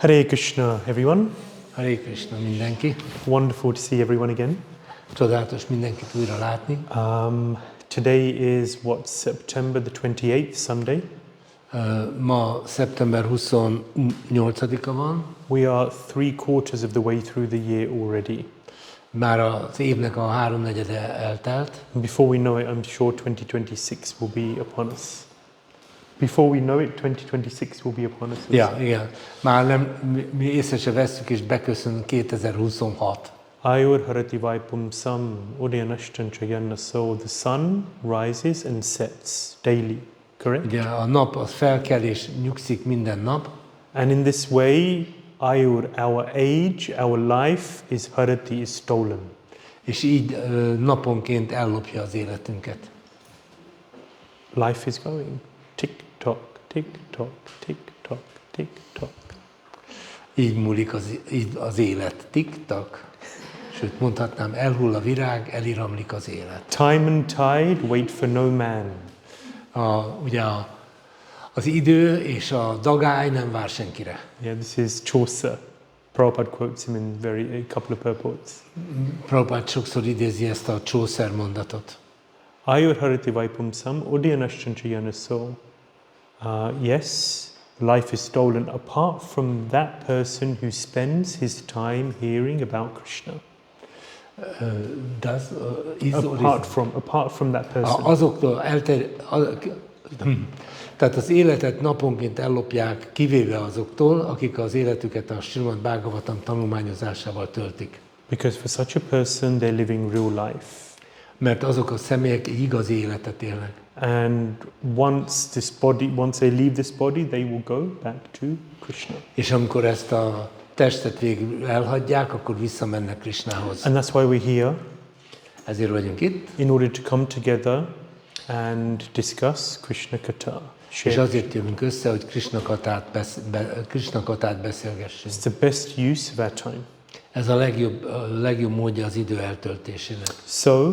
Hare Krishna, everyone. Hare Krishna mindenki. Wonderful to see everyone again. Csodálatos mindenkit újra látni. Today is September the 28th, Sunday. Ma szeptember 28-a van. We are 3/4 of the way through the year already. Már az évnek a 3/4 eltelt. Before we know it, I'm sure 2026 will be upon us. Before we know it, 2026 will be upon us. Ja, igen. Már nem, mi észre se vesszük, és beköszön 2026. Ayur harati vaipum sam udyanashchanchayanna. So the sun rises and sets daily, correct? Ugye a nap az felkel és nyugszik minden nap. And in this way, Ayur, our age, our life is harati, is stolen. És így naponként ellopja az életünket. Life is going. Tick-tock, tick-tock, tick-tock, tick-tock. Így múlik az élet. Tik-tak. Sőt, mondhatnám, elhull a virág, eliramlik az élet. Time and tide wait for no man. Ugye az idő és a dagály nem vár senkire. Yeah, this is Chaucer. Prabhupada quotes him in a couple of purports. Prabhupada sokszor idézi ezt a Chaucer mondatot. Ayur harati vaipum sam udyanashchanchayanna. So, yes, life is stolen apart from that person who spends his time hearing about Krishna. Apart from that person. Azoktól tehát az életet naponként ellopják, kivéve azoktól, akik az életüket a Śrīmad-Bhāgavatam tanulmányozásával töltik. Because for such a person they're living real life. Mert azok a személyek egy igazi életet élnek. And once they leave this body, they will go back to Krishna. És amikor ezt a testet végül elhagyják, akkor visszamennek Krishnához. And that's why we're here. Ezért vagyunk itt. In order to come together and discuss Krishna Katha. És azért jövünk össze, hogy Krishna Kathát beszélgessünk. It's the best use of our time. Ez a legjobb módja az idő eltöltésének. So,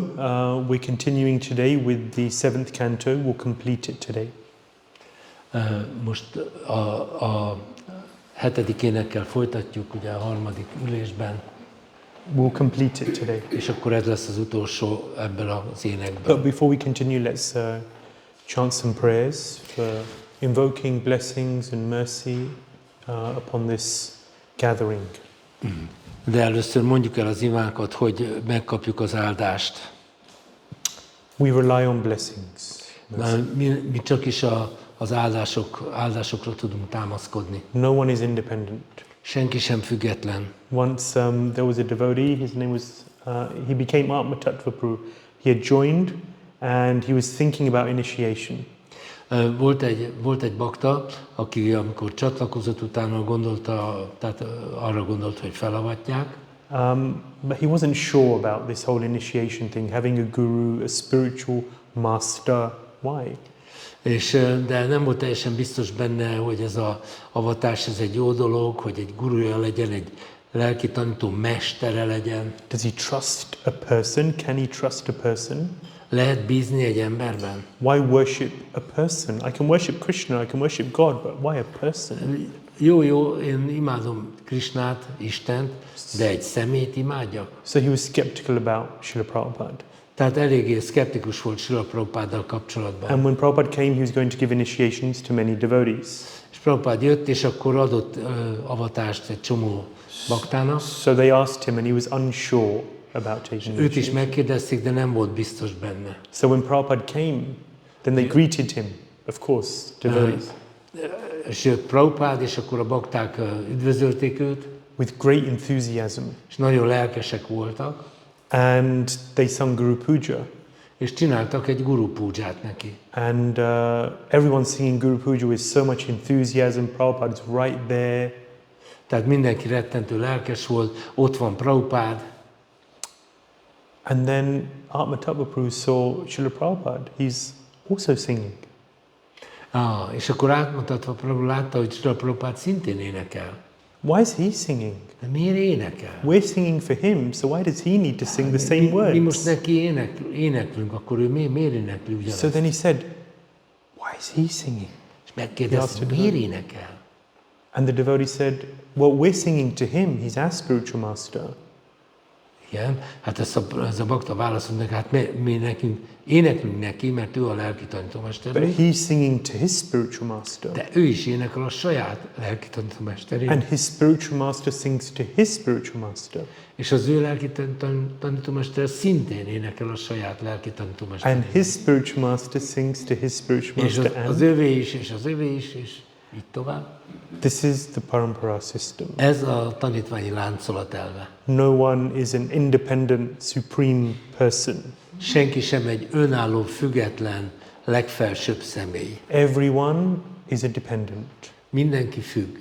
we're continuing today with the 7th canto. We'll complete it today. Most a 7. énekkel folytatjuk, ugye a 3. ülésben. We'll complete it today. És akkor ez lesz az utolsó ebből az énekből. But before we continue, let's chant some prayers for invoking blessings and mercy upon this gathering. De először mondjuk el az imákat, hogy megkapjuk az áldást. We rely on blessings. Mi csak is az áldásokra tudunk támaszkodni. No one is independent. Senki sem független. Once there was a devotee, his name was, he became Ānanda Caitanya. He had joined and he was thinking about initiation. Volt egy bakta, aki amikor csatlakozott, utána arra gondolt, hogy felavatják. But he wasn't sure about this whole initiation thing, having a guru, a spiritual master. Why? De nem volt teljesen biztos benne, hogy ez az avatás ez egy jó dolog, hogy egy guruja legyen, egy lelki tanító mestere legyen. Does he trust a person? Can he trust a person? Lehet bízni egy emberben? Why worship a person? I can worship Krishna, I can worship God, but why a person? Jó, én imádom Krishnát, Istent, de egy személyt imádjak. So he was skeptical about Srila Prabhupada. Tehát eléggé szkeptikus volt Srila Prabhupáddal kapcsolatban. And when Prabhupada came, he was going to give initiations to many devotees. És Prabhupád jött, és akkor adott avatást egy csomó baktának. So they asked him, and he was unsure about taking Őt is megkérdezték, de nem volt biztos benne. So when Prabhupada came, then they greeted him, of course, devotees. És jött Prabhupád, és akkor a bakták üdvözölték őt. With great enthusiasm. És nagyon lelkesek voltak. And they sung Guru Puja. És csináltak egy Guru Puját neki. And everyone singing Guru Puja with so much enthusiasm. Prabhupada is right there. Tehát mindenki rettentő lelkes volt, ott van Prabhupád. And then Ānanda Caitanya saw Srila Prabhupada. He's also singing. És akkor átmutatva Prabhu látta, hogy Srila Prabhupád szintén énekel. Why is he singing? De miért énekel? We're singing for him, so why does he need to sing the same words? Mi most neki éneklünk, akkor ő miért énekli ugyanazt? So then he said, why is he singing? És megkérdezte, miért énekel? And the devotee said, Well, we're singing to him. He's our spiritual master. Igen, hát ez a bakta válaszol neki, hát mi nekünk éneklünk neki, mert ő a lelki But tanítómesterünk, he's singing to his spiritual master. de ő is énekel a saját lelki tanítómesterén. And his spiritual master sings to his spiritual master. És az ő lelki tanítómester szintén énekel a saját lelki tanítómesterén. And his spiritual master sings to his spiritual És master. az övé is, és az övé is, és így tovább. This is the parampara system. Ez a tanítványi láncolat elve. No one is an independent, supreme person. Senki sem egy önálló, független, legfelsőbb személy. Everyone is a dependent. Mindenki függ.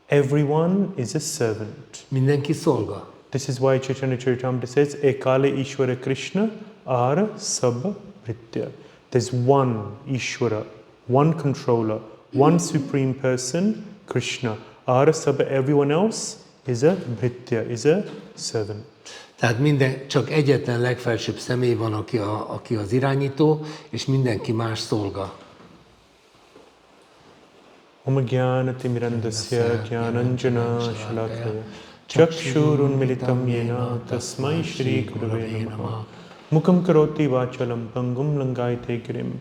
Everyone is a servant. Mindenki szolga. This is why Chaitanya Charitamrita says, Ekale Ishvara Krishna Ara Sabha Bhritya. There's one Ishvara, one controller, one supreme person, Krishna. Ara Sabha, everyone else is a Bhritya, is a servant. Tehát csak egyetlen legfelsőbb személy van, aki az irányító, és mindenki más szolga. Om Jnanati Mirandasya Jnananjana Shalakaya Chakshurun Militam Yena Tasmai Shri Gurave Namaha Mukam Karoti Vachalam Pangum Langayate Girim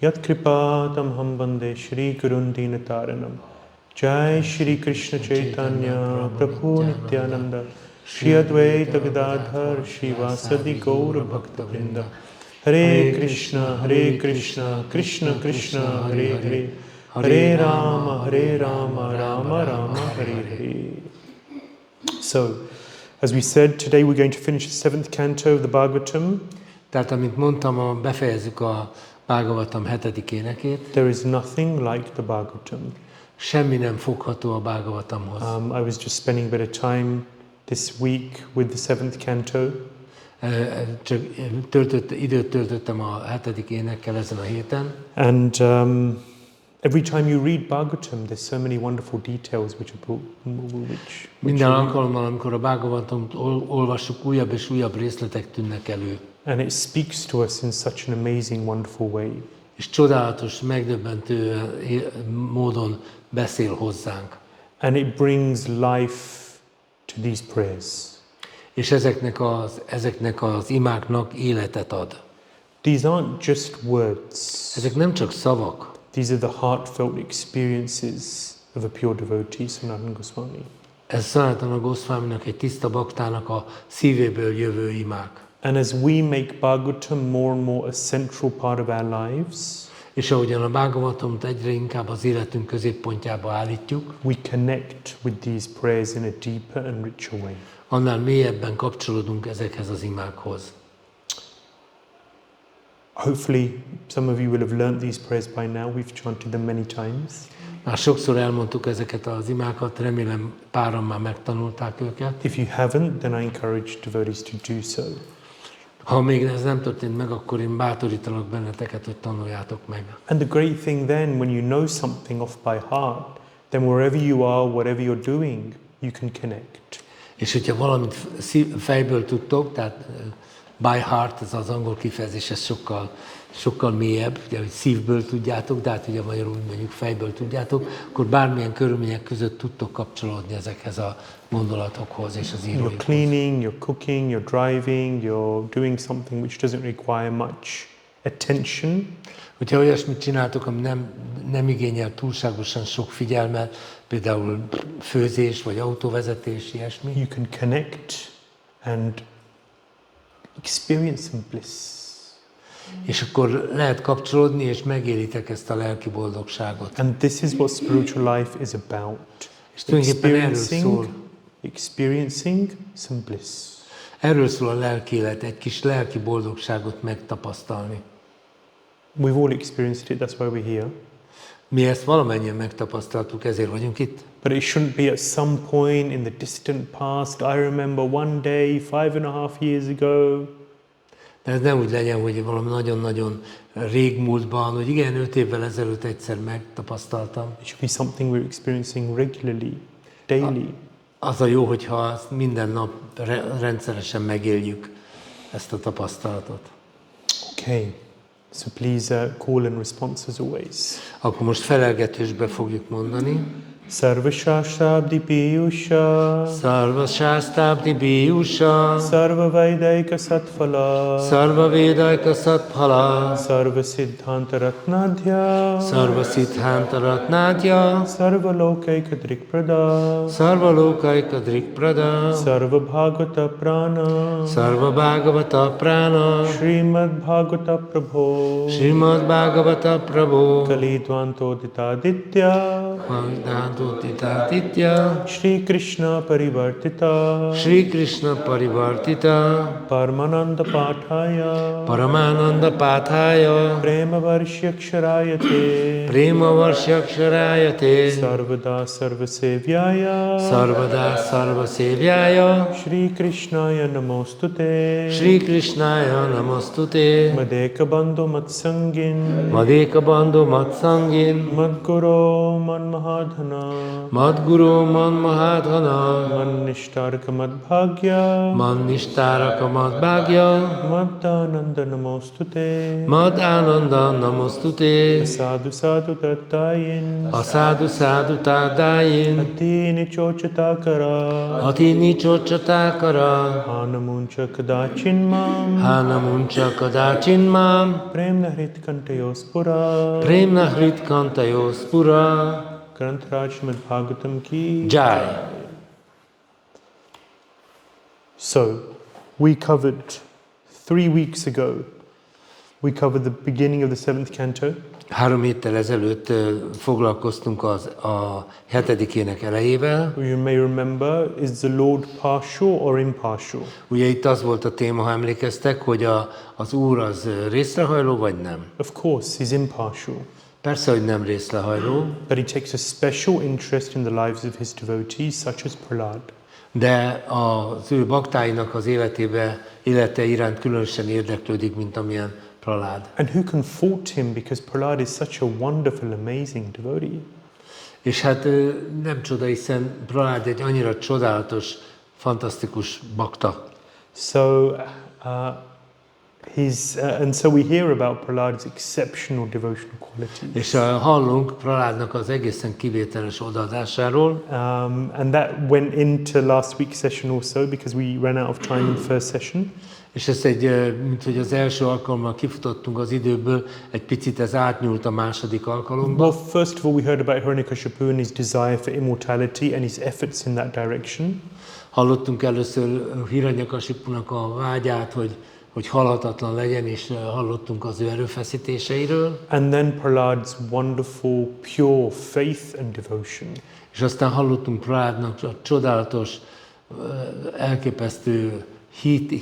Yat Kripatam Ham Bande Shri Gurun Dinataranam Jai Shri Krishna Chaitanya Prabhu Nityananda Shri Advaita Gadadhar Shri Vasadi Gaura Bhakta Vrinda Hare Krishna Krishna Krishna Hare Hare Hare Rama Rama Rama Hare Hare. So, as we said, today we're going to finish the 7th canto of the Bhagavatam. Tehát, amint mondtam, befejezzük a Bhagavatam 7. énekét. There is nothing like the Bhagavatam. Semmi nem fogható a Bhagavatamhoz. I was just spending a bit of time this week with the 7th canto. Csak időt töltöttem a 7. énekkel ezen a héten. And every time you read Bhagavatam, there's so many wonderful details which are brought, Minden alkalommal, amikor a Bhagavatamot olvassuk, újabb és újabb részletek tűnnek elő. And it speaks to us in such an amazing, wonderful way. És csodálatos, megdöbbentő módon beszél hozzánk. And it brings life to these prayers. És ezeknek az imáknak életet ad. These aren't just words. Ezek nem csak szavak. These are the heartfelt experiences of a pure devotee, Sanatana Goswami. Ez Sanatana Goswaminak, egy tiszta baktának a szívéből jövő imák. And as we make Bhagavatam more and more a central part of our lives, és ahogyan a Bhagavatamot egyre inkább az életünk középpontjába állítjuk, we connect with these prayers in a deeper and richer way. Annál mélyebben kapcsolódunk ezekhez az imákhoz. Hopefully, some of you will have learnt these prayers by now. We've chanted them many times. Már sokszor elmondtuk ezeket az imákat, remélem páran már megtanulták őket. If you haven't, then I encourage devotees to do so. Ha még ez nem történt meg, akkor én bátorítalak benneteket, hogy tanuljátok meg. And the great thing then, when you know something off by heart, then wherever you are, whatever you're doing, you can connect. És hogyha valamit fejből tudtok, tehát by heart, ez az angol kifejezés, ez sokkal mélyebb, ugye, hogy szívből tudjátok, de hát ugye magyarul mondjuk fejből tudjátok, akkor bármilyen körülmények között tudtok kapcsolódni ezekhez a gondolatokhoz és az íróikhoz. You're cleaning, you're cooking, you're driving, you're doing something which doesn't require much attention. Hogyha olyasmit csináltok, ami nem igényel túlságosan sok figyelmet, például főzés vagy autóvezetés, ilyesmi. You can connect and experience some bliss. És akkor lehet kapcsolódni, és megélitek ezt a lelki boldogságot. And this is what spiritual life is about. És tulajdonképpen erről szól. Experiencing some bliss. Erről szól a lelki élet, egy kis lelki boldogságot megtapasztalni. We've all experienced it, that's why we're here. Mi ezt valamennyien megtapasztaltuk, ezért vagyunk itt. But it shouldn't be at some point in the distant past. I remember one day 5.5 years ago. De ez nem úgy legyen, hogy valami nagyon-nagyon régmúltban, hogy igen, 5 évvel ezelőtt egyszer megtapasztaltam. It should be something we're experiencing regularly, daily. Az a jó, hogyha ezt minden nap rendszeresen megéljük, ezt a tapasztalatot. Okay, so please call and response as always. Akkor most felelgetésbe fogjuk mondani. Sarvashashabdi Piyusha Sarva Shastabdi Biyusha Sarva Vaidaika Satphala Sarva Vedaika Satphala Sarva Siddhanta Ratnadhya Sarva Siddhanta Ratnadhya Sarva Lokaika Drikprada Sarva Lokaika Drikprada Sarva Bhagavata Prana Sarva Bhagavata Prana Śrīmad-Bhāgavata Prabho Śrīmad-Bhāgavata Prabhu Kalidvantoditaditya Vāgdāntotitāditya Shri Krishna Parivartita Shri Krishna Parivartita Paramananda Pathaya Paramananda Pathaya Prema Varsyaksharayate Prema Varsyaksharayate Sarvada Sarvasevyaya Sarvada Sarva Sevyaya Shri Krishnaya Namostute Shri Krishnaya Namostute Madeka Bandhu Matsangin Madeka Bandhu Matsangin Madguru Manmahadhana Madguru Manmahadhana Mannishtarka Madbhagya Mannishtaraka Madbhagya Maddananda Namostute Madānanda Namostute Sadhu Sadhu Tattayin Asādhu Sādhu Tādayin Atini Chochatakara Atini Chochatakara Hanamuncha Kadachinmam Hanamuncha Kadachinmam Premna Hritkantayospura Premna Hritkantayospura Grantaraj Śrīmad-Bhāgavatam ki Jai. So, we covered 3 weeks ago, we covered the beginning of the 7th canto. 3 héttel ezelőtt foglalkoztunk a 7. ének elejével. You may remember, is the Lord partial or impartial? Ugye itt az volt a téma, ha emlékeztek, hogy az Úr az részrehajló, vagy nem? Of course, he's impartial. Persze, hogy nem részrehajló. But he takes a special interest in the lives of his devotees, such as Prahlad. De az ő baktáinak az élete iránt különösen érdeklődik, mint amilyen Prahlad. And who can fault him, because Prahlad is such a wonderful, amazing devotee. És hát nem csoda, hiszen Prahlad egy annyira csodálatos, fantasztikus bakta. So, and so we hear about Prahlad's exceptional devotional qualities. És hallunk Prahladnak az egészen kivételes odaadásáról. And that went into last week's session also, because we ran out of time in the first session. És ez mint hogy az első alkalommal kifutottunk az időből, egy picit ez átnyúlt a második alkalomba. Well, first of all, we heard about Hiranyakashipu and his desire for immortality and his efforts in that direction. Hallottunk először Hiranyakasipunak a vágyát, hogy halhatatlan legyen, és hallottunk az ő erőfeszítéseiről. And then Prahlad's wonderful, pure faith and devotion. És aztán hallottunk Prahladnak a csodálatos, elképesztő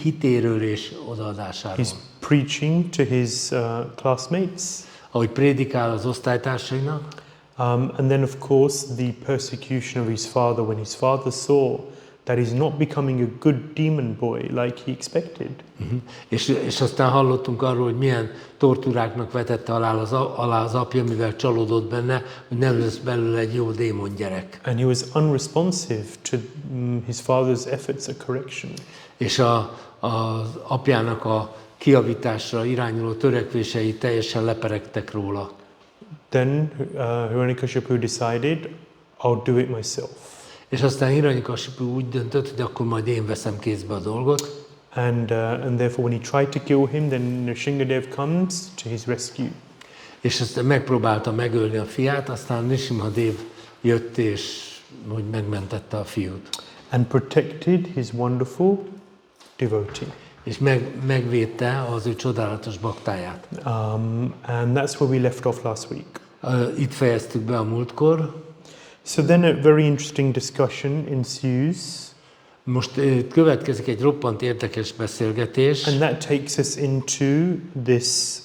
hitéről és odaadásáról. He's preaching to his classmates. Ahogy prédikál az osztálytársainak. And then, of course, the persecution of his father, when his father saw that he's not becoming a good demon boy like he expected. És aztán hallottunk arról, hogy milyen tortúráknak vetette alá az apja, mivel csalódott benne, hogy nem lesz belőle egy jó démon gyerek. And he was unresponsive to his father's efforts at correction. És az apjának a kijavításra irányuló törekvései teljesen leperegtek róla. Then Hiranyakashipu decided, I'll do it myself. És aztán Hiranyakasipu úgy döntött, hogy akkor majd én veszem kézbe a dolgot. And therefore, when he tried to kill him, then Nrsimhadev comes to his rescue. És aztán megpróbálta megölni a fiát, aztán Nrsimhadev jött, és hogy megmentette a fiút. And protected his wonderful devotee. És megvédte az ő csodálatos baktáját. And that's where we left off last week. Itt fejeztük be a múltkor. So then a very interesting discussion ensues. Most következik egy roppant érdekes beszélgetés. And that takes us into this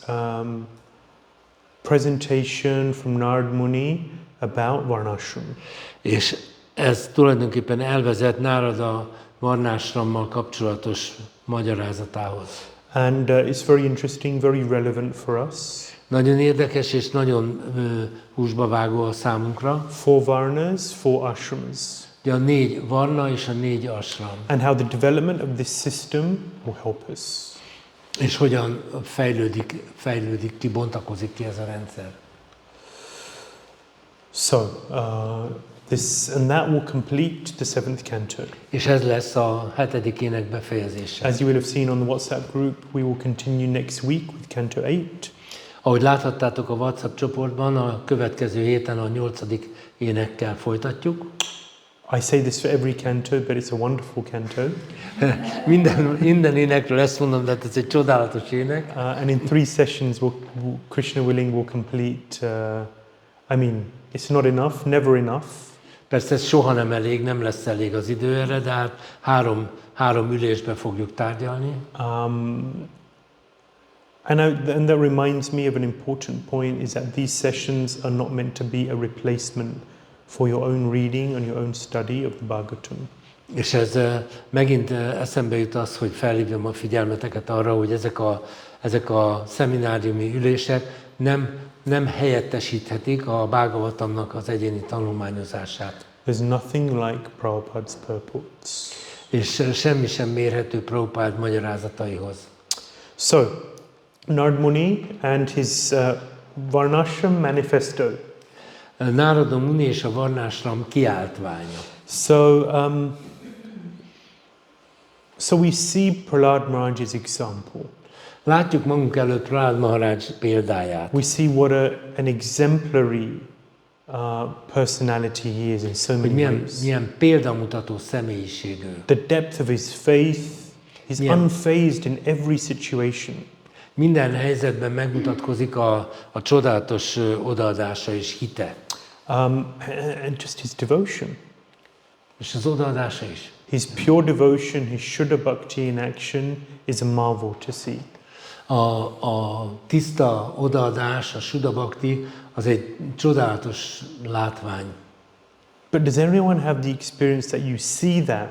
presentation from Nārada Muni about varṇāśrama. És ez tulajdonképpen elvezet Nārada varṇāśrammal kapcsolatos magyarázatához. And it's very interesting, very relevant for us. Nagyon érdekes és nagyon húsba vágó a számunkra. 4 varnas, 4 ashramas. Ugye a 4 varna és a 4 ashram. And how the development of this system will help us. És hogyan fejlődik ki, bontakozik ki ez a rendszer. So, And that will complete the 7th canto. És ez lesz a 7. ének befejezése. As you will have seen on the WhatsApp group, we will continue next week with canto 8. Ahogy láthattátok a WhatsApp csoportban, a következő héten a 8. énekkel folytatjuk. I say this for every canto, but it's a wonderful canto. minden énekről ezt mondom, de ez egy csodálatos ének. And in 3 sessions, Krishna willing, will complete. It's not enough, never enough. Persze ez soha nem elég, nem lesz elég az idő erre, de hát három ülésben fogjuk tárgyalni. And that reminds me of an important point, is that these sessions are not meant to be a replacement for your own reading and your own study of the Bhagavatam. És ez megint eszembe jut az, hogy felhívjam a figyelmeteket arra, hogy ezek a szemináriumi ülések nem helyettesíthetik a Bhagavatamnak az egyéni tanulmányozását. There's nothing like Prabhupada's purports. És semmi sem mérhető Prabhupád magyarázataihoz. So, Nārada Muni and his varṇāśrama-manifeszto. Nārada Muni és a varṇāśrama kiáltványa. So we see Prahlāda Maharaj's example. Látjuk magunk előtt Prahlāda Maharaj példáját. We see what an exemplary personality he is in so many ways. Milyen példamutató személyiségű. The depth of his faith, he's unfazed in every situation. Minden helyzetben megmutatkozik a csodálatos odaadása és hite. And just his devotion. És az odaadása is. His pure devotion, his Shuddha Bhakti in action is a marvel to see. A tiszta odaadás, a Shuddha Bhakti, az egy csodálatos látvány. But does everyone have the experience that you see that,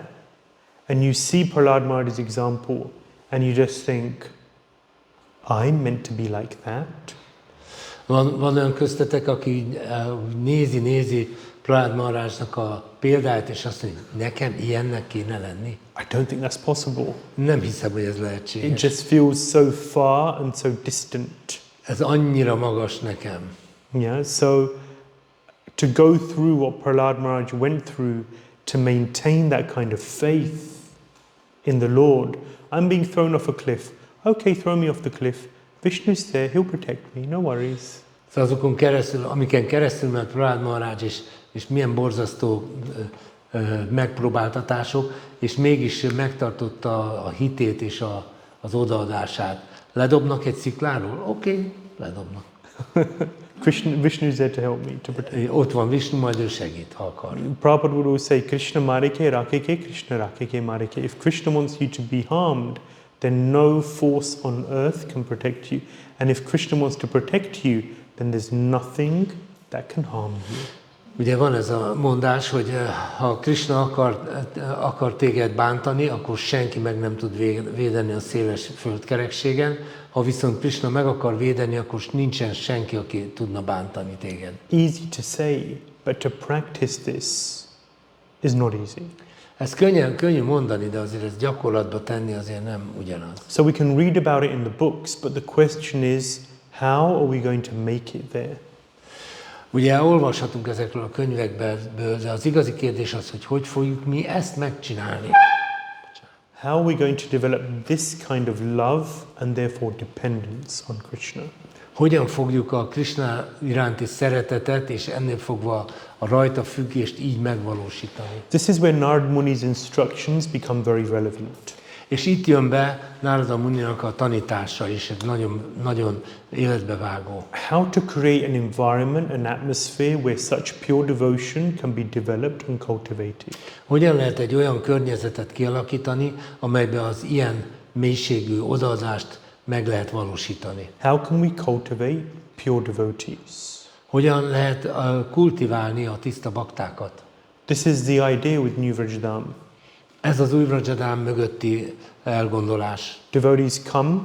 and you see Prahlāda Maharaj's example, and you just think, I'm meant to be like that? Van olyan köztetek, aki nézi Prahlāda Maharajnak a példáját, és azt mondja, nekem ilyennek kéne lenni. I don't think that's possible. Nem hiszem, hogy ez lehetséges. It just feels so far and so distant. Ez annyira magas nekem. Yeah, so to go through what Prahlāda Maharaj went through to maintain that kind of faith in the Lord. I'm being thrown off a cliff. Okay, throw me off the cliff. Vishnu's there, he'll protect me, no worries. Szóval azokon keresztül, amiken keresztül ment Prahlāda Maharaj, és milyen borzasztó megpróbáltatások, és mégis megtartotta a hitét és az odaadását. Ledobnak egy szikláról? Oké, ledobnak. Vishnu is there to help me, to protect. Ott van Vishnu, majd ő segít, ha akar. Prabhupada would always say, Krishna marike, rakeke, Krishna rakeke, marike. If Krishna wants you to be harmed, then no force on earth can protect you. And if Krishna wants to protect you, then there's nothing that can harm you. Ugye van ez a mondás, hogy ha Krishna akar téged bántani, akkor senki meg nem tud védeni a széles földkerekségen. Ha viszont Krishna meg akar védeni, akkor nincsen senki, aki tudna bántani téged. Easy to say, but to practice this is not easy. Ez könnyű mondani, de azért ezt gyakorlatba tenni azért nem ugyanaz. So we can read about it in the books, but the question is, how are we going to make it there? Ugye olvashatunk ezekről a könyvekből, de az igazi kérdés az, hogy fogjuk mi ezt megcsinálni. How are we going to develop this kind of love and therefore dependence on Krishna? Hogyan fogjuk a Krishna iránti szeretetet és ennél fogva a rajta függést így megvalósítani? This is where Nārada Muni's instructions become very relevant. És itt jön be Nārada Muninak a tanítása, és ez nagyon életbevágó. How to create an environment, an atmosphere where such pure devotion can be developed and cultivated. Hogyan lehet egy olyan környezetet kialakítani, amelyben az ilyen mélységű odaadást meg lehet valósítani? How can we cultivate pure devotees? Hogyan lehet kultiválni a tiszta baktákat? This is the idea with New Vrajdam. Ez az új Vrajadám mögötti elgondolás. Devotees come,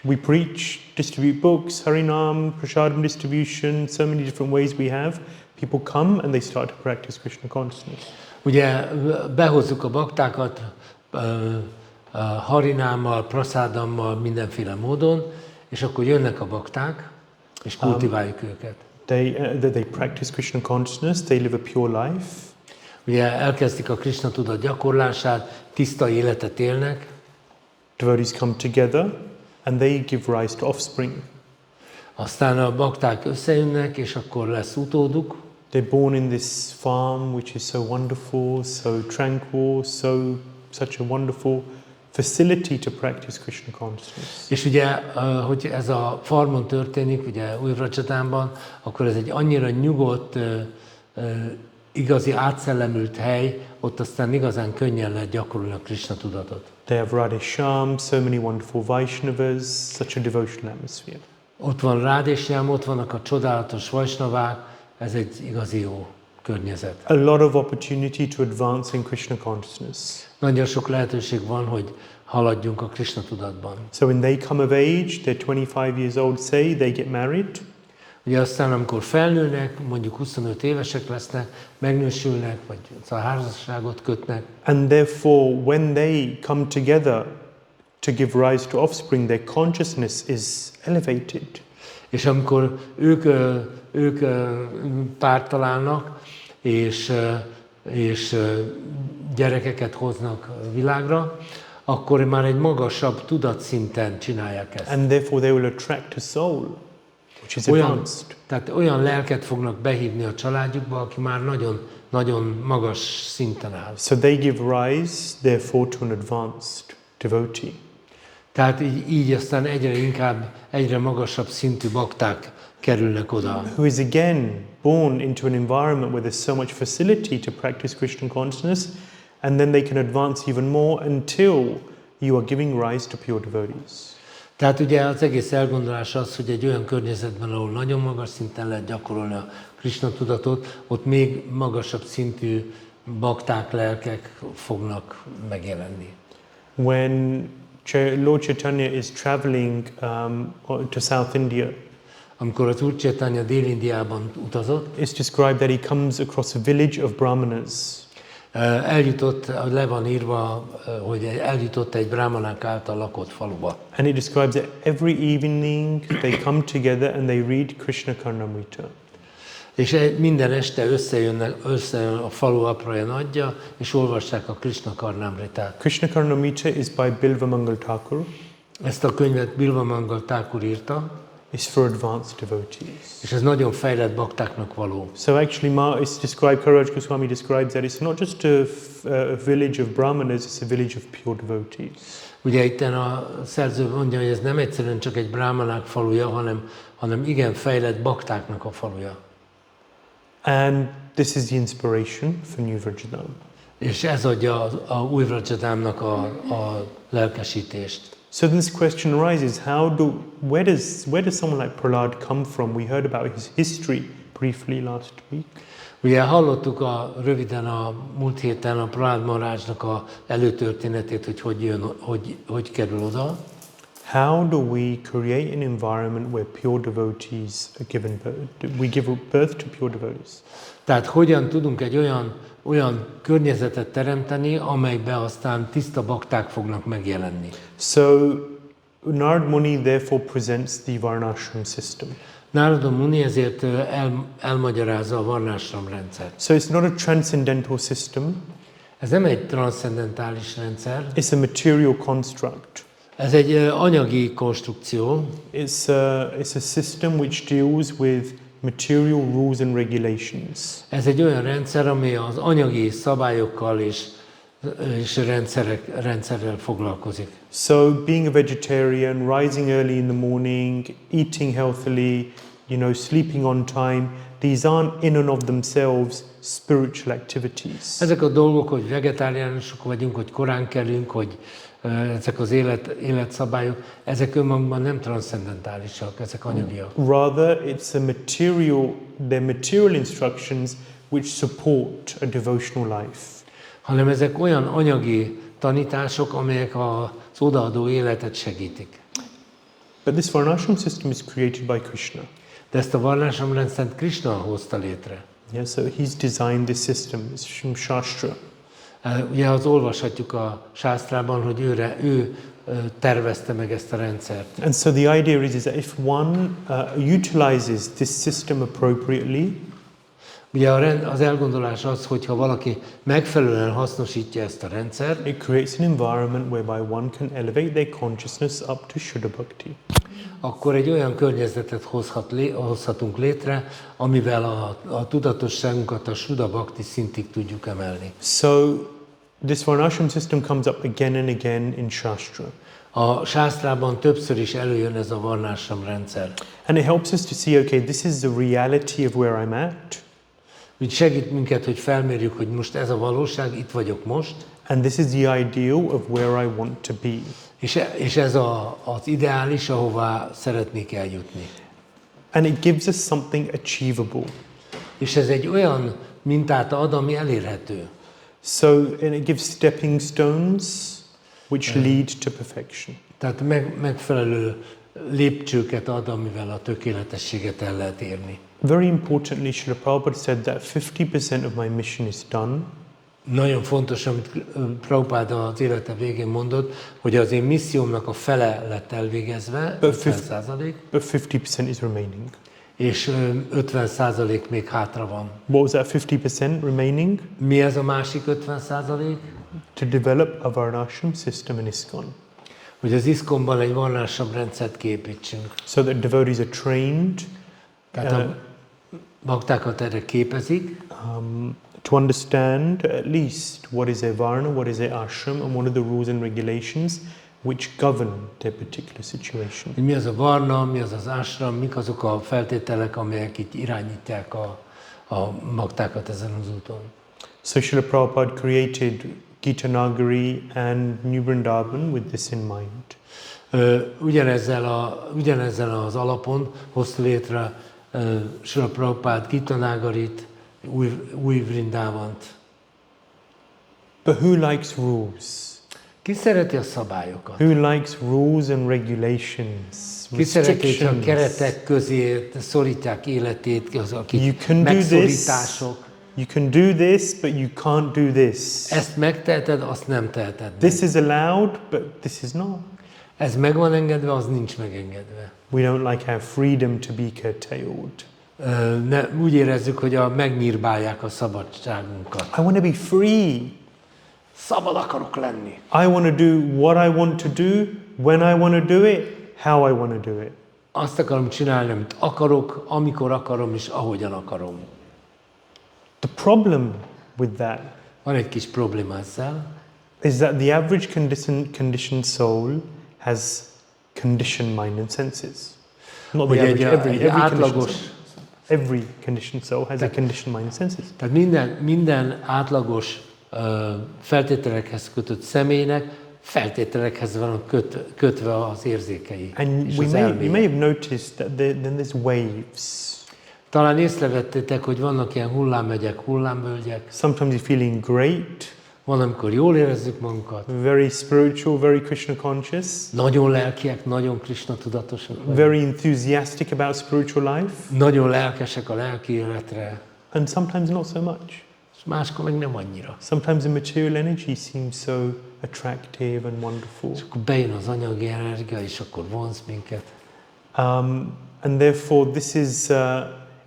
we preach, distribute books, Harinam, Prasadam distribution, so many different ways we have. People come and they start to practice Krishna consciousness. Ugye behozzuk a baktákat harinámmal, praszádámmal, mindenféle módon, és akkor jönnek a bakták, és kultiváljuk őket. They practice Krishna consciousness, they live a pure life. Ugye elkezdik a Krishna tudat gyakorlását, tiszta életet élnek. Devotees come together and they give rise to offspring. Aztán a bakták összejönnek, és akkor lesz utóduk. They're born in this farm which is so wonderful, so tranquil, such a wonderful facility to practice Krishna consciousness. És ugye, hogy ez a farmon történik, ugye Új-Vracsadánban, akkor ez egy annyira nyugodt, igazi átszellemült hely, ott aztán igazán könnyen lehet gyakorolni a Krishna tudatot. They have Radhe-shyam, so many wonderful Vaishnavas, such a devotional atmosphere. Ott van Radhe-shyam, ott vannak a csodálatos Vaisnavák, ez egy igazi jó környezet. A lot of opportunity to advance in Krishna consciousness. Nagyon sok lehetőség van, hogy haladjunk a Krishna tudatban. So when they come of age, they're 25 years old, say, they get married. Ugye aztán, amikor felnőnek, mondjuk 25 évesek lesznek, megnősülnek, vagy házasságot kötnek. And therefore, when they come together to give rise to offspring, their consciousness is elevated. És amikor ők párt találnak, és gyerekeket hoznak világra, akkor már egy magasabb tudatszinten csinálják ezt. And therefore they will attract a soul, which is advanced. Tehát olyan lelket fognak behívni a családjukba, aki már nagyon, nagyon magas szinten áll. So they give rise, therefore, to an advanced devotee. Tehát így aztán egyre inkább, egyre magasabb szintű bakták kerülnek oda. Who is again born into an environment where there's so much facility to practice Krishna consciousness, and then they can advance even more until you are giving rise to pure devotees. Tehát ugye az egész elgondolás az, hogy egy olyan környezetben, ahol nagyon magas szinten lehet gyakorolni a Krishna tudatot, ott még magasabb szintű bakták, lelkek fognak megjelenni. When Lord Chaitanya is traveling to South India, amikor az Úr Chaitanya Dél-Indiában utazott, it's described that he comes across a village of brahmanas. Eljutott, le van írva, hogy eljutott egy brahmanák által lakott faluba. And it describes that every evening they come together and they read Krishna Karnamrita. És minden este összejön a falu apraja nagyja, és olvassák a Krishna Karnamritát. Krishna Karnamrita is by Bilva Mangal Thakur. Ezt a könyvet Bilva Mangal Thakur írta. Is for advanced devotees. És ez nagyon fejlett baktáknak való. So actually, it's described, Karaj Goswami describes that it's not just a village of brahmanas, it's a village of pure devotees. Ugye itt a szerző mondja, hogy ez nem egyszerűen csak egy brahmanák faluja, hanem igen fejlett baktáknak a faluja. And this is the inspiration for New Vrajadam. És ez adja a új Vrajadamnak a lelkesítést. So this question arises: where does someone like Prahlad come from? We heard about his history briefly last week. Ugye hallottuk röviden a múlt héten a Prahlad Maharajnak a előtörténetét, hogy kerül oda. How do we create an environment where pure devotees are given birth? We give birth to pure devotees. Tehát hogyan tudunk egy olyan környezetet teremteni, amelyben aztán tiszta bakták fognak megjelenni. So Nārada Muni therefore presents the varṇāśrama system. Nārada Muni ezért elmagyarázza a varṇāśrama rendszert. So it's not a transcendental system. Ez nem egy transzcendentális rendszer. It's a material construct. Ez egy anyagi konstrukció. It's a system which deals with material rules and regulations. Ez egy olyan rendszer, ami az anyagi szabályokkal és rendszerrel foglalkozik. So being a vegetarian, rising early in the morning, eating healthily, sleeping on time, these aren't in and of themselves spiritual activities. Ezek a dolgok, hogy vegetáriánusok vagyunk, hogy korán kelünk, hogy ezek az életszabályok, ezek önmagukban nem transzcendentálisak, ezek anyagiak. Rather, they're material instructions which support a devotional life. Hanem ezek olyan anyagi tanítások, amelyek az odaadó életet segítik. But this varṇāśrama system is created by Krishna. De ezt a varṇāśrama rendszert Krishna hozta létre. Yeah, so he's designed this system, it's from Shastra. Ugye az olvashatjuk a sásztrában, hogy ő tervezte meg ezt a rendszert. And so the idea is that if one utilizes this system appropriately, ugye az elgondolás az, hogy ha valaki megfelelően hasznosítja ezt a rendszert, it creates an environment whereby one can elevate their consciousness up to Shuddha Bhakti. akkor egy olyan környezetet hozhatunk létre, amivel a tudatosságunkat a Shuddha Bhakti szintig tudjuk emelni. So this varṇāśrama system comes up again and again in Shastra. A sásztrában többször is előjön ez a varnásram rendszer. And it helps us to see, okay, this is the reality of where I'm at. Úgy segít minket, hogy felmérjük, hogy most ez a valóság, itt vagyok most. And this is the ideal of where I want to be. És ez az ideális, ahová szeretnék eljutni. And it gives us something achievable. És ez egy olyan mintát ad, ami elérhető. So, and it gives stepping stones which lead to perfection. Tehát megfelelő lépcsőket ad, amivel a tökéletességet el lehet érni. Very importantly, Srila Prabhupada said that 50% of my mission is done. Nagyon fontos, amit Prabhupáda az élete végén mondott, hogy az én missziómnak a fele lett elvégezve, 50%. But 50% is remaining. És 50% még hátra van. What was that 50% remaining? Mi ez a másik 50%? To develop a varṇāśrama system in ISKCON. Hogy az ISKCON-ban egy varnásram rendszert kiépítsünk. So that devotees are trained Tehát a baktákat erre képezik, to understand at least what is their varna, what is their ashram, and what are the rules and regulations which govern their particular situation. mi az a varna, mi az ashram, mik azok a feltételek, amelyek itt irányítják a baktákat ezen az úton. So Srila Prabhupada created Gita Nagari and New Vrindavan with this in mind. Ugyanezzel az alapon hozta létre Srila Prabhupád Gita Nagarit, új Vrindávant. But who likes rules? Ki szereti a szabályokat? Who likes rules and regulations? Ki szereti, hogy a Restrictions? keretek közé szorítják életét, az, akik You can do this. megszorítások. You can do this, but you can't do this. Ezt megteheted, azt nem teheted. This is allowed, but this is not. Ez meg van engedve, az nincs megengedve. We don't like our freedom to be curtailed. Úgy érezzük, hogy megnyírbálják a szabadságunkat. I want to be free. Szabad akarok lenni. I want to do what I want to do, when I want to do it, how I want to do it. Azt akarom csinálni, amit akarok, amikor akarom és ahogyan akarom. The problem with that Van egy kis probléma ezzel, is that the average conditioned soul has conditioned mind and senses. Not the hogy average, every conditioned soul has a conditioned mind and senses. Tehát minden átlagos feltételekhez kötött személynek feltételekhez van kötve az érzékei And és you az may elméje. have noticed that then there's waves. Talán észrevettétek, hogy vannak ilyen hullámhegyek, hullámvölgyek. Sometimes you're feeling great, Van, amikor jól érezzük magunkat. very spiritual, very Krishna conscious, Nagyon lelkiek, nagyon Krishna tudatosak vagyunk. very enthusiastic about spiritual life, Nagyon lelkesek a lelki életre. and sometimes not so much. És máskor meg nem annyira. Sometimes the material energy seems so attractive and wonderful. És akkor bejön az anyagi energia, és akkor vonz minket. And therefore this is,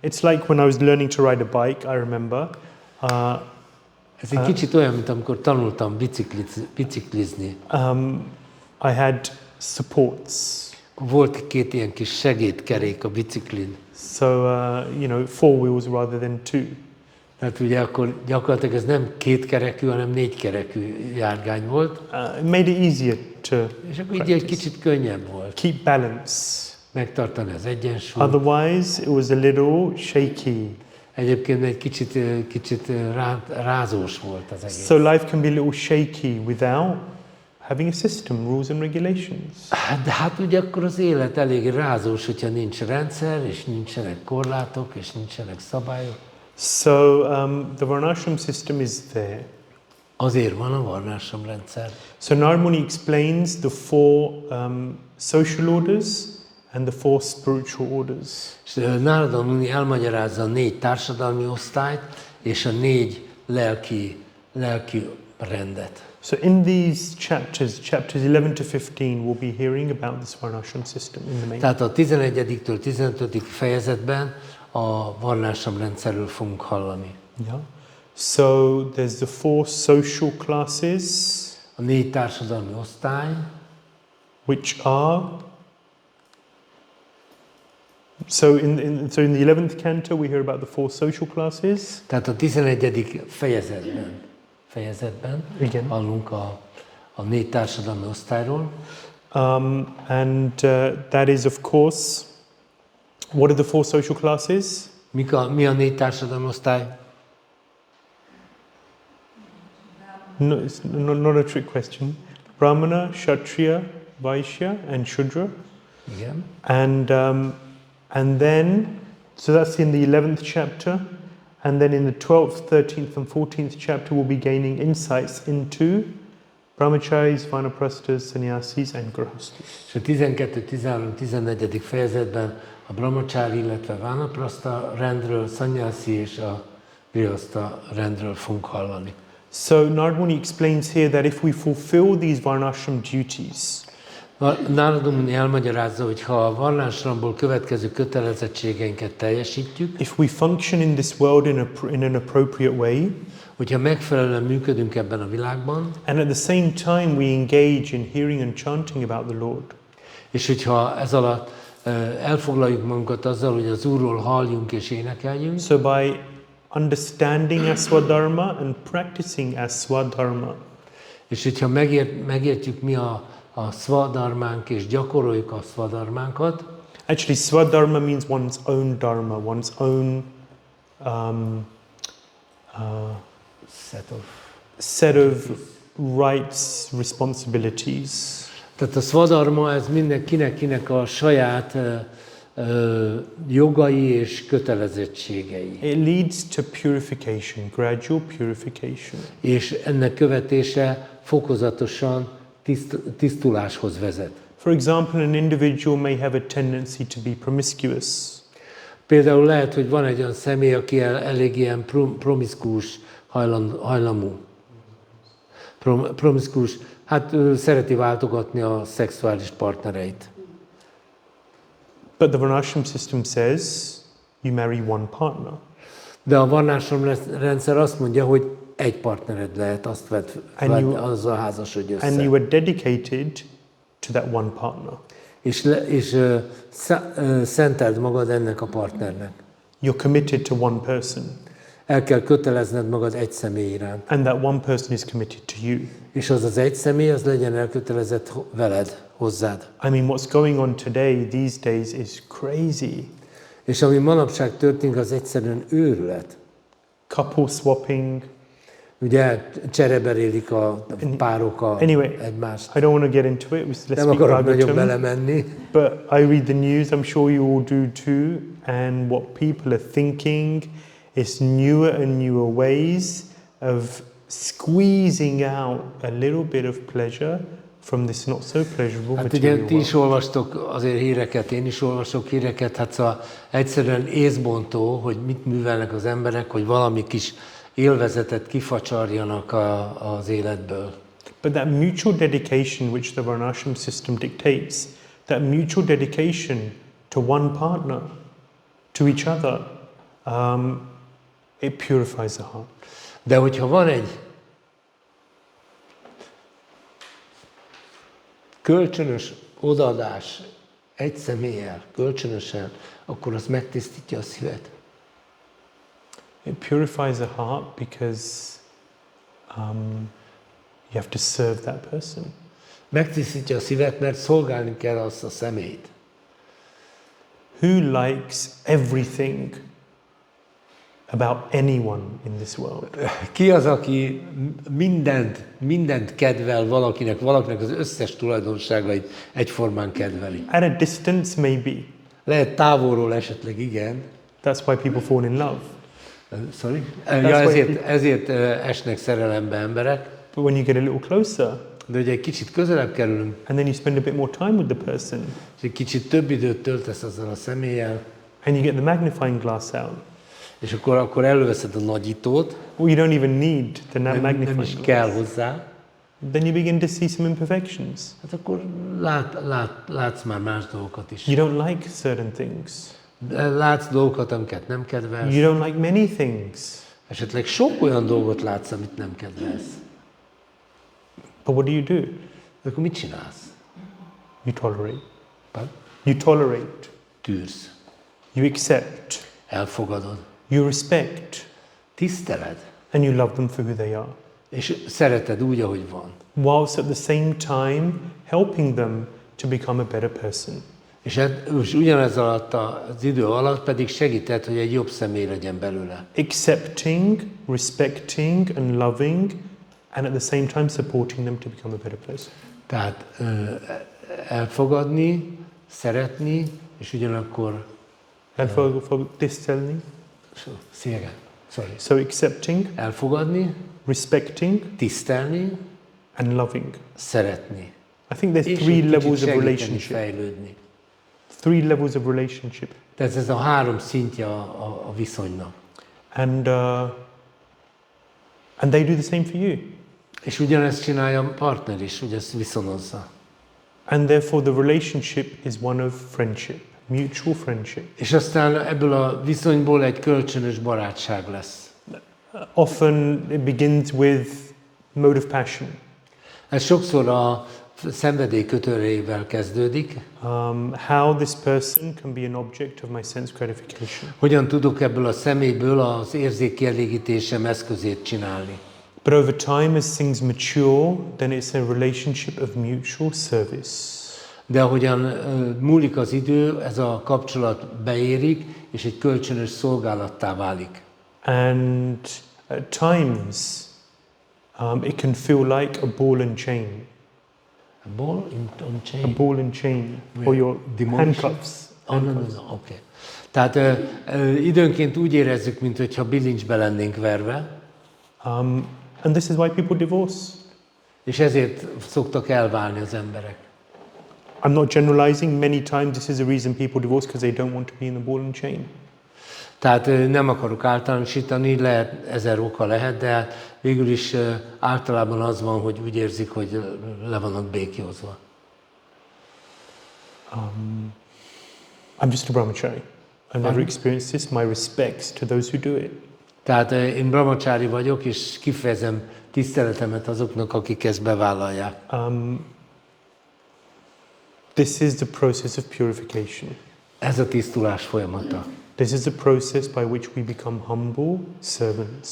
it's like when I was learning to ride a bike, I remember, Ez egy kicsit olyan, mint amikor tanultam biciklizni. I had supports. Volt két ilyen kis segédkerék a biciklin. So, 4 wheels rather than 2. Tehát ugye akkor gyakorlatilag ez nem kétkerekű, hanem négykerekű járgány volt. It made it easier to És akkor így egy kicsit könnyebb volt keep balance. megtartani az egyensúlyt. Otherwise, it was a little shaky. Egyébként egy kicsit rázós volt az egész. So life can be a little shaky without having a system, rules and regulations. De hát ugye akkor az élet elég rázós, hogyha nincs rendszer, és nincsenek korlátok, és nincsenek szabályok. So the varṇāśrama system is there. Azért van a varnásram rendszer. So Nārada Muni explains the 4 social orders and the 4 spiritual orders. És Nārada Muni elmagyarázza a 4 társadalmi osztályt, és a 4 lelki rendet. So in these chapters, chapters 11 to 15, we'll be hearing about this varnāśrama system in the main. Tehát a 11-től 15. fejezetben a varnāśrama rendszerről fogunk hallani. Yeah. So there's the 4 social classes, A 4 társadalmi osztály, which are so in the 11th canto we hear about the 4 social classes. tehát a 11. fejezetben Igen. hallunk a 4 társadalmi osztályról. And that is, of course, what are the 4 social classes? Mi a 4 társadalmi osztály? No, it's not a trick question. Brahmana, Kshatriya, Vaishya, and Shudra. Igen. And then, so that's in the 11th chapter. And then in the 12th, 13th, and 14th chapter, we'll be gaining insights into brahmacharis, vanaprasthas, sannyasis, and grahasthas. És a 12., 13., 14. fejezetben a brahmacsári, illetve vanaprastha rendről, sannyasi és a grihastha rendről fogunk hallani. So Nārada explains here that if we fulfill these varnāśrama duties, Nārada elmagyarázza, hogy ha a varnāśramaból következő kötelezettségeinket teljesítjük, if we function in this world in an appropriate way, hogyha megfelelően működünk ebben a világban, and at the same time we engage in hearing and chanting about the Lord, és hogyha ez alatt elfoglaljuk magunkat azzal, hogy az Úrról halljunk és énekeljünk, so by understanding our swadharma and practicing our swadharma, és hogyha megértjük mi a swadharmánk és gyakoroljuk a swadharmánkat. Actually, swadharma means one's own dharma, one's own set of rights, responsibilities. Tehát a swadharma ez mindenkinek a saját jogai és kötelezettségei. It leads to purification, gradual purification. És ennek követése fokozatosan tisztuláshoz vezet. For example, an individual may have a tendency to be promiscuous. Például lehet, hogy van egy olyan személy, aki elég ilyen promiszkus hajlamú. Promiszkus, hát szereti váltogatni a szexuális partnereit. But the varnāśrama system says you marry one partner. De a varnāśrama rendszer azt mondja, hogy egy partnered lehet, azt azzal házasodj össze. And you are dedicated to that one partner. És szenteld magad ennek a partnernek. You're committed to one person. El kell kötelezned magad egy személy iránt. And that one person is committed to you. És az egy személy, az legyen elkötelezett veled, hozzád. I mean, what's going on today, these days, is crazy. És ami manapság történik, az egyszerűen őrület. Couple swapping. Ugye csereberélik a párok egymást. I don't want to get into it. Let's Nem akarok nagyon belemenni. But I read the news, I'm sure you all do too, and what people are thinking is newer and newer ways of squeezing out a little bit of pleasure from this not so pleasurable material Ugye ti is olvastok azért híreket, én is olvasok híreket, hát szóval egyszerűen észbontó, hogy mit művelnek az emberek, hogy valami kis élvezetet kifacsarjanak az életből. But that mutual dedication which the varnāśrama system dictates, that mutual dedication to one partner, to each other, it purifies the heart. De hogyha van egy kölcsönös odaadás egy személlyel, kölcsönösen, akkor az megtisztítja a szívet. It purifies the heart because you have to serve that person. Megtisztítja a szívet, mert szolgálni kell azt a személyt. Who likes everything about anyone in this world? Ki az, aki mindent kedvel valakinek az összes tulajdonságait egyformán kedveli? At a distance, maybe. Lehet távolról esetleg igen. That's why people fall in love. Sorry? Ezért esnek szerelembe emberek. But when you get a little closer, de ugye egy kicsit közelebb kerülünk, and then you spend a bit more time with the person, és egy kicsit több időt töltesz azzal a személlyel, and you get the magnifying glass out, És akkor előveszed a nagyítót, or you don't even need the nem is magnifying kell glass. hozzá, Then you begin to see some imperfections. hát akkor látsz már más dolgokat is. You don't like certain things. Látsz dolgokat, amiket nem kedvelsz. You don't like many things. Esetleg sok olyan dolgot látsz, amit nem kedvelsz. But what do you do? De akkor mit csinálsz? You tolerate. Pardon? You tolerate. Tűrsz. You accept. Elfogadod. You respect. Tiszteled. And you love them for who they are. És szereted úgy, ahogy van. Whilst at the same time helping them to become a better person. És ugyanez alatt az idő alatt pedig segíted, hogy egy jobb személy legyen belőle. Accepting, respecting and loving, and at the same time supporting them to become a better person. Tehát elfogadni, szeretni, és ugyanakkor Tisztelni. So accepting, elfogadni, respecting, tisztelni, and loving. szeretni. I think there's És three egy levels kicsit of segíteni, relationship. fejlődni. 3 levels of relationship. Tehát ez a 3 szintje a viszonynak. And they do the same for you. És ugyanezt csinálja a partner is, ugye ezt viszonozza. And therefore the relationship is one of friendship, mutual friendship. És aztán ebből a viszonyból egy kölcsönös barátság lesz. Often it begins with mode of passion. Ez sokszor a szenvedély kötőrével kezdődik. How this person can be an object of my sense gratification. Hogyan tudok ebből a személyből az érzékkielégítésem eszközét csinálni. But over time, as things mature, then it's a relationship of mutual service. De ahogyan múlik az idő, ez a kapcsolat beérik, és egy kölcsönös szolgálattá válik. And at times, it can feel like a ball and chain. A ball on chain? A ball and chain, or your handcuffs. No. Okay. Tehát időnként úgy érezzük, mintha bilincsbe lennénk verve. And this is why people divorce. És ezért szoktak elválni az emberek. I'm not generalizing. Many times this is the reason people divorce, because they don't want to be in the ball and chain. Tehát nem akarok általánosítani, lehet, 1000 oka lehet, de végül is általában az van, hogy úgy érzik, hogy le vannak békjózva. I'm just a brahmachari. I've never experienced this. My respects to those who do it. Tehát én brahmacsári vagyok, és kifejezem tiszteletemet azoknak, akik ezt bevállalják. This is the process of purification. Ez a tisztulás folyamata. This is the process by which we become humble servants.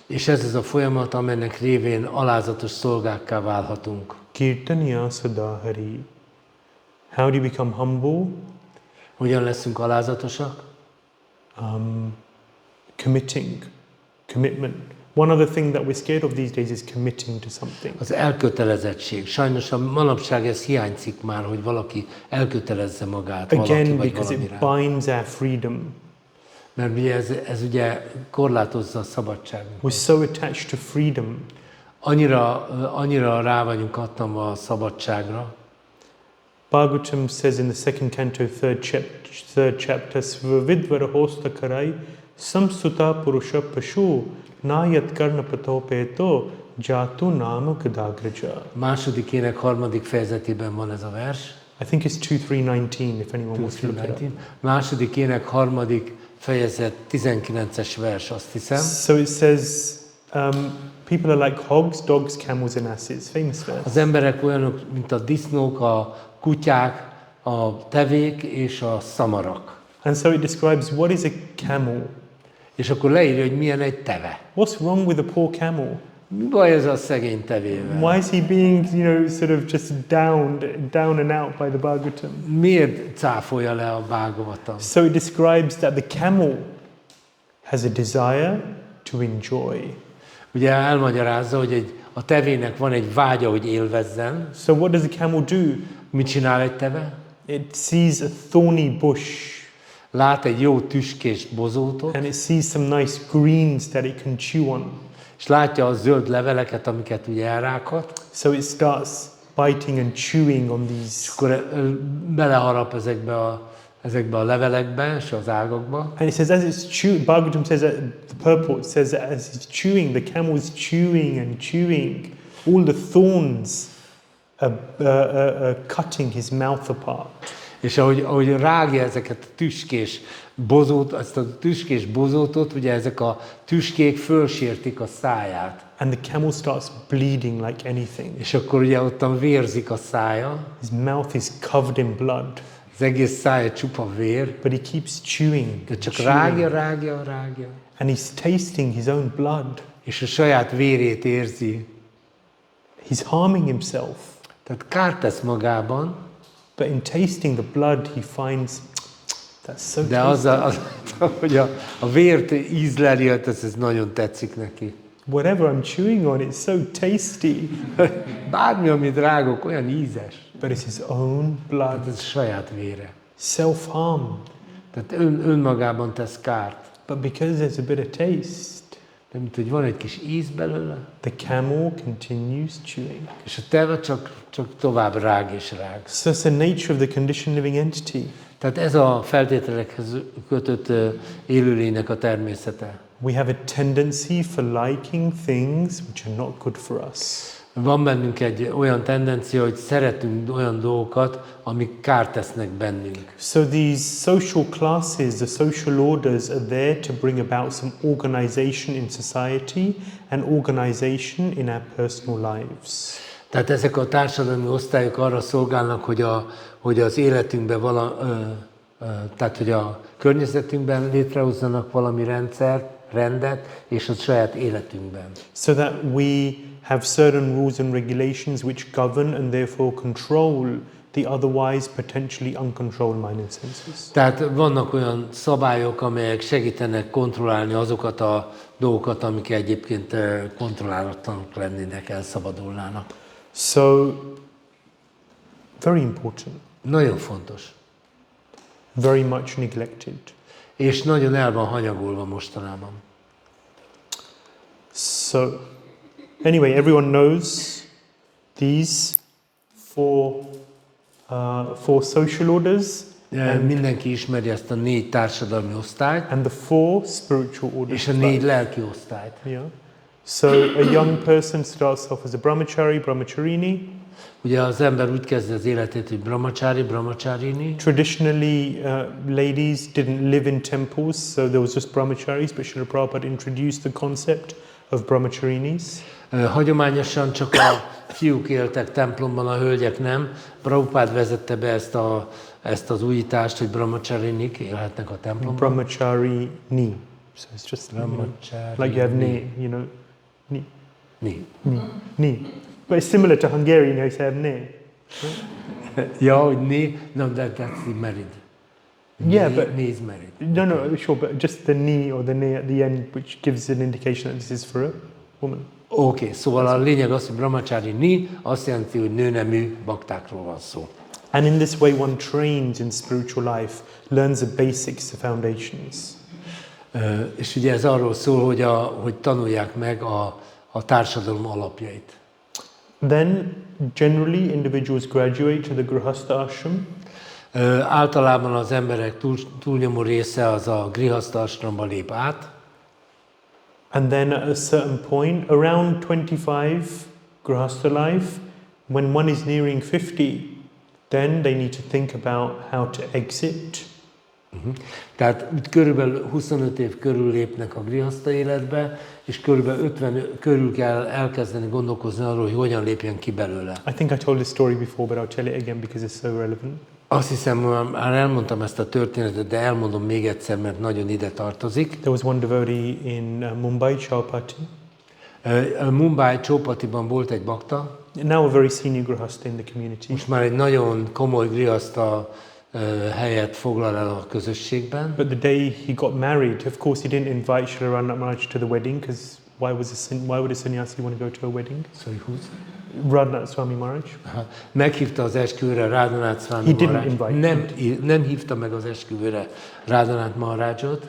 És ez az a folyamat, amelynek révén alázatos szolgákká válhatunk. Kirtanya sadahari. How do you become humble? Hogyan leszünk alázatosak? Commitment. One other thing that we're scared of these days is committing to something. Az elkötelezettség. Sajnos a manapság ez hiányzik már, hogy valaki elkötelezze magát valaki Again, vagy because it valamire. binds our freedom. Mert ugye ez ugye korlátozza a szabadságunkat. We're so attached to freedom. Annyira rá vagyunk kattanva a szabadságra. Bhāgavatam says in the second canto, third chapter, Svavidvara hosta karai samsuta purusha pashu nāyat karna patopeto jātu nama gadagraja. Második ének harmadik fejezetében van ez a vers. I think it's 2.3.19, if anyone wants to look it up. Második ének harmadik fejezet 19-es vers, azt hiszem. So it says, people are like hogs, dogs, camels and asses. Famous verse. Az emberek olyanok, mint a disznók, a kutyák, a tevék és a szamarak. And so it describes what is a camel. És akkor leírja, hogy milyen egy teve. What's wrong with a poor camel? Mi baj ez a szegény tevével? Why is he being, sort of just down and out by the Bhagavatam? Miért cáfolja le a Bhāgavatam? So it describes that the camel has a desire to enjoy. Ugye elmagyarázza, hogy a tevének van egy vágya, hogy élvezzen. So what does the camel do? Mit csinál egy teve? It sees a thorny bush. Lát egy jó tüskés bozótot. And it sees some nice greens that it can chew on. És látja a zöld leveleket, amiket ugye elrákat. So it starts biting and chewing on these. És akkor beleharap ezekbe a ezekbe a levelekbe és az ágakba. And it says, as it's chewing, Bhagavatam says, that the purport says that as it's chewing, the camel's chewing and chewing, all the thorns are cutting his mouth apart. És ahogy rágja ezeket a tüskés bozót, ezt a tüskés bozótot, ugye ezek a tüskék fölsértik a száját. And the camel starts bleeding like anything. És akkor ugye ottan vérzik a szája. His mouth is covered in blood. Az egész szája csupa vér. But he keeps chewing. De csak rágja. And he's tasting his own blood. És a saját vérét érzi. He's harming himself. Tehát kárt tesz magában. But in tasting the blood, he finds that's so de az, hogy a vért ízleli, ez nagyon tetszik neki. Whatever I'm chewing on, it's so tasty. Bármi, amit rágok, olyan ízes. But it's his own blood. Ez saját vére. Self-harm. Tehát önmagában tesz kárt. But because there's a bit of taste, de mint hogy van egy kis íz belőle, the camel continues chewing. És a teve csak tovább rág és rág. So that's the nature of the conditioned living entity. Tehát ez a feltételekhez kötött élőlénynek a természete. We have a tendency for liking things which are not good for us. Van bennünk egy olyan tendencia, hogy szeretünk olyan dolgokat, amik kárt tesznek bennünk. So these social classes, the social orders are there to bring about some organization in society and organization in our personal lives. Tehát ezek a társadalmi osztályok arra szolgálnak, hogy az életünkben tehát hogy a környezetünkben létrehozzanak valami rendet, és a saját életünkben. So that we have certain rules and regulations which govern and therefore control the otherwise potentially uncontrolled mind and senses. Tehát vannak olyan szabályok, amelyek segítenek kontrollálni azokat a dolgokat, amik egyébként kontrollálatlanok lennének, elszabadulnának. So, very important. Nagyon fontos. Very much neglected. És nagyon el van hanyagolva mostanában. So, anyway, everyone knows these four social orders. Mindenki ismeri ezt a 4 társadalmi osztályt. And the 4 spiritual orders. És a 4 lelki osztályt. Yeah. So a young person starts off as a brahmachari, brahmacharini. Ugye az ember úgy kezdi az életét, hogy brahmachari, brahmacharini. Traditionally, ladies didn't live in temples, so there was just brahmacharis, but Srila Prabhupada introduced the concept of brahmacharinis. Hagyományosan csak a fiúk éltek templomban, a hölgyek nem. Prabhupád vezette be ezt az újítást, hogy brahmacharinik élhetnek a templomban. Brahmacharini. So it's just like you have ne, you know, ni. But it's similar to Hungarian, you have ne. Ja, hogy ne, no, that's the married. Yeah, but ne is married. No, sure, but just the ni or the ne at the end, which gives an indication that this is for a woman. Oké, szóval a lényeg az, hogy brahmacharini azt jelenti, hogy nőnemű baktákról van szó. And in this way one trains in spiritual life, learns the basics, the foundations. És ugye ez arról szól, hogy tanulják meg a társadalom alapjait. Then, generally, individuals graduate to the grihastha ashram. Általában az emberek túlnyomó része az a grihastha ashramba lép át. And then at a certain point, around 25 grihastha life, when one is nearing 50, then they need to think about how to exit. Tehát körülbelül 25 év körül lépnek a grihastha életbe, és körülbelül 50 körül kell elkezdeni gondolkozni arról, hogy hogyan lépjen ki belőle. I think I told this story before, but I'll tell it again because it's so relevant. Azt hiszem, már elmondtam ezt a történetet, de elmondom még egyszer, mert nagyon ide tartozik. There was one devotee in Mumbai, Chowpatty. Mumbai, Chowpattyban volt egy bakta. Now a very senior grihastha in the community. Most már egy nagyon komoly grihastha helyet foglal el a közösségben. But the day he got married, of course he didn't invite Srila Radhanath to the wedding, because why would a sannyasi want to go to a wedding? Sorry, who's? Radhanath-swami-Maharaj. Meghívta az esküvőre Radhanath-swami-Maharaj. Nem hívta meg az esküvőre Radhanath-Maharajot.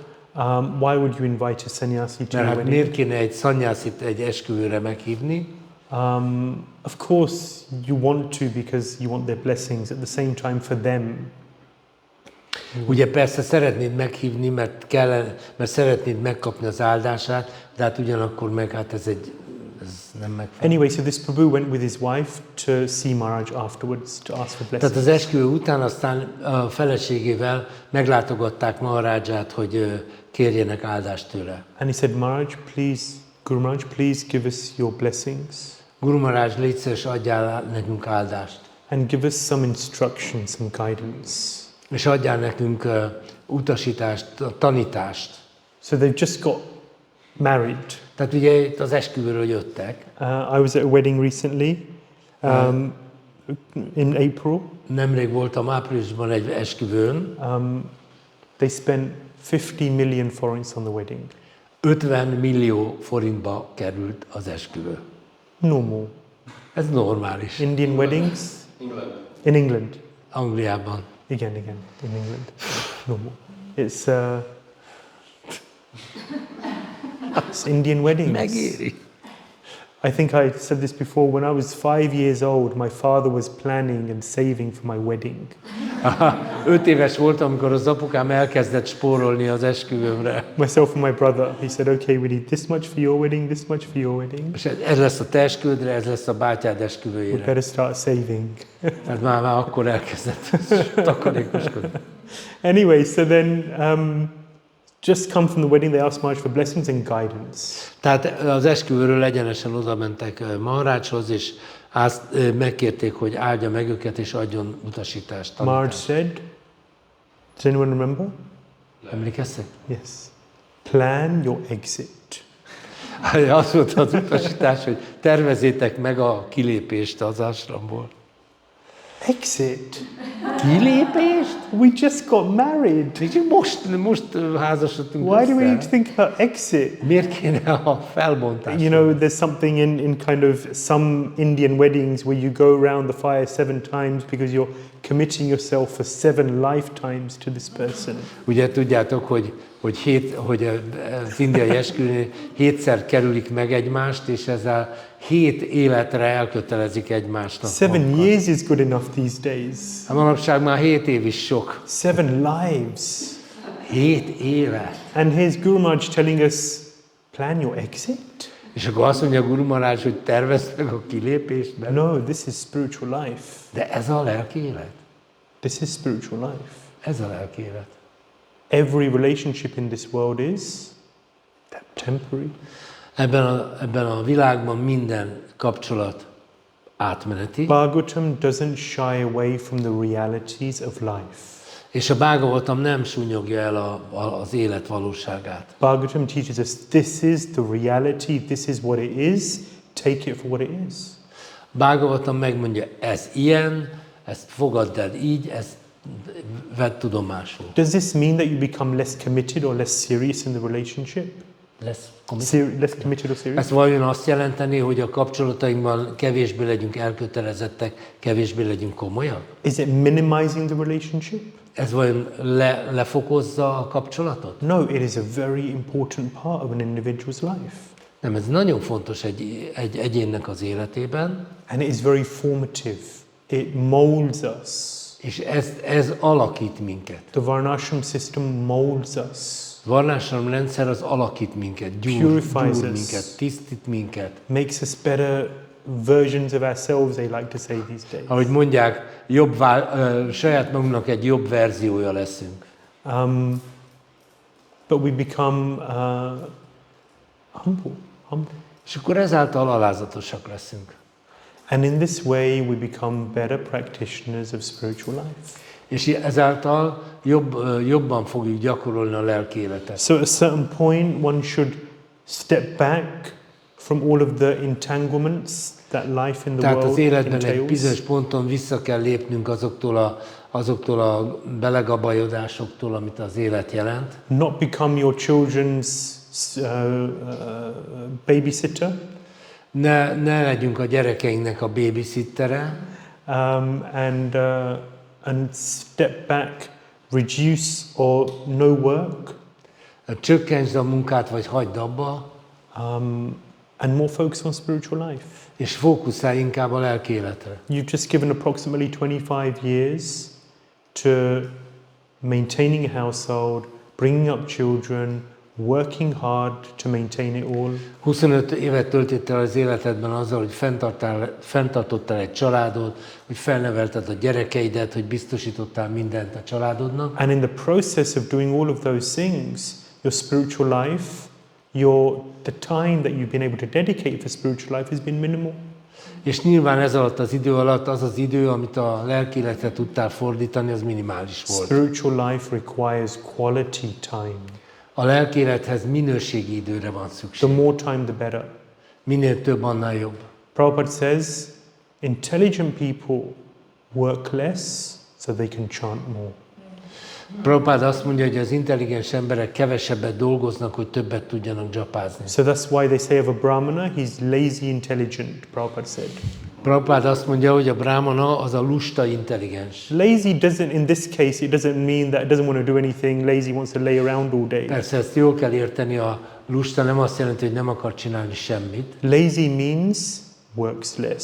Why would you invite a sannyasi to a wedding? Miért kéne egy szanyászit egy esküvőre meghívni? Of course you want to, because you want their blessings. At the same time, for them, Ugye persze szeretnéd meghívni, mert szeretnéd megkapni az áldását, de hát ugyanakkor meg hát ez nem megfelelő. Anyway, so this Prabhu went with his wife to see Maharaj afterwards to ask for blessings. Tehát az esküvő után aztán a feleségével meglátogatták Maharaját, hogy kérjenek áldást tőle. And he said, Maharaj, please, Guru Maharaj, please give us your blessings. Guru Maharaj, légy szíves, adjál nekünk áldást. And give us some instruction, some guidance. És adjál nekünk utasítást, tanítást. So they've just got married. Tehát ugye itt az esküvőről jöttek. I was at a wedding recently, in April. Nemrég voltam áprilisban egy esküvőn. They spent 50 million forints on the wedding. 50 millió forintba került az esküvő. Normal. Ez normális. Indian weddings? England. In England. Angliában. Again, in England. Normal. It's Indian weddings. Megéri. I think I said this before. When I was 5 years old, my father was planning and saving for my wedding. 5 éves voltam, amikor az apukám elkezdett spórolni az esküvőmre. Myself and my brother. He said, "Okay, we need this much for your wedding, this much for your wedding. És ez lesz a te esküvődre, ez lesz a bátyád We esküvőjére. better start saving." Tehát már akkor elkezdett takarékoskodni. Anyway, so then just come from the wedding, they asked Maharaj for blessings and guidance. Tehát az esküvőről egyenesen oda mentek Maharajhoz, és megkérték, hogy áldja meg őket, és adjon utasítást. Maharaj tanítást. said, does anyone remember? Emlékeztek? Yes. Plan your exit. Az volt az utasítás, hogy tervezzétek meg a kilépést az ashramból. Exit? Kilépést? We just got married. Most házasodtunk Why do we need to össze. think about exit? Miért kéne a felbontás? You know, there's something in kind of some Indian weddings where you go around the fire 7 times because you're committing yourself for 7 lifetimes to this person. Ugye tudjátok, hogy az indiai esküvőn 7-szer kerülik meg egymást, és ezzel 7 életre elkötelezik egymásnak. 7 years is good enough these days. A manapság már 7 év is sok. 7 lives. 7 élet. And here's Guru Maharaj telling us, plan your exit? És akkor azt mondja Guru Maharaj, hogy tervezd meg a kilépést. Mert... No, this is spiritual life. De ez a lelki élet. This is spiritual life. Ez a lelki élet. Every relationship in this world is temporary. Ebben a világban minden kapcsolat átmeneti. Bhāgavatam doesn't shy away from the realities of life. És a Bhāgavatam nem súnyogja el az élet valóságát. Bhāgavatam teaches us this is the reality, this is what it is, take it for what it is. Bhāgavatam megmondja, ez ilyen, ezt fogadd el így, ezt vedd tudomásul. Does this mean that you become less committed or less serious in the relationship? Less committed or serious? Ez vajon azt jelenteni, hogy a kapcsolatainkban kevésbé legyünk elkötelezettek, kevésbé legyünk komolyak? Is it minimizing the relationship? Ez vajon lefokozza a kapcsolatot? No, it is a very important part of an individual's life. Nem, ez nagyon fontos egy egyénnek az életében. And it is very formative. It molds us. És ez alakít minket. The varṇāśrama system molds us. Varṇāśrama rendszer az alakít minket, gyúr minket, tisztít minket. Makes us better versions of ourselves, they like to say these days. Ahogy mondják, saját magunknak egy jobb verziója leszünk. But we become humble. És akkor ezáltal alázatosak leszünk. And in this way we become better practitioners of spiritual life. És ezáltal jobban fogjuk gyakorolni a lelki életet. So at a certain point one should step back from all of the entanglements that life in the Tehát az world életben egy bizonyos entails. ponton vissza kell lépnünk azoktól a belegabajodásoktól, amit az élet jelent. Not become your children's babysitter. Ne legyünk a gyerekeinknek a babysittere. And step back, reduce or no work. Csökkentsd a munkát, vagy hagyd abba. And more focus on spiritual life. És fókuszálj inkább a lelki életre. You've just given approximately 25 years to maintaining a household, bringing up children, working hard to maintain it all. 25 évet töltöttél az életedben azzal, hogy fenntartottál egy családot, hogy felnevelted a gyerekeidet, hogy biztosítottál mindent a családodnak. And in the process of doing all of those things, your spiritual life, the time that you've been able to dedicate for spiritual life has been minimal. És nyilván ez alatt az idő alatt az az idő, amit a lelki életre tudtál fordítani, az minimális volt. Spiritual life requires quality time. A lelki élethez minőségi időre van szükség. The more time, the better. Minél több, annál jobb. Prabhupada says, intelligent people work less so they can chant more. Prabhupád azt mondja, hogy az intelligens emberek kevesebbet dolgoznak, hogy többet tudjanak dzsapázni. So that's why they say of a brahmana, he's lazy intelligent, Prabhupada said. Prabhupád azt mondja, hogy a brahmana az a lusta intelligens. Lazy doesn't, in this case, it doesn't mean that it doesn't want to do anything, lazy wants to lay around all day. Persze ezt jól kell érteni, a lusta nem azt jelenti, hogy nem akar csinálni semmit. Lazy means works less.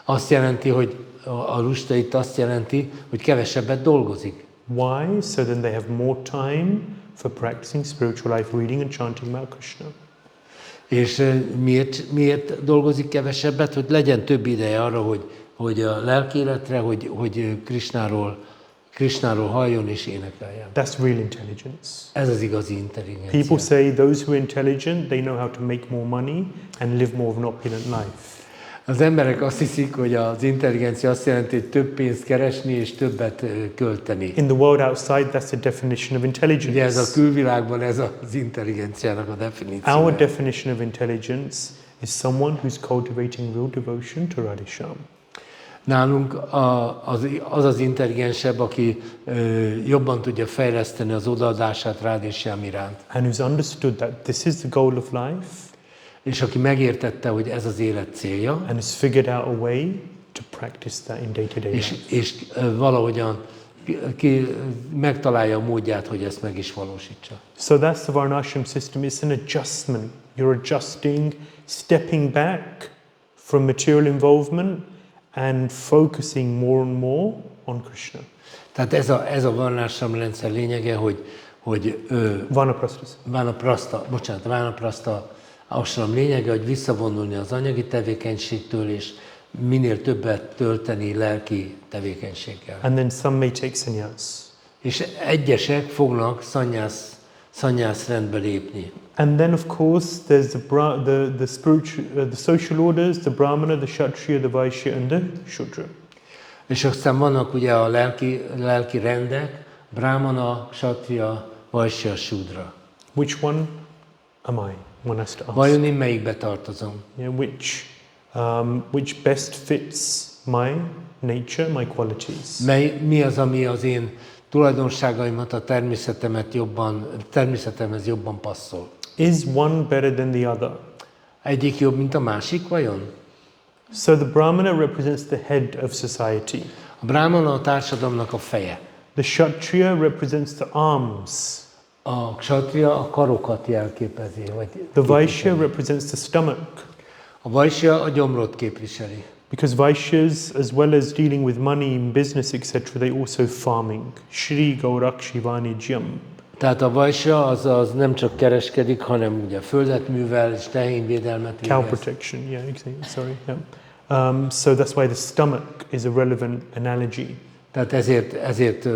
Azt jelenti, hogy a lusta itt azt jelenti, hogy kevesebbet dolgozik. Why? So then they have more time for practicing spiritual life, reading and chanting about Krishna. És miért dolgozik kevesebbet? Hogy legyen több ideje arra, hogy a lelki életre, hogy Krishnáról halljon és énekeljen. That's real intelligence. Ez az igazi intelligencia. People say those who are intelligent, they know how to make more money and live more of an opulent life. Az emberek azt hiszik, hogy az intelligencia azt jelenti, hogy több pénzt keresni és többet költeni. In the world outside, that's the definition of intelligence. Ugye ez a külvilágban ez az intelligenciának a definíciója. Our definition of intelligence is someone who's cultivating real devotion to Radhisham. Nálunk az intelligensebb, aki jobban tudja fejleszteni az odaadását Radhisham iránt. And who's understood that this is the goal of life. És aki megértette, hogy ez az élet célja. And has figured out a way to practice that in day-to-day life. És valahogyan megtalálja a módját, hogy ezt meg is valósítsa. So that's the varṇāśrama system. It's an adjustment. You're adjusting, stepping back from material involvement and focusing more and more on Krishna. Tehát ez a varṇāśrama rendszer lényege, hogy Vanaprastha ashram lényege, hogy visszavonulni az anyagi tevékenységtől, és minél többet tölteni lelki tevékenységgel. And then some may take sannyas. És egyesek fognak sannyász rendbe lépni. And then of course there's the spiritual, the social orders, the brahmana, the kshatriya, the vaishya and the shudra. És aztán vannak ugye a lelki rendek, brahmana, kshatriya, vaishya, shudra. Which one am I? One has to ask. Vajon én melyikbe tartozom? Yeah, which best fits my nature, my qualities? Mi az, ami az én tulajdonságaimat, a természetemhez jobban passzol? Is one better than the other? Egyik jobb, mint a másik, vajon? So the brahmana represents the head of society. A brahmana a társadalomnak a feje. The kshatriya represents the arms. A kshatriya a karokat jelképezi. The vaishya represents the stomach. A vaishya a gyomrot képviseli. Because vaishyas, as well as dealing with money, business, etc., they also farming. Shri Gaurakshi Vanijyam. Tehát a vaishya az nem csak kereskedik, hanem ugye földet művel és tehényvédelmet végez. Cow protection, yeah, exactly. Sorry. Yeah. So that's why the stomach is a relevant analogy. Tehát ezért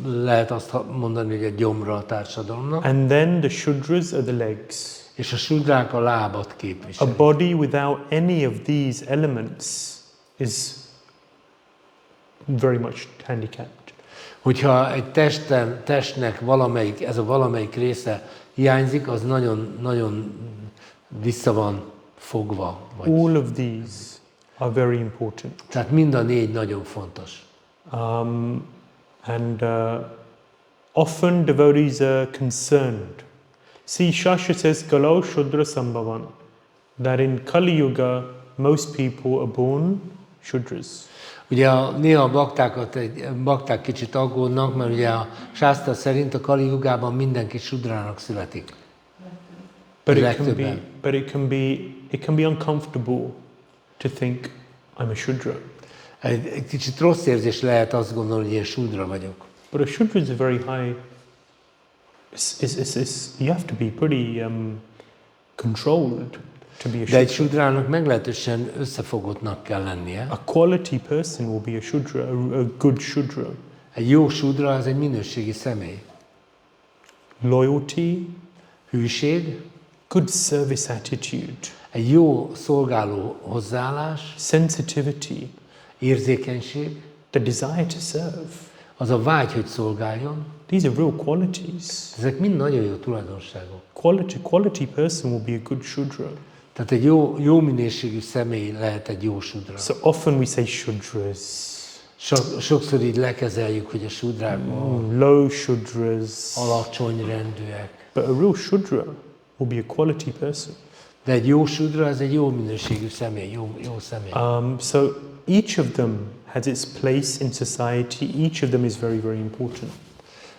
lehet azt mondani, hogy a gyomra a társadalomnak. And then the shudras are the legs. És a sudrák a lábat képviselik. A body without any of these elements is very much handicapped. Hogyha egy testnek valamelyik része hiányzik, az nagyon vissza van fogva. All of these are very important. Tehát mind a négy nagyon fontos. And often devotees are concerned. See, Shastra says, Kalau Shudra Sambhavan, that in Kali Yuga, most people are born Shudras. Ugye néha a bakták kicsit aggódnak, mert ugye a sásztra szerint a Kali Yugában mindenki Shudrának születik. But it can be uncomfortable to think I'm a Shudra. Egy kicsit rossz érzés lehet azt gondolni, hogy én Shudra vagyok. But a shudra is a very high. You have to be pretty controlled to be a De egy shudra. sudrának meglehetősen összefogottnak kell lennie. A quality person will be a shudra, a good shudra. Egy jó sudra az egy minőségi személy. Loyalty, Hűség, good service attitude, egy jó szolgáló hozzáállás, sensitivity, érzékenység, the desire to serve. az a vágy, hogy szolgáljon. These are real qualities. Ezek mind nagyon jó tulajdonságok. Quality person will be a good shudra. Tehát egy jó minőségű személy lehet egy jó sudra. So often we say shudras, Sokszor így lekezeljük, hogy a sudrák low shudras, alacsony rendűek. but a real shudra will be a quality person. De egy jó sudra, az egy jó minőségű személy, jó személy. So each of them has its place in society. Each of them is very, very important.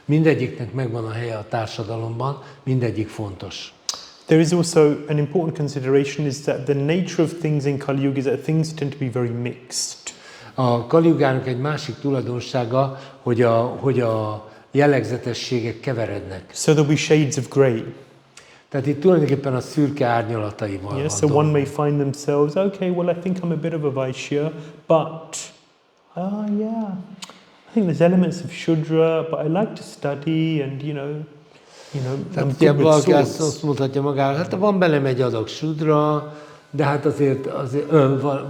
Mindegyiknek megvan a helye a társadalomban, mindegyik fontos. There is also an important consideration is that the nature of things in Kali Yuga is that things tend to be very mixed. A Kali Yugának egy másik tulajdonsága, hogy a jellegzetességek keverednek. So there'll be shades of grey. Tehát itt tulajdonképpen a szürke árnyalataival Yeah, van so one may find themselves, okay, well, I think I'm a bit of a Vaishya, but, yeah, I think there's elements of Shudra, but I like to study and, I'm good with valaki azt swords. mutatja magára, hát van belem egy adag sudra, de hát azért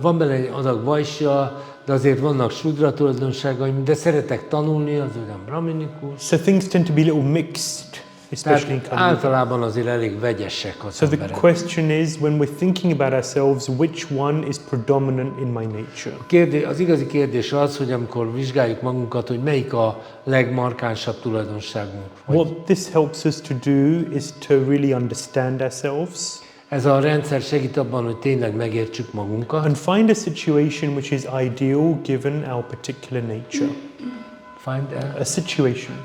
van bele egy adag vajsja, de azért vannak sudra tulajdonságaim, de szeretek tanulni, az olyan brahminikus. So things tend to be a little mixed, especially in Tehát Kali Yuga. általában azért elég vegyesek az So the emberek. question is, when we're thinking about ourselves, which one is predominant in my nature? Az igazi kérdés az, hogy amikor vizsgáljuk magunkat, hogy melyik a legmarkánsabb tulajdonságunk. What this helps us to do is to really understand ourselves Ez a rendszer segít abban, hogy tényleg megértsük magunkat. and find a situation which is ideal given our particular nature. A situation.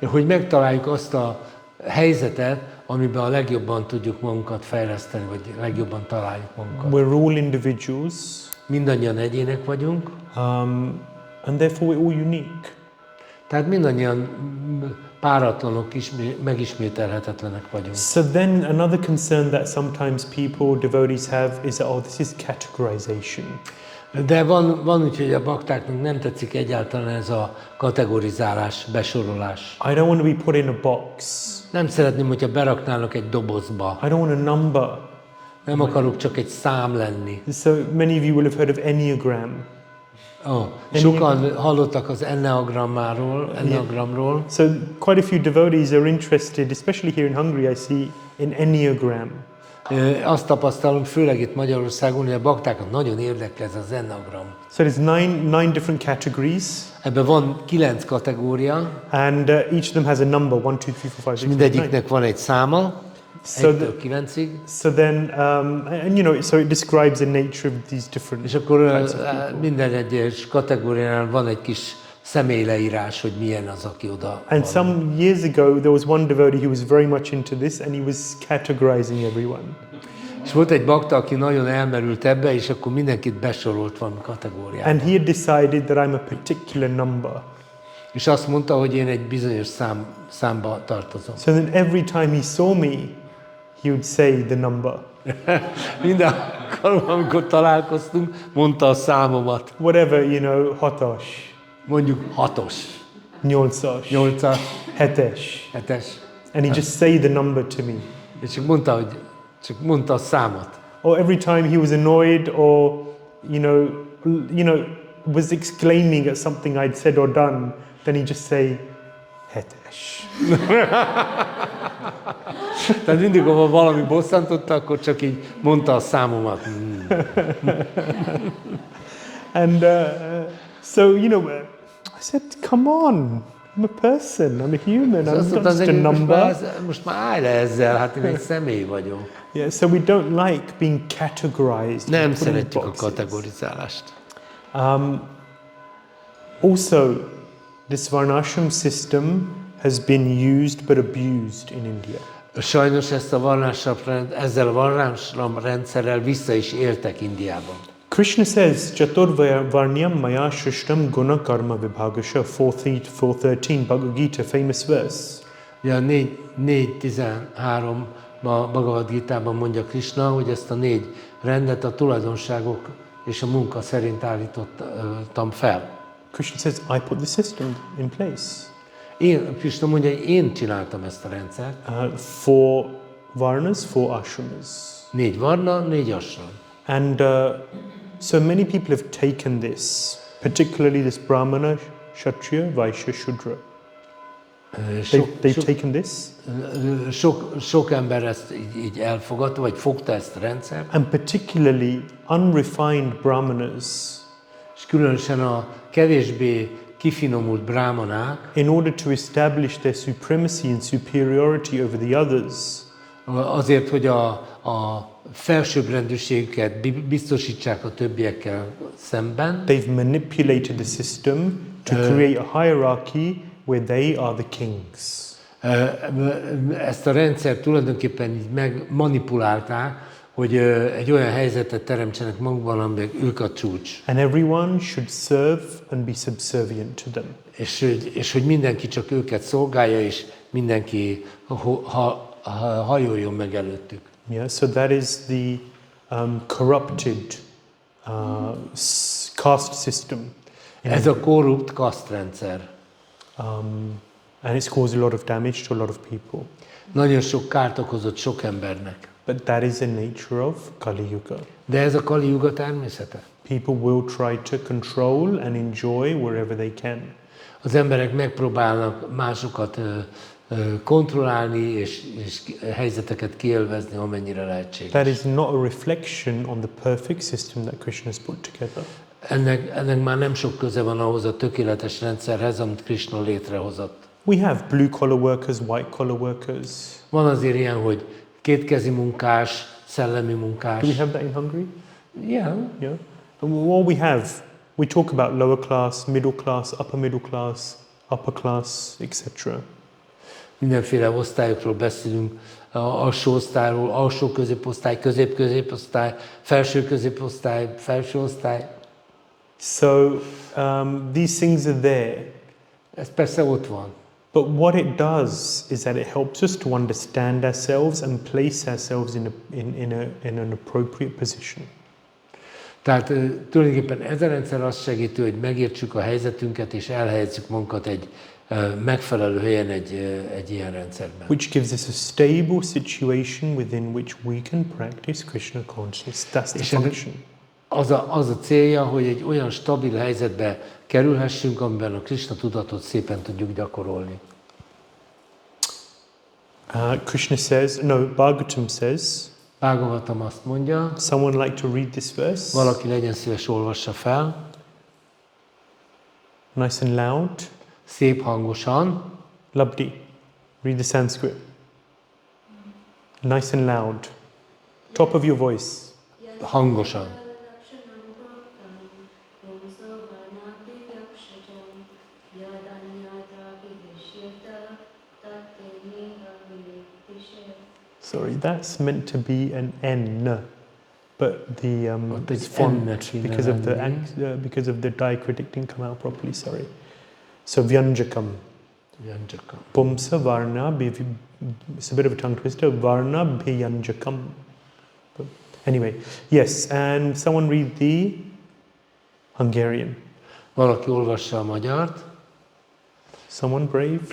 Hogy megtaláljuk azt a helyzetet, amiben a legjobban tudjuk magunkat fejleszteni, vagy legjobban találjuk magunkat. We're all individuals, Mindannyian egyének vagyunk, and therefore we're all unique. tehát mindannyian páratlanok, megismételhetetlenek vagyunk. So then another concern that sometimes people, devotees have is that, this is categorization. De van úgy, hogy a baktáknak nem tetszik egyáltalán ez a kategorizálás, besorolás. I don't want to be put in a box. Nem szeretném, hogyha beraknának egy dobozba. I don't want a number. Nem akarok csak egy szám lenni. So many of you will have heard of Enneagram. Sokan hallottak az enneagramról. So quite a few devotees are interested, especially here in Hungary, I see, in Enneagram. Azt tapasztalom, főleg itt Magyarországon, hogy a baktákat nagyon érdekel ez az enneagram. So there's nine different categories. Ebben van 9 kategória. And each of them has a number, 1, 2, 3, 4, 5, 6, 7, 8, 9. Mindegyiknek van egy száma, So 1-től 9-ig. So then, so it describes the nature of these different És akkor types of people. minden egyes kategóriánál van egy kis személyleírás, hogy milyen az, aki oda And van. some years ago, there was one devotee who was very much into this, and he was categorizing everyone. És volt egy bakta, aki nagyon elmerült ebbe, és akkor mindenkit besorolt valami kategóriába. And he had decided that I'm a particular number. És azt mondta, hogy én egy bizonyos számba tartozom. So then every time he saw me, he would say the number. Minden alkalommal, amikor találkoztunk, mondta a számomat. Whatever, 6-as, Mondjuk 6-os, 8-as, 8-as, 7-es. 7-es. And he'd just say the number to me. És csak mondta a számot. Or every time he was annoyed or, was exclaiming at something I'd said or done, then he'd just say, 7-es. Tehát mindig, ha valami bosszantotta, akkor csak így mondta a számomat. And so, I said, come on, I'm a person, I'm a human, I'm not just a number. Most már állj le ezzel, hát én egy személy vagyok. Yeah, so we don't like being categorized. Nem put in szeretjük a boxes. kategorizálást. Also, this varṇāśrama system has been used but abused in India. Sajnos ezzel a varṇāśrama rendszerrel vissza is éltek Indiában. Krishna says, Chatur Varnyam Maya Shrishtam Guna Karma Vibhagasha, 4.13, Bhagavad Gita, famous verse. Ugye a 4.13 Bhagavad Gitában mondja Krishna, hogy ezt a 4 rendet a tulajdonságok és a munka szerint állítottam fel. Krishna says, I put the system in place. Krishna mondja, hogy én csináltam ezt a rendszert. 4 varnas, 4 ashramas. 4 varna, 4 ashram. And so many people have taken this, particularly this Brahmana, Kshatriya, Vaishya, Shudra. They've taken this. Sok ember ezt így elfogadta, vagy fogta ezt a rendszert. And particularly unrefined brahmanas. És különösen a kevésbé kifinomult brahmanák. In order to establish their supremacy and superiority over the others. Azért, hogy a felsőbbrendűségüket biztosítsák a többiekkel szemben. They've manipulated the system to create a hierarchy where they are the kings. Ezt a rendszert tulajdonképpen így megmanipulálták, hogy egy olyan helyzetet teremtsenek magukban, amiben ők a csúcs. And everyone should serve and be subservient to them. És hogy mindenki csak őket szolgálja, és mindenki hajoljon meg előttük. Yeah, so that is the corrupted caste system. Ez a korrupt kasztrendszer. And it's caused a lot of damage to a lot of people. Nagyon sok kárt okozott sok embernek. But that is the nature of Kali Yuga. De ez a Kali Yuga természete. People will try to control and enjoy wherever they can. Az emberek megpróbálnak másokat kontrollálni és helyzeteket kiélvezni, amennyire lehetséges. That is not a reflection on the perfect system that Krishna has put together. Ennek már nem sok köze van ahhoz a tökéletes rendszerhez, amit Krishna létrehozott. We have blue collar workers, white collar workers. Van azért ilyen, hogy kétkezi munkás, szellemi munkás. Do we have that in Hungary? Yeah. Yeah. What we have, we talk about lower class, middle class, upper class, etc. Mindenféle osztályokról beszélünk, alsó osztályról, alsó középosztály, középosztály, felső középosztály, felső osztály. So these things are there. Ez persze ott van. But what it does is that it helps us to understand ourselves and place ourselves in an appropriate position. Tehát tulajdonképpen ez a rendszer azt segíti, hogy megértsük a helyzetünket és elhelyezzük magunkat egy megfelelő helyen egy ilyen rendszerben. Which gives us a stable situation within which we can practice Krishna consciousness. That's the function. Az a célja, hogy egy olyan stabil helyzetbe kerülhessünk, amiben a Krishna tudatot szépen tudjuk gyakorolni. Krishna says, Bhagavatam says, Bhagavatam azt mondja, someone like to read this verse? Valaki legyen szíves, olvassa fel. Nice and loud. Szép hangosan. Labdi, read the Sanskrit. Nice and loud. Top of your voice. Hangosan. Sorry, that's meant to be an N, but the font because of the diacritic didn't come out properly. Sorry. So Vyanjakam. Pumsa Varna. It's a bit of a tongue twister. Varna Bhyanjakam. Anyway, yes, and someone read the Hungarian. Valaki olvassa a magyart. Someone brave.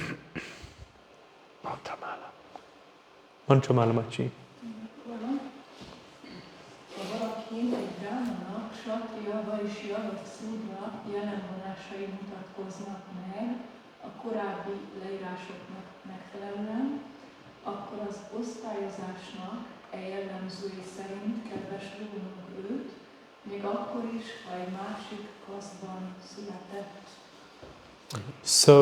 Mantramala Machi. Ha valaki egy brahmana, kshatriya, vaishya vagy szudra jelenvonásai mutatkoznak meg a korábbi leírásoknak megfelelően, akkor az osztályozásnak jellemzői szerint kell besorolnunk őt, még akkor is, ha egy másik kasztban született. So,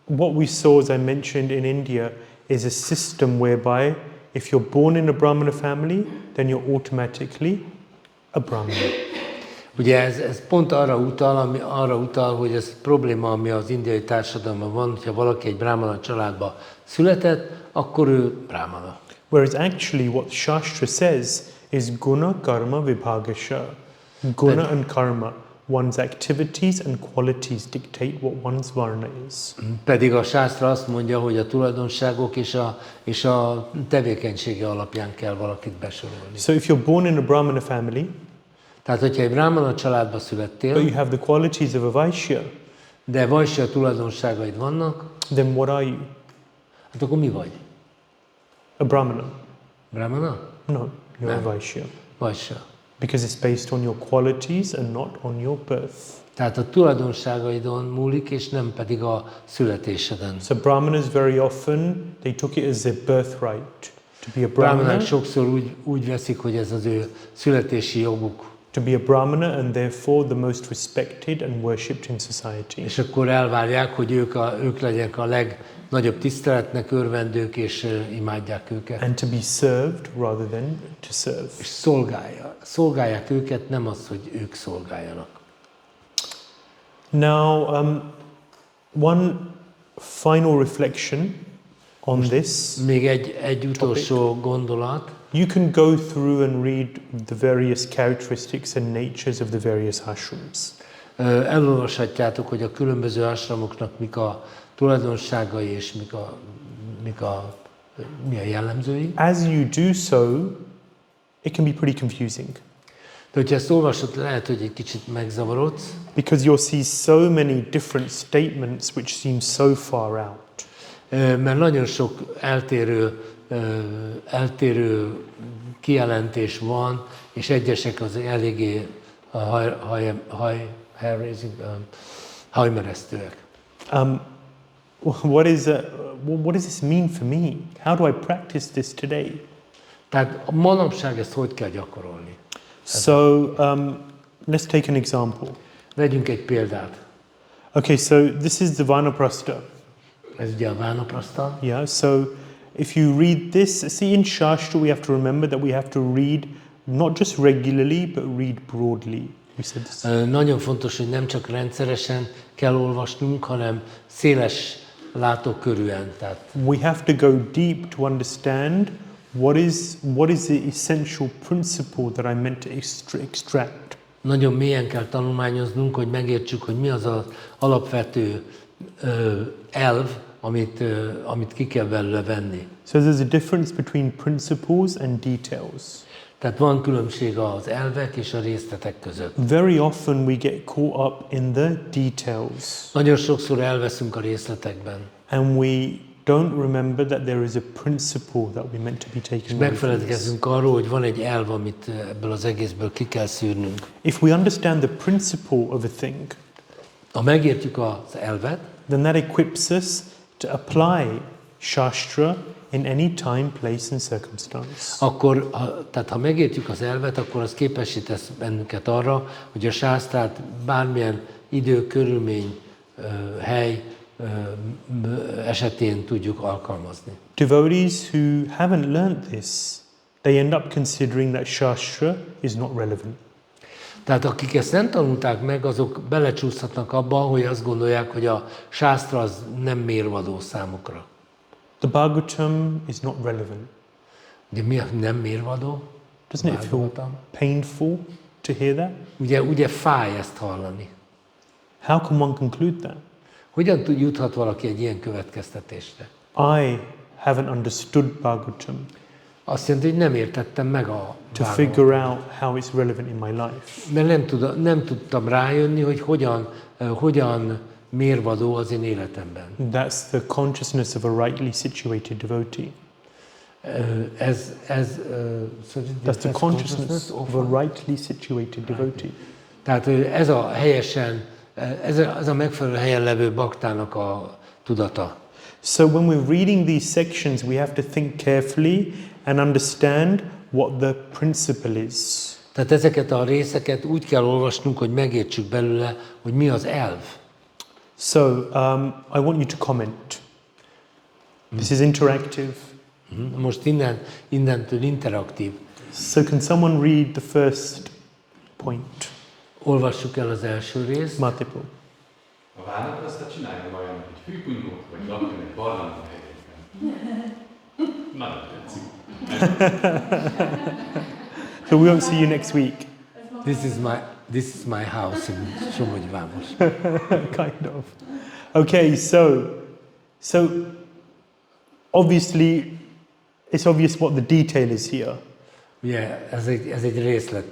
what we saw, as I mentioned, in India, is a system whereby if you're born in a Brahmana family, then you're automatically a Brahmana. Ugye ez pont arra utal, hogy ez probléma, ami az indiai társadalomban van, hogyha valaki egy brahmana családba született, akkor ő brahmana. Whereas actually what Shastra says is guna karma vibhagasha. Guna and karma, one's activities and qualities dictate what one's varna is. Pedig a sásztra azt mondja, hogy a tulajdonságok és a tevékenysége alapján kell valakit besorolni. So if you're born in a Brahmana family, Tehát, hogyha egy brahmana családba but születtél, you have the qualities of a Vaishya, de vaishya tulajdonságaid vannak, then what are you? hát akkor mi vagy? A Brahmana? Brahmana? No, you're a No. Vaishya. Vaishya. Because it's based on your qualities and not on your birth. Tehát a tulajdonságaidon múlik, és nem pedig a születéseden. So Brahmanas very often, they took it as their birthright to be a Brahmanák Brahmana, sokszor úgy veszik, hogy ez az ő születési joguk. to be a Brahmana and therefore the most respected and worshipped in society. És akkor elvárják, hogy ők legyenek a legnagyobb tiszteletnek örvendők, és imádják őket. And to be served rather than to serve. És szolgálják őket, nem az, hogy ők szolgáljanak. Now, one final reflection on this. Még egy utolsó gondolat. You can go through and read the various characteristics and natures of the various ashrams. Elolvashatjátok, hogy a különböző ashramoknak mik a tulajdonságai és mi a jellemzői. As you do so, it can be pretty confusing. De hogyha ezt olvasod, lehet, hogy egy kicsit megzavarodsz. Because you'll see so many different statements which seem so far out. Mert nagyon sok eltérő kijelentés van, és egyesek az eléggé hajmeresztőek. What does this mean for me? How do I practice this today? Tehát manapság ezt hogy kell gyakorolni? So let's take an example. Vegyünk egy példát. Okay, so this is the Vanaprastha. Ez ugye a vánapraszta. Yeah, so if you read this, see in Shastra we have to remember that we have to read not just regularly, but read broadly. We said this. Nagyon fontos, hogy nem csak rendszeresen kell olvasnunk, hanem széles látókörűen. Tehát We have to go deep to understand what is the essential principle that I'm meant to extract. nagyon mélyen kell tanulmányoznunk, hogy megértsük, hogy mi az az alapvető elv, amit ki kell belőle venni. So there's a difference between principles and details. Tehát van különbség az elvek és a részletek között. Very often we get caught up in the details Nagyon sokszor elveszünk a részletekben, and we don't remember that there is a principle that we're meant to be és taking away from this. megfeledkezünk arról, hogy van egy elv, amit ebből az egészből ki kell szűrnünk. If we understand the principle of a thing, Ha megértjük az elvet, then that equips us to apply Shastra in any time, place and circumstance. akkor, ha megértjük az elvet, akkor az képesítesz bennünket arra, hogy a sásztrát bármilyen idő, körülmény, hely esetén tudjuk alkalmazni. Devotees who haven't learnt this, they end up considering that Shastra is not relevant. Tehát akik ezt nem tanulták meg, azok belecsúszhatnak abba, hogy azt gondolják, hogy a sásztra az nem mérvadó számukra. The Bhagavatam is not relevant. De mi a nem mérvadó? Doesn't it feel painful to hear that? Ugye fáj ezt hallani. How can one conclude that? Hogyan juthat valaki egy ilyen következtetésre? I haven't understood Bhagavatam Azt jelenti, hogy nem értettem meg a to figure out how it's relevant in my life. mert nem tudtam rájönni, hogy hogyan mérvadó az én életemben. That's the consciousness of a rightly situated devotee. That's the consciousness of a rightly situated devotee. Tehát ez a megfelelő helyen levő baktának a tudata. So when we're reading these sections, we have to think carefully and understand what the principle is. Tehát ezeket a részeket úgy kell olvasnunk, hogy megértsük belőle, hogy mi az elv. So I want you to comment. This is interactive. Most innentől interaktív. So can someone read the first point? Olvassuk el az első részt. Multiple. A várnak azt csinálja vajon egy fűkunyhót, vagy lakjon egy barlangba hegyekben. Nagyon tetszik. So we won't see you next week. This is my This is my house in Somogyvámos. Kind of. Okay, so obviously, it's obvious what the detail is here. Ugye, ez egy részlet.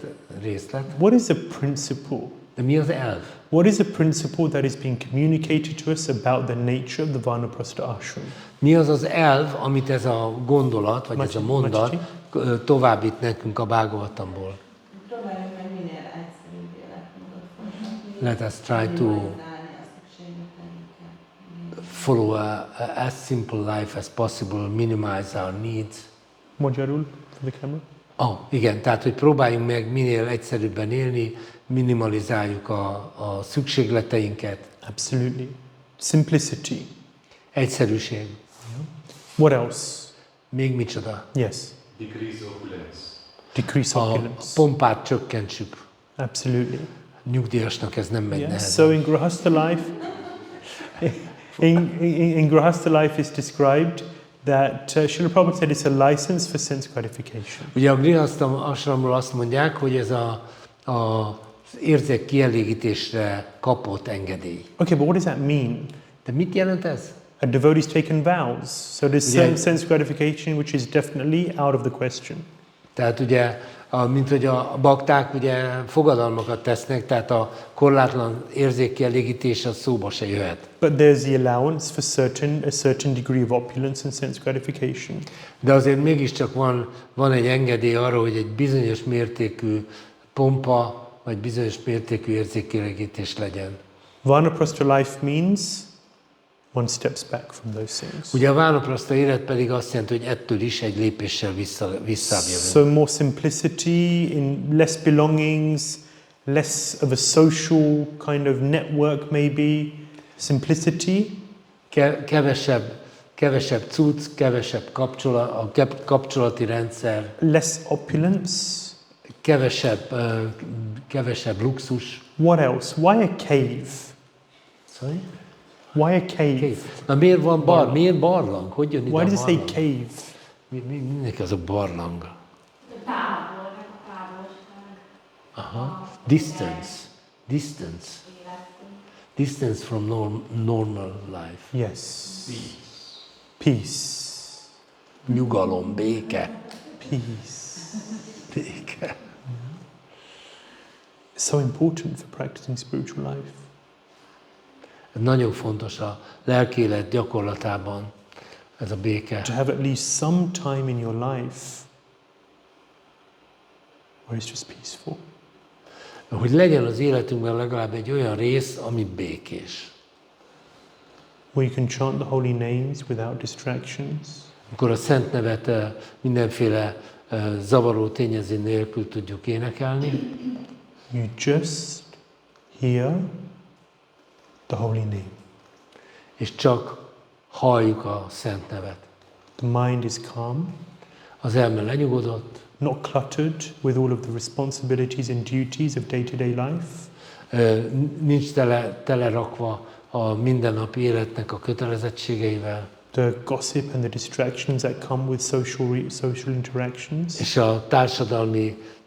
What is the principle? De mi az elv? What is the principle that is being communicated to us about the nature of the Vanaprastha ashram? Mi az az elv, amit ez a gondolat, vagy ez a mondat továbbít nekünk a Bhagavatamból? Próbáljuk meg minél egyszerűbb életmódot folytatni. Let us try to follow as simple life as possible, minimize our needs. Magyarul for the camera. Igen, tehát hogy próbáljunk meg minél egyszerűbben élni, minimalizáljuk a szükségleteinket. Absolutely. Simplicity. Egyszerűség. Yeah. What else? Még micsoda? Yes. Decrease opulence. Decrease A opulence. pompát csökkentsük. Absolutely. Nyugdíjasnak ez nem megy Yes. nehezen. So in Grahastha life, in Grahastha life is described that Srila Prabhupada said it's a license for sense gratification. Ugye a Grihastha ashramról azt mondják, hogy ez az érzék kielégítésre kapott engedély. Okay, but what does that mean? De mit jelent ez? A devotee's taken vows. So there's Yeah. sense gratification, which is definitely out of the question. Tehát ugye, mint hogy a bakták ugye fogadalmakat tesznek, tehát a korlátlan érzékkielégítés az szóba se jöhet. But there's the allowance for a certain degree of opulence and sense gratification. De azért mégiscsak van egy engedély arra, hogy egy bizonyos mértékű pompa, vagy bizonyos mértékű érzékkielégítés legyen. Vanaprastha life means one steps back from those things. Ugye a Vanaprastha élet pedig azt jelenti, hogy ettől is egy lépéssel visszább jövünk. So more simplicity, in less belongings, less of a social kind of network maybe, simplicity. Kevesebb cucc, kevesebb kapcsolati rendszer, Less opulence. kevesebb luxus. What else? Why a cave? Sorry? Why a cave? Na miért barlang? Hogy jön ide Why a does it say barlang? cave? Mindenki az a barlang. Távol, meg a távolság. Aha. Distance from normal life. Yes. Peace. Nyugalom, béke. Peace. Béke. It's so important for practicing spiritual life. Ez nagyon fontos a lelkélet gyakorlatában, ez a béke. To have at least some time in your life where it's just peaceful. Hogy legyen az életünkben legalább egy olyan rész, ami békés. Where you can chant the holy names without distractions. Amikor a szent nevet mindenféle zavaró tényező nélkül tudjuk énekelni. You just hear the holy name. És csak halljuk a szent nevet. The mind is calm, Az elme lenyugodott, not cluttered with all of the responsibilities and duties of day-to-day life. Nincs tele rakva a mindennapi életnek a kötelezettségeivel. The gossip and the distractions that come with social interactions. És a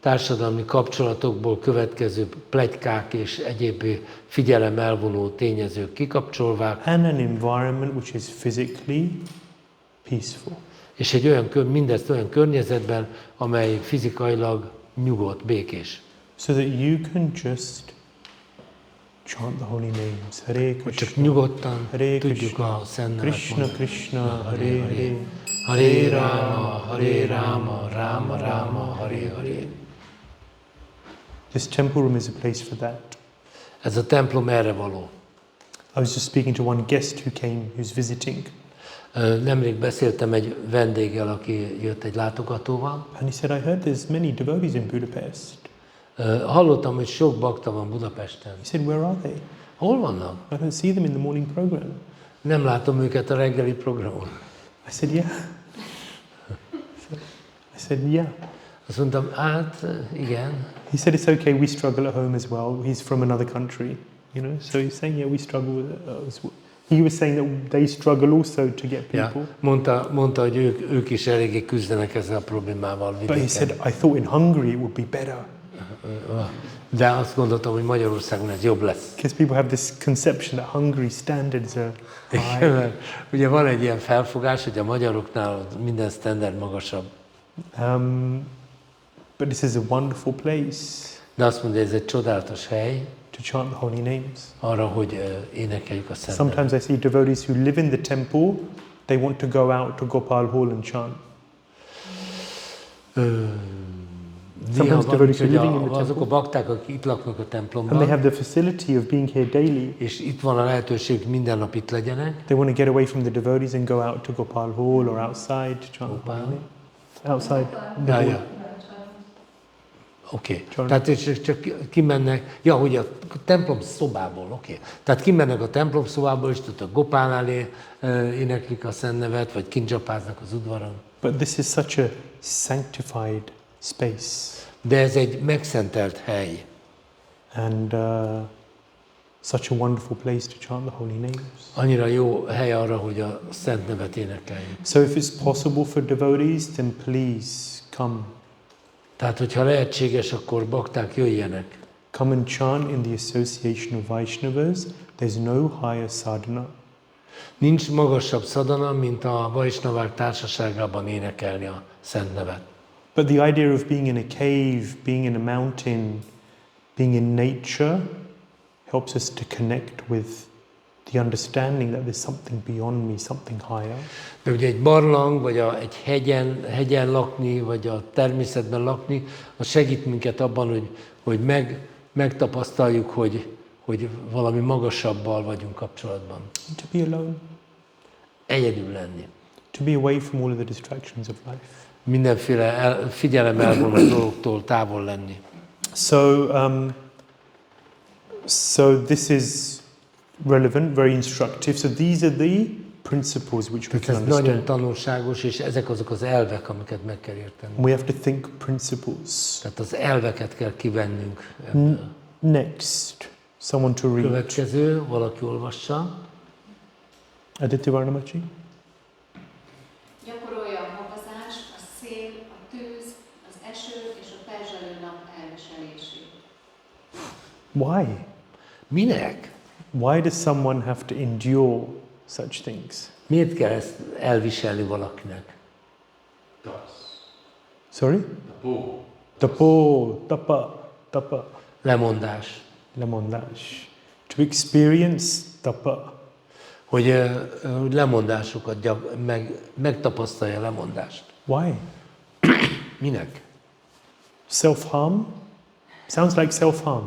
társadalmi kapcsolatokból következő pletykák és egyéb figyelem elvonó tényezők kikapcsolvák. And an environment which is physically peaceful. És mindezt olyan környezetben, amely fizikailag nyugodt, békés. So that you can just chant the holy names. Hare Hogy csak Krishna, nyugodtan Hare tudjuk Krishna, a szent nevet Krishna mondani. Krishna, Hare Hare. Hare Rama, Hare Rama, Rama Rama, Hare Hare. This temple room is a place for that. Ez a templom erre való. I was just speaking to one guest who came, who's visiting, Nemrég beszéltem egy vendéggel, aki jött egy látogatóval. and he said, I heard there's many devotees in Budapest. Hallottam, hogy sok bakta van Budapesten. He said, where are they? Hol vannak? I don't see them in the morning program. Nem látom őket a reggeli programon. I said, yeah. I said, yeah. Azt mondtam, hát igen. He said, it's okay, we struggle at home as well. He's from another country, you know. So he's saying, yeah, we struggle with it as well. He was saying that they struggle also to get people. Ja, mondta, hogy ők is eléggé küzdenek ezzel a problémával But he vidéken. said, I thought in Hungary it would be better. De azt gondoltam, hogy Magyarországon ez jobb lesz. Because people have this conception that Hungary standards are high. Igen, mert ugye van egy ilyen felfogás, hogy a magyaroknál minden standard magasabb. But this is a wonderful place De azt mondja, ez egy csodálatos hely to chant the holy names. arra, hogy énekeljük a Szent Sometimes I see devotees who live in the temple, they want to go out to Gopal Hall and chant. Néha van, devotees hogy are living in the azok a temple. bakták, akik itt laknak a And they templomban, have the facility of being here daily. és itt van a lehetőség, hogy minden nap itt legyenek. They want to get away from the devotees and go out to Gopal Hall or outside to chant the holy Gopal? name. Outside. the Ja, hall. ja. Oké. Csarnok. Tehát csak kimennek, ja, hogy a templom szobából, oké. Tehát kimennek a templom szobából, és ott a Gopál elé éneklik a Szent Nevet, vagy kincsapáznak az udvaron. But this is such a sanctified space. De ez egy megszentelt hely. And such a wonderful place to chant the holy names. Annyira jó hely arra, hogy a Szent Nevet énekeljük. So if it's possible for devotees, then please come. Tehát, hogyha lehetséges, akkor bakták jöjjenek. Come and chant in the association of Vaishnavas. There's no higher sadhana. Nincs magasabb szadana, mint a Vaisnavák társaságában énekelni a Szent Nevet. But the idea of being in a cave, being in a mountain, being in nature helps us to connect with the understanding that there's something beyond me, something higher. De ugye egy barlang, vagy egy hegyen lakni, vagy a természetben lakni, az segít minket abban, hogy megtapasztaljuk, hogy valami magasabbal vagyunk kapcsolatban. To be alone, Egyedül lenni. to be away from all of the distractions of life. Mindenféle figyelem elvonó dolgoktól távol lenni. So this is relevant, very instructive. So these are the principles which we Tehát can ez nagyon understand. tanulságos, és ezek azok az elvek, amiket meg kell érteni. We have to think principles. Tehát az elveket kell kivennünk ebből. Next, someone to read. Következő, valaki olvassa. Aditya Varnamachi. Gyakorolja a havazás, a szél, a tűz, az eső és a perzselő nap elviselését. Why? Minek? Why does someone have to endure such things? Miért kell ezt elviselni valakinek? Sorry? Tapa. Lemondás. Lemondás. To experience tapa. Hogy lemondásokat megtapasztalja lemondást. Why? Minek? Self-harm? Sounds like self-harm.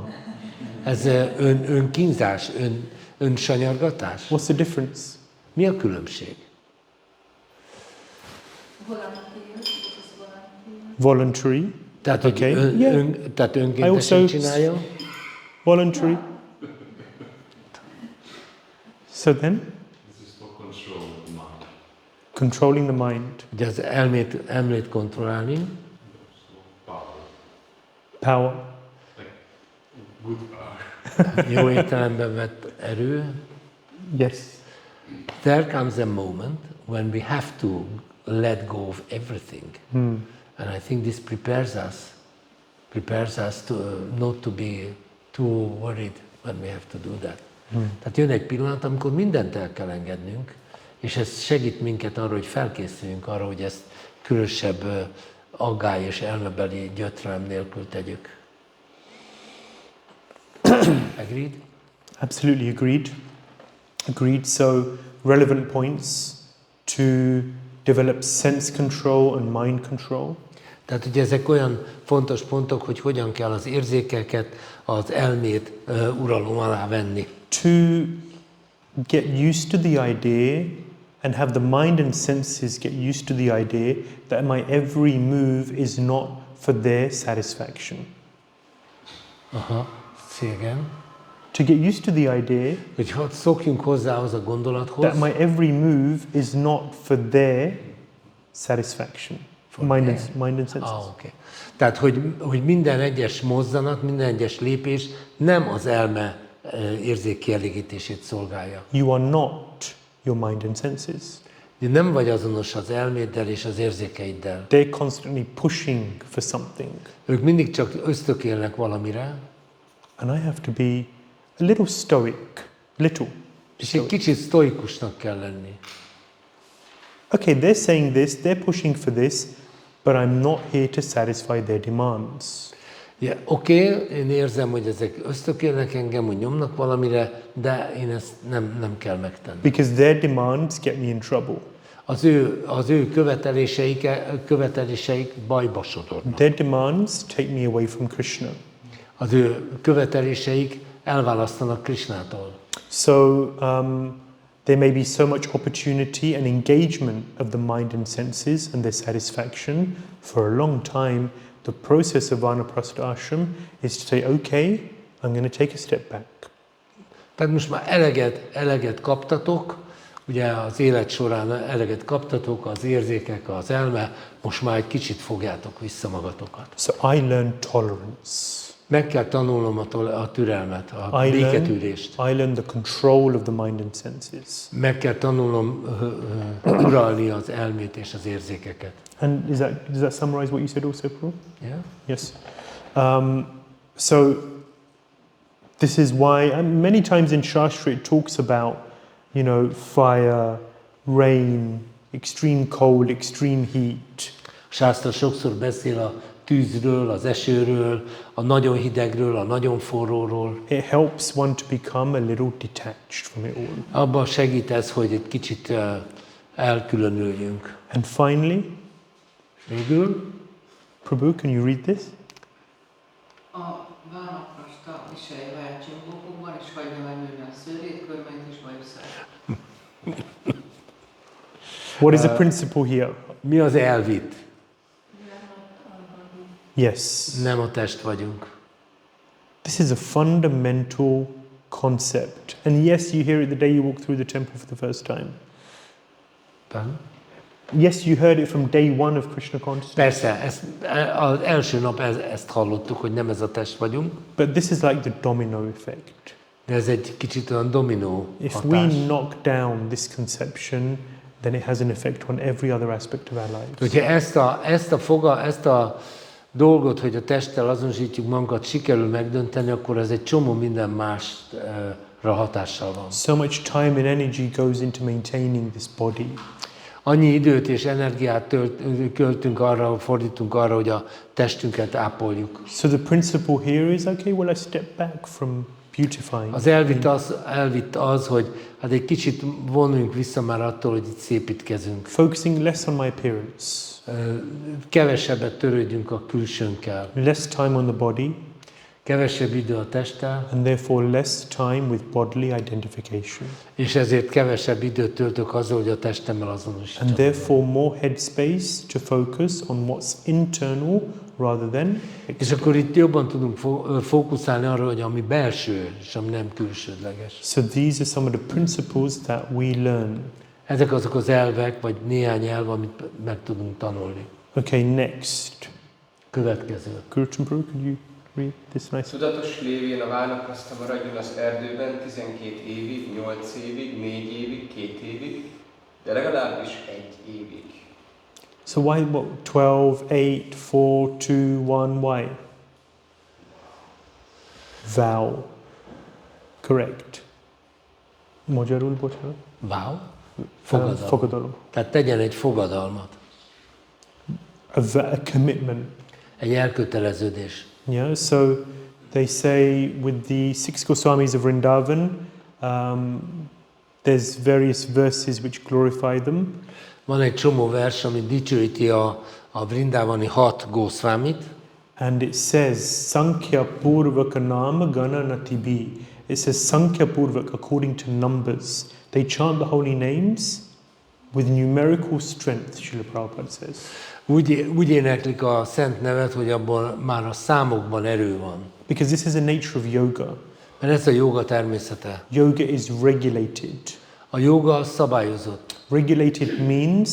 Ez önkínzás, önsanyargatás? What's the difference? Mi a különbség? Voluntary. Tehát, hogy Okay. tehát I önkéntesen also- csinálja? Voluntary. So then, This is for control of the mind. controlling the mind. Ugye az elmét kontrollálni, Power. Power. Like good power. jó értelemben vett erő. Yes. There comes a moment when we have to let go of everything. And I think this prepares us to not to be too worried when we have to do that. Tehát jön egy pillanat, amikor mindent el kell engednünk, és ez segít minket arra, hogy felkészüljünk arra, hogy ezt különösebb aggály és elmebeli gyötrelem nélkül tegyük. Agreed? Absolutely agreed. Agreed. So, relevant points to develop sense control and mind control. Tehát ugye ezek olyan fontos pontok, hogy hogyan kell az érzékeket, az elmét uralom alá venni. To get used to the idea and have the mind and senses get used to the idea that my every move is not for their satisfaction. See again. To get used to the idea Hogy szokjunk hozzá az a gondolathoz, that my every move is not for their satisfaction. Mind and senses. Okay. Tehát, hogy minden egyes mozzanat, minden egyes lépés nem az elme érzékkielégítését szolgálja. You are not your mind and senses. Nem vagy azonos az elméddel és az érzékeiddel. They're constantly pushing for something. Ők mindig csak ösztökélnek valamire, and I have to be a little stoic. És egy kicsit sztoikusnak kell lenni. Okay, they're saying this, they're pushing for this, but I'm not here to satisfy their demands. Ja, oké, én érzem, hogy ezek ösztökélnek engem, hogy nyomnak valamire, de én ezt nem kell megtenni. Because their demands get me in trouble. Az ő követeléseik bajba sodornak. Their demands take me away from Krishna. Az ő követeléseik elválasztanak Krishnától. So there may be so much opportunity and engagement of the mind and senses and their satisfaction for a long time. The process of varṇāśrama-manifesztuma is to say, okay, I'm going to take a step back. Tehát most már eleget kaptatok, ugye az élet során eleget kaptatok, az érzékek, az elme, most már egy kicsit fogjátok vissza magatokat. So I learn tolerance. Meg kell tanulnom a türelmet, a béketűrést. I learn the control of the mind and senses. Meg kell tanulnom uralni az elmét és az érzékeket. And does that summarize what you said also, Prabhu? Yeah? Yes. So this is why many times in Shastra it talks about, you know, fire, rain, extreme cold, extreme heat. Sásztra sokszor beszél a tűzről, az esőről, a nagyon hidegről, a nagyon forróról. It helps one to become a little detached from it all. Abban segít ez, hogy egy kicsit elkülönüljünk. And finally, Végül, Prabhu, can you read this? A vánaprasta viselje váltságbókokban, és hagyja megnőni a szőrét, körmeit és bajuszát. What is the principle here? mi az elvitt? Yes. Nem a test vagyunk. This is a fundamental concept. And yes, you hear it the day you walk through the temple for the first time. Pardon? Yes, you heard it from day one of Krishna consciousness. Persze, az első nap ezt hallottuk, hogy nem ez a test vagyunk. But this is like the domino effect. De ez egy kicsit olyan dominó If hatás. we knock down this conception, then it has an effect on every other aspect of our lives. Hogyha ezt a dolgot, hogy a testtel azonosítjuk magunkat, sikerül megdönteni, akkor ez egy csomó minden másra hatással van. So much time and energy goes into maintaining this body. Annyi időt és energiát fordítunk arra, hogy a testünket ápoljuk. So the principle here is, okay, well, I step back from beautifying. Az elvitt az, hogy hát egy kicsit vonuljunk vissza már attól, hogy itt szépítkezünk. Focusing less on my appearance. Kevesebbet törődjünk a külsőnkkel. Less time on the body. Kevesebb idő a testtel. And therefore less time with bodily identification. És ezért kevesebb időt töltök azzal, hogy a testemmel azonosítsam. And therefore more headspace to focus on what's internal rather than És external. akkor itt jobban tudunk fókuszálni arra, hogy ami belső, és ami nem külsődleges. So these are some of the principles that we learn. Ezek azok az elvek, vagy néhány elv, amit meg tudunk tanulni. Okay, next. Következő. Gurchenbrook, could you read this nice? Tudatos lévén a vánapraszta maradjon az erdőben 12 évig, 8 évig, 4 évig, 2 évig, de legalábbis 1 évig. So why what 12, 8, 4, 2, 1, why? Vow. Correct. Magyarul, bocsánat. Wow. Fogadalom. Fogadalom. Tehát tegyen egy fogadalmat. A commitment. Egy elköteleződés. Yeah, so they say with the 6 Goswamis of Vrindavan, there's various verses which glorify them. Van egy csomó vers, ami dicsőíti a vrindávani 6 Goswamit. And it says, Sankhya Purvaka Nama Gana Natibi. It says Sankhya Purvak according to numbers. They chant the holy names with numerical strength, Srila Prabhupada says. Úgy éneklik a szent nevet, hogy abban már a számokban erő van. Because this is a nature of yoga. Mert ez a joga természete. Yoga is regulated. A joga szabályozott. Regulated means,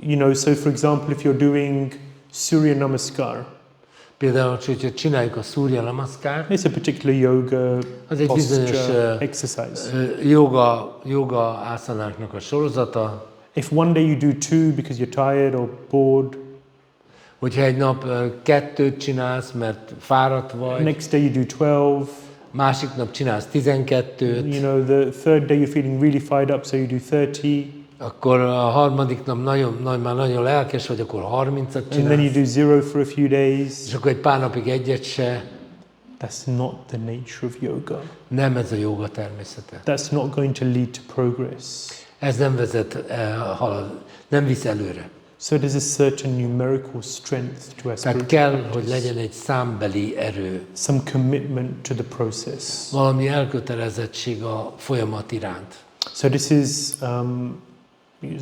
you know, so for example, if you're doing Surya Namaskar, Például, hogyha csináljuk a Surya Namaskart, it's a particular yoga az egy bizonyos posture exercise. joga ászanáknak a sorozata. If one day you do 2 because you're tired or bored, Hogyha egy nap 2-t csinálsz, mert fáradt vagy, next day you do 12, másik nap csinálsz 12-t, you know, the third day you're feeling really fired up, so you do 30, akkor a harmadik nap már nagyon lelkes vagy, akkor 30-at and then you csinálsz, do 0 for a few days. és akkor egy pár napig egyet se. That's not the nature of yoga. Nem ez a jóga természete. That's not going to lead to progress. Ez nem vezet, nem visz előre. So there's a certain numerical strength to our Tehát spiritual kell, practice. hogy legyen egy számbeli erő, Some commitment to the process. valami elkötelezettség a folyamat iránt. So this is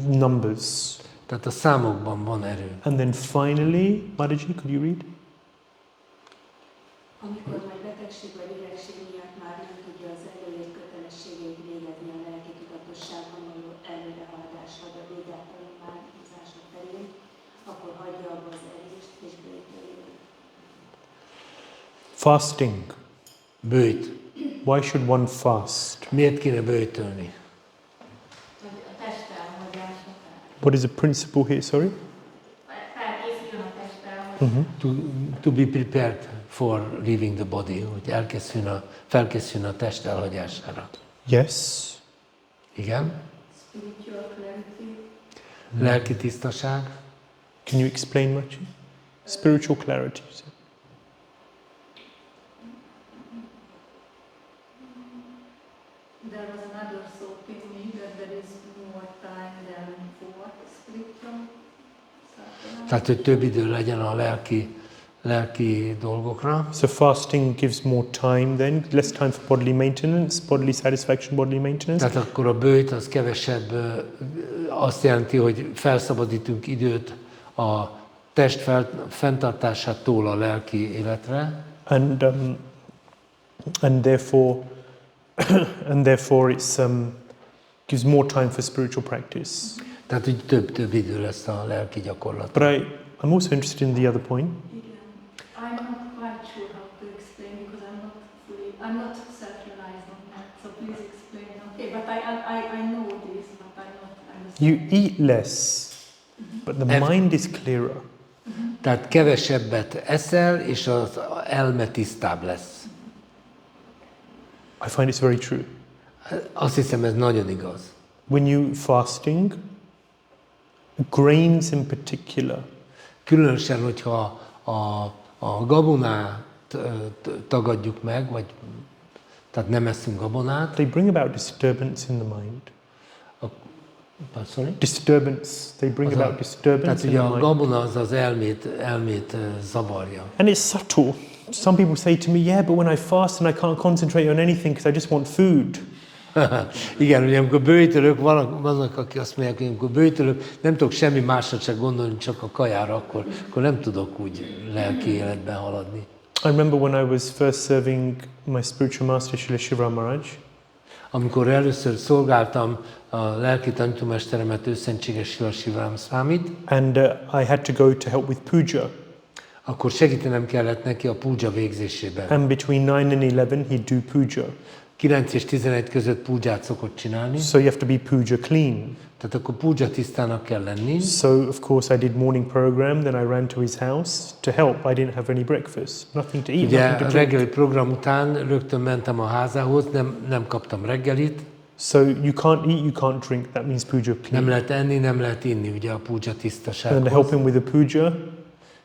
numbers. Tehát a számokban van erő. And then finally, Mataji, could you read? Amikor majd betegség vagy idegség miatt már nem tudja az előírt kötelességét végezni a lelki tudatosságban való előrehaladás vagy a védeltelen változása felé, akkor hagyja abba az erést és bőjtőjön. Fasting. Bőjt. Why should one fast? Miért kéne bőjtölni? A test elhagyása. What is the principle here? Sorry? Felkészüljön a test elhagyása. To be prepared for leaving the body, hogy felkészüljön a test elhagyására. Yes. Igen? Spiritual clarity. Lelki tisztaság. Can you explain much? Spiritual clarity. you said. There was another thought in me that there is more time than for spiritual sadhana. Tehát, hogy több idő legyen a lelki dolgokra. So fasting gives more time then, less time for bodily maintenance, bodily satisfaction, bodily maintenance. Tehát akkor a bőjt az kevesebb, azt jelenti, hogy felszabadítunk időt a test fenntartásától a lelki életre, And therefore it's gives more time for spiritual practice. tehát hogy több idő lesz a lelki gyakorlat. But I'm also interested in the other point. I'm not quite sure how to explain because I'm not self-realized on that. So please explain. Okay, but I know this, but I'm not understanding. You eat less, but the mind is clearer. Tehát kevesebbet eszel, és az elme tisztább lesz. I find it's very true. Azt hiszem, ez nagyon igaz. When you fasting, grains in particular, Különösen, hogyha a gabonát tagadjuk meg, vagy tehát nem eszünk gabonát. they bring about disturbance in the mind. Sorry? Disturbance. They bring Tehát about disturbance in ugye the a mind. gabona az az elmét zavarja. And it's subtle. Some people say to me, yeah, but when I fast and I can't concentrate on anything because I just want food. Igen, ugye amikor bőjtölök, vannak akik azt mondják, hogy amikor bőjtölök, nem tudok semmi másra csak gondolni, csak a kajára, akkor nem tudok úgy lelki életben haladni. I remember when I was first serving my spiritual master, Srila Shiva Maharaj, Amikor először szolgáltam a lelki tanítómesteremet, őszentséges Srila Sivaram Swamit, and I had to go to help with puja. akkor segítenem kellett neki a puja végzésében. And between 9 and 11, he'd do puja. 9 és 11 között púdzsát szokott csinálni, So you have to be puja clean. tehát akkor puja tisztának kell lenni. So of course I did morning program, then I ran to his house to help. I didn't have any breakfast, nothing to eat, Ugye nothing to a drink. reggeli program után rögtön mentem a házához, nem kaptam reggelit, So you can't eat, you can't drink. That means puja nem clean. lehet enni, nem lehet inni, ugye a puja And then to help tisztasághoz. him with the puja,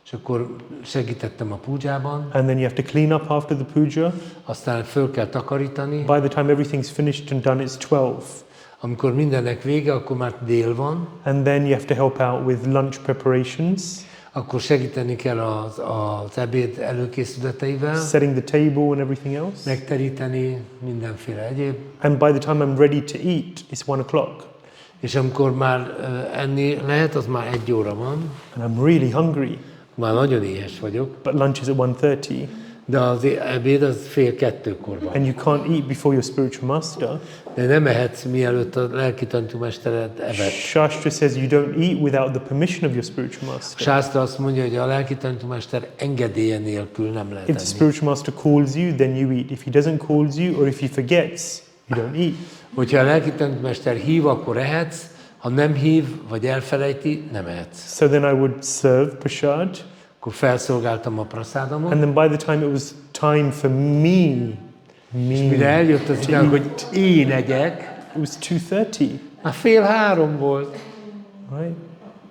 És akkor segítettem a púdzsában, and then you have to clean up after the puja. aztán föl kell takarítani. By the time everything's finished and done, it's 12. Amikor mindennek vége, akkor már dél van, And then you have to help out with lunch preparations, akkor segíteni kell az ebéd előkészületeivel, setting the table and everything else. megteríteni mindenféle egyéb. And by the time I'm ready to eat, it's 1 o'clock. És amikor már enni lehet, az már 1 óra van, And I'm really hungry, már nagyon éhes vagyok, but lunch is at 1:30. de az ebéd az 1:30-kor van. And you can't eat before your spiritual master. De nem ehetsz, mielőtt a lelki tanítómestered evett. Shastra says you don't eat without the permission of your spiritual master. Sásztra azt mondja, hogy a lelki tanítómester engedélye nélkül nem lehet If the enni. spiritual master calls you, then you eat. If he doesn't call you, or if he forgets, you don't eat. Hogyha a lelki tanítómester hív, akkor ehetsz, ha nem hív, vagy elfelejti, nem ehetsz. So then I would serve prasad. akkor felszolgáltam a praszádomot. And then by the time it was time for me És mire eljött az idő, hogy én egyek, it was 2:30, már 2:30 volt. right?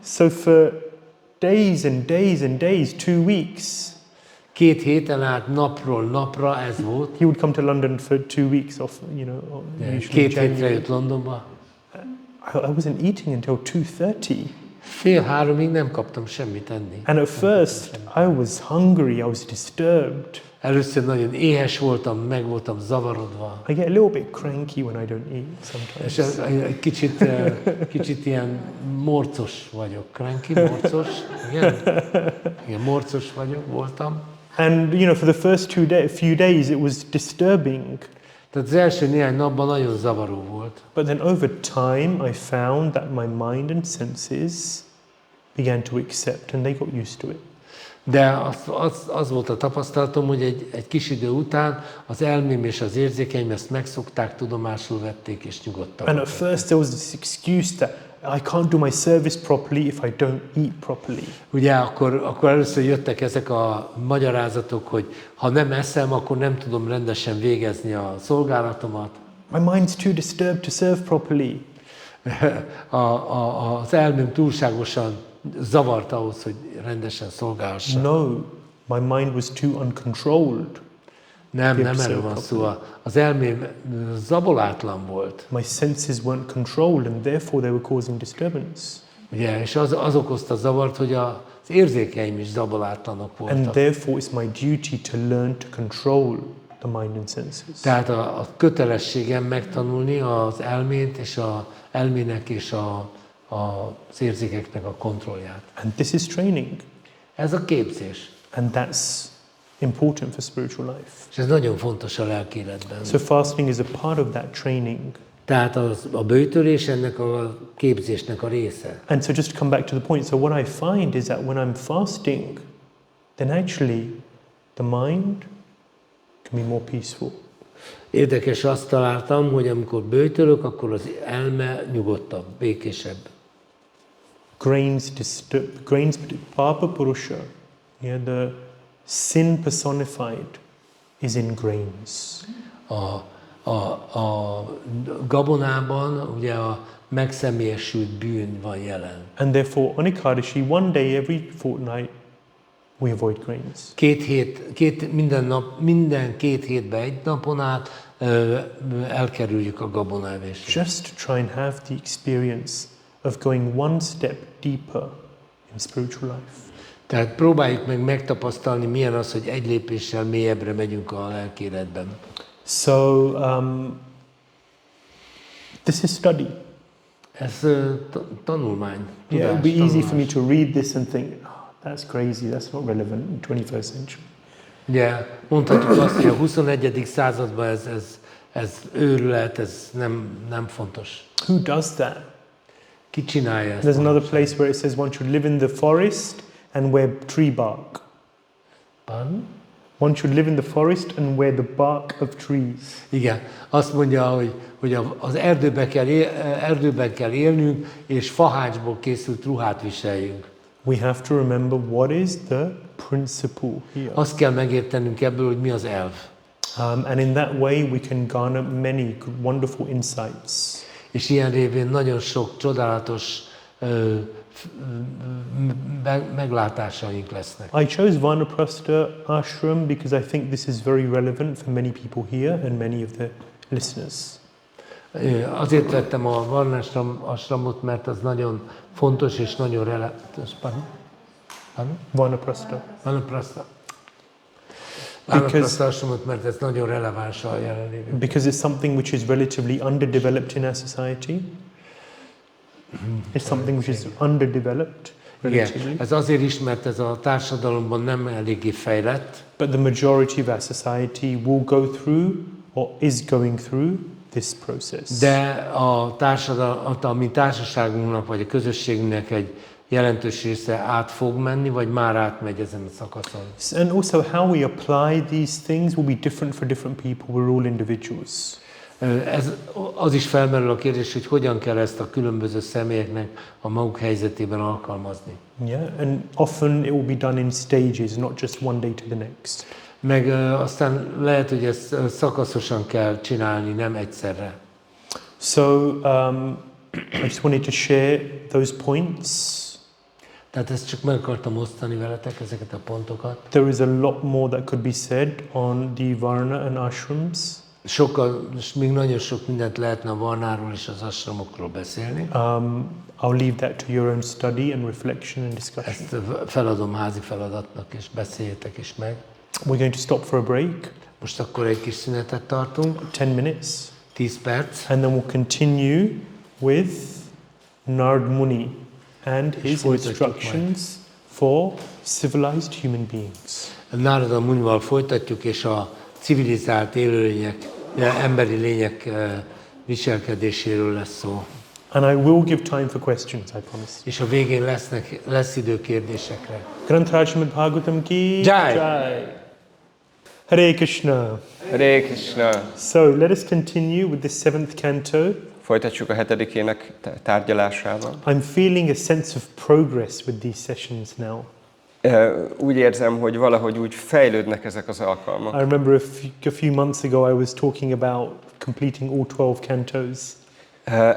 So for days and days and days, 2 weeks, 2 héten át napról napra ez volt. he would come to London for 2 weeks off, usually 2 hétre January. jött Londonba. I wasn't eating until 2:30. 2:30-ig nem kaptam semmit enni. And at first, I was hungry, I was disturbed. Először nagyon éhes voltam, meg voltam zavarodva. I get a little bit cranky when I don't eat És sometimes. egy kicsit ilyen morcos vagyok. Cranky, morcos. Igen? Igen, morcos voltam. And for the first few days, it was disturbing. Tehát az első néhány napban nagyon zavaró volt. But then over time, I found that my mind and senses began to accept and they got used to it. De az volt a tapasztalatom, hogy egy kis idő után az elmém és az érzékeim ezt megszokták, tudomásul vették és nyugodtak. And at first there was this excuse that I can't do my service properly if I don't eat properly. Ugye akkor először jöttek ezek a magyarázatok, hogy ha nem eszem, akkor nem tudom rendesen végezni a szolgálatomat. My mind's too disturbed to serve properly. Az elmém túlságosan zavart ahhoz, hogy rendesen szolgálhassak. No, my mind was too uncontrolled. Nem erről van szó. Az elmém zabolátlan volt. My senses weren't controlled and therefore they were causing disturbance. Ugye, és az okozta zavart, hogy az érzékeim is zabolátlanok And voltak. therefore it's my duty to learn to control the mind and senses. Tehát a kötelességem megtanulni az elmét és az elmének és az érzékeknek a kontrollját. And this is training. Ez a képzés. And that's important for spiritual life. És ez nagyon fontos a lelki életben. So fasting is a part of that training. Tehát a böjtölés ennek a képzésnek a része. And so just to come back to the point, so what I find is that when I'm fasting, then actually the mind can be more peaceful. Érdekes, azt találtam, hogy amikor böjtölök, akkor az elme nyugodtabb, békésebb. Grains, Papa Purusha, the sin personified is in grains. A gabonában ugye a megszemélyesült bűn van jelen. And therefore, on Ekadashi, one day every fortnight, we avoid grains. Minden 2 hétben egy napon át elkerüljük a gabonávést. Just to try and have the experience of going one step deeper in spiritual life. Tehát próbáljuk meg megtapasztalni, milyen az, hogy egy lépéssel mélyebbre megyünk a lelki életben. So, this is study. Ez tanulmány. Yeah, it would Tudás, be easy tanulás. for me to read this and think, that's crazy, that's not relevant in the 21st century. Ugye, mondhatjuk azt, hogy a 21. században ez őrület, ez nem fontos. Who does that? Ki csinálja ezt? There's another place where it says one should live in the forest and wear tree bark. Pardon? One should live in the forest and wear the bark of trees. Igen, azt mondja, hogy az erdőben kell élnünk, és fahácsból készült ruhát viseljünk. We have to remember what is the principle here. Azt kell megértenünk ebből, hogy mi az elv. And in that way we can garner many wonderful insights. És ilyen révén nagyon sok csodálatos meglátásaink lesznek. I chose Vanaprastha ashram because I think this is very relevant for many people here and many of the listeners. Azért vettem a varṇāśrama-ashramot, mert az nagyon fontos és nagyon releváns. Vanaprastha. Vanaprastha-ashramot, mert ez nagyon releváns a jelenlévő. Because it's something which is relatively underdeveloped in our society. It's something which is underdeveloped. Igen, ez azért is, mert ez a társadalomban nem eléggé fejlett. But the majority of our society will go through or is going through this process. De a mi társaságunknak vagy a közösségünknek egy jelentős része át fog menni, vagy már átmegy ezen a szakaszon. And also how we apply these things will be different for different people. We're all individuals. Az is felmerül a kérdés, hogy hogyan kell ezt a különböző személyeknek a maguk helyzetében alkalmazni. Yeah, and often it will be done in stages, not just one day to the next. Meg aztán lehet, hogy ezt szakaszosan kell csinálni, nem egyszerre. So I just wanted to share those points. Tehát ezt csak meg akartam osztani veletek, ezeket a pontokat. There is a lot more that could be said on the varna and ashrams. Még nagyon sok mindent lehetne a varnáról és az ashramokról beszélni. I'll leave that to your own study and reflection and discussion. Ezt feladom házi feladatnak, és beszéljétek is meg. We're going to stop for a break. Most akkor egy kis szünetet tartunk. 10 minutes. 10 perc. And then we'll continue with Nārada Muni and his instructions for civilized human beings. Nārada Munival folytatjuk, és a civilizált élőlények, emberi lények viselkedéséről lesz szó. And I will give time for questions, I promise. És a végén lesz idő kérdésekre. Varṇāśrama-Bhāgavatam ki Jai. Jai. Hare Krishna. Hare Krishna! So let us continue with the 7th canto. Folytatjuk a 7. ének tárgyalásával. I'm feeling a sense of progress with these sessions now. Úgy érzem, hogy valahogy úgy fejlődnek ezek az alkalmak. I remember a few months ago I was talking about completing all 12 cantos.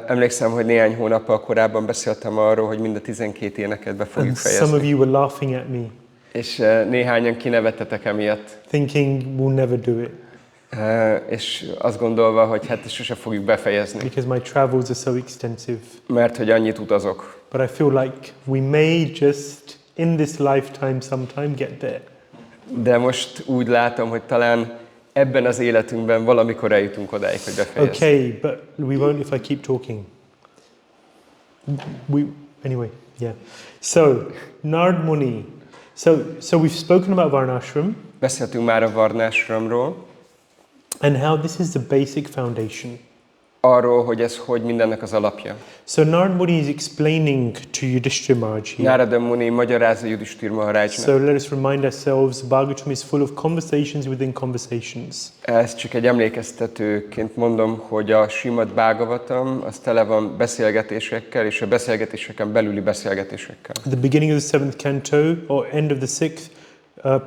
Emlékszem, hogy néhány hónappal korábban beszéltem arról, hogy mind a 12 éneket be fogjuk And some fejezni. of you were laughing at me, És néhányan kinevettetek emiatt. thinking we'll never do it És azt gondolva, hogy hát sose fogjuk befejezni, because my travels are so extensive. mert hogy annyit utazok. But I feel like we may just, in this lifetime sometime, get there. De most úgy látom, hogy talán ebben az életünkben valamikor eljutunk odáig, hogy befejezzük. Okay, but we won't if I keep talking. Anyway, yeah. So, Nārada Muni. So we've spoken about varnashram Beszéltünk már a varnāśramról, and how this is the basic foundation. arról, hogy ez hogy mindennek az alapja. So Nārada Muni is explaining to Yudhishthira Maharaj here. Nārada Muni magyarázza Yudhishthira Maharajnak. So let us remind ourselves, Bhagavatam is full of conversations within conversations. Ez csak egy emlékeztetőként mondom, hogy a Śrīmad-Bhāgavatam az tele van beszélgetésekkel, és a beszélgetéseken belüli beszélgetésekkel. At the beginning of the 7th canto, or end of the 6th,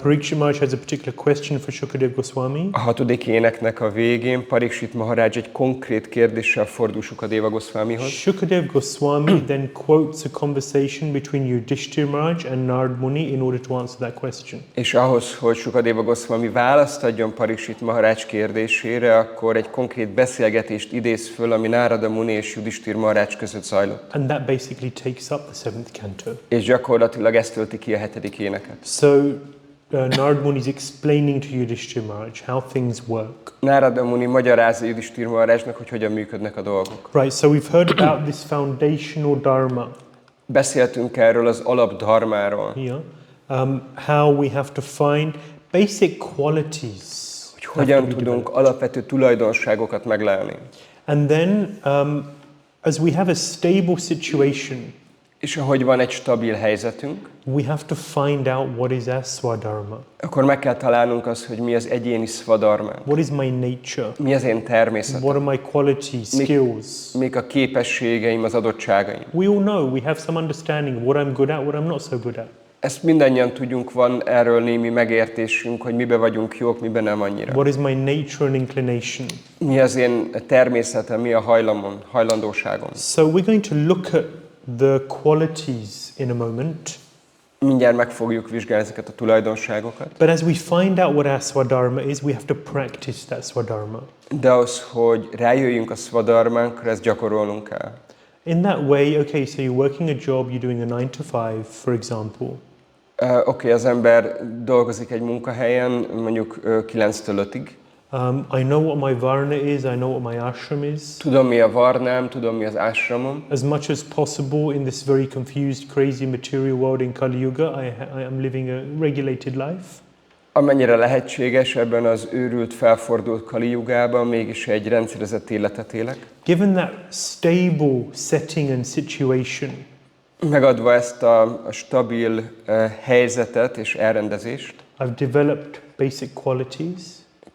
Parikshit Maharaj has a particular question for Shukadeva Goswami. A 6. éneknek a végén Parikshit Maharaj egy konkrét kérdéssel fordul Shukadeva Goswamihoz. Shukadeva Goswami then quotes a conversation between Yudhishthira Maharaj and Nārada Muni in order to answer that question. És ahhoz, hogy Shukadeva Goswami választ adjon Parikshit Maharaj kérdésére, akkor egy konkrét beszélgetést idéz föl, ami Nārada Muni és Yudhishthira Maharaj között zajlott. And that basically takes up the 7th canto. És gyakorlatilag ezt tölti ki a 7. éneket. So Nārada Muni is explaining to Yudhishthira Maharaj how things work. Nārada Muni magyarázza Yudhishthira Maharajnak, hogy hogyan működnek a dolgok. Right, so we've heard about this foundational dharma Beszéltünk erről az alapdharmáról, here, how we have to find basic qualities. hogy hogyan tudunk alapvető tulajdonságokat meglelni. And then, as we have a stable situation, És ahogy van egy stabil helyzetünk, we have to find out what is our swadharma. akkor meg kell találnunk azt, hogy mi az egyéni svadharma, What is my nature? mi az én természetem, What are my qualities, skills? mik a képességeim, az adottságaim. We all know, we have some understanding of what I'm good at, what I'm not so good at. Ezt mindannyian tudjunk, van erről némi megértésünk, hogy miben vagyunk jók, miben nem annyira. What is my nature and inclination? Mi az én természetem, mi a hajlandóságom. So we're going to look at the qualities in a moment. Mindjárt meg fogjuk vizsgálni ezeket a tulajdonságokat. But as we find out what our swadharma is, we have to practice that swadharma. De az, hogy rájöjjünk a svadharmánkra, ezt gyakorolnunk kell. In that way, okay, so you're working a job, you're doing a 9 to 5, for example. Oké, az ember dolgozik egy munkahelyen, mondjuk 9-től 5-ig. I know what my varna is, I know what my ashram is. Tudom, mi a varnám, tudom, mi az ashramom. As much as possible in this very confused, crazy material world in Kali Yuga, I am living a regulated life. Amennyire lehetséges ebben az őrült, felfordult Kali Yugában, mégis egy rendszerezett életet élek. Given that stable setting and situation, Megadva ezt a stabil helyzetet és elrendezést, I've developed basic qualities.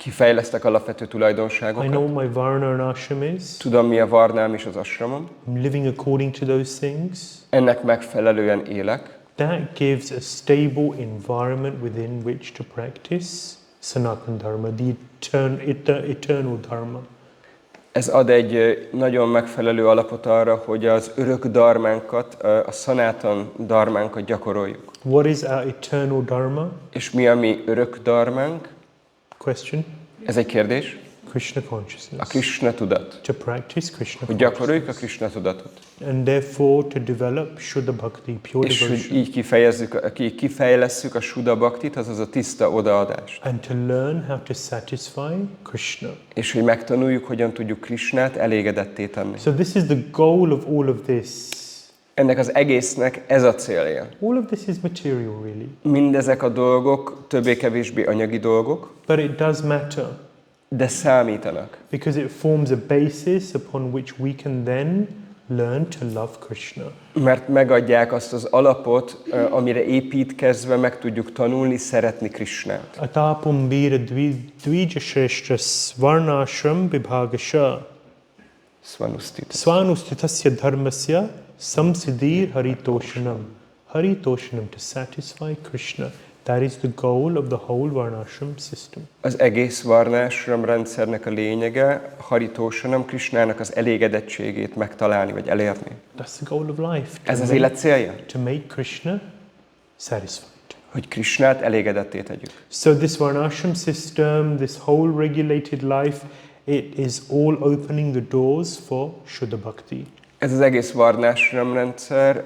Kifejlesztek alapvető I tulajdonságokat. know what my varṇāśrama is. Tudom, mi a varnám és az asramam. I'm living according to those things. Ennek megfelelően élek. That gives a stable environment within which to practice Sanatana Dharma, the eternal Dharma. Ez ad egy nagyon megfelelő alapot arra, hogy az örök dharmánkat, a Sanatan dharmánkat gyakoroljuk. What is our eternal Dharma? És mi a mi örök dharmánk? Question. Ez egy kérdés. Krishna A consciousness. Krishna tudat. To practice Krishna Hogy gyakoroljuk a consciousness. Krishna tudatot. And therefore to develop Shuddha Bhakti, pure És hogy devotion. így kifejlesszük a Shuddha Bhaktit, azaz a tiszta odaadást. And to learn how to satisfy Krishna. És hogy megtanuljuk, hogyan tudjuk Krishnát elégedetté tenni. So this is the goal of all of this. Ennek az egésznek ez a célja. All of this is material really. Mindezek a dolgok többé-kevésbé anyagi dolgok, But it does matter de számítanak. because it forms a basis upon which we can then learn to love Krishna. Mert megadják azt az alapot, amire építkezve meg tudjuk tanulni, szeretni Krishnát. Atapum vira dvijashreshtas varṇāśrama-manifesztuma Svanusztita. svanustitasya dharmasya samsiddhir haritoshanam. Haritoshanam, to satisfy Krishna. That is the goal of the whole varṇāśrama system. Az egész varnásram rendszernek a lényege, Haritoshanam, Krishnának az elégedettségét megtalálni, vagy elérni. That's the goal of life. Ez az élet célja, To make Krishna satisfied. hogy Krishnát elégedetté tegyük. So this varnashram system, this whole regulated life, it is all opening the doors for Shuddha Bhakti. Ez az egész varnásram rendszer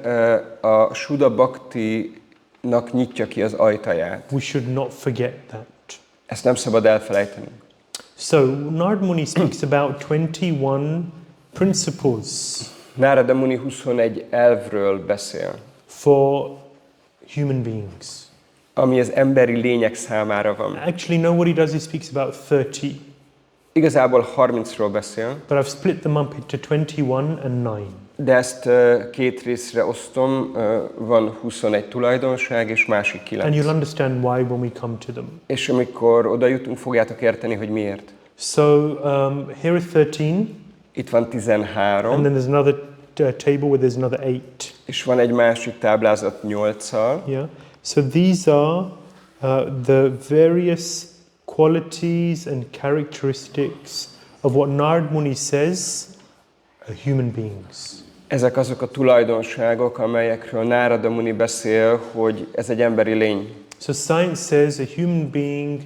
a Shuddha Bhakti-nak nyitja ki az ajtaját. We should not forget that. Ezt nem szabad elfelejteni. So Nārada Muni speaks about 21 principles Nārada Muni 21 elvről beszél, for human beings. ami az emberi lények számára van. Actually, no, what he does, he speaks about 30. Igazából 30-ról beszél, But I've split them up into 21 and 9. de ezt két részre osztom, van 21 tulajdonság és másik And 9. you'll understand why when we come to them. És amikor oda jutunk, fogjátok érteni, hogy miért. So here are 13, Itt van and 13, then there's another table where there's another 8. és van egy másik táblázat 8-szal. Yeah. So these are the various qualities and characteristics of what Nārada Muni says are human beings. Ezek azok a tulajdonságok, amelyekről Nārada Muni beszél, hogy ez egy emberi lény. So science says a human being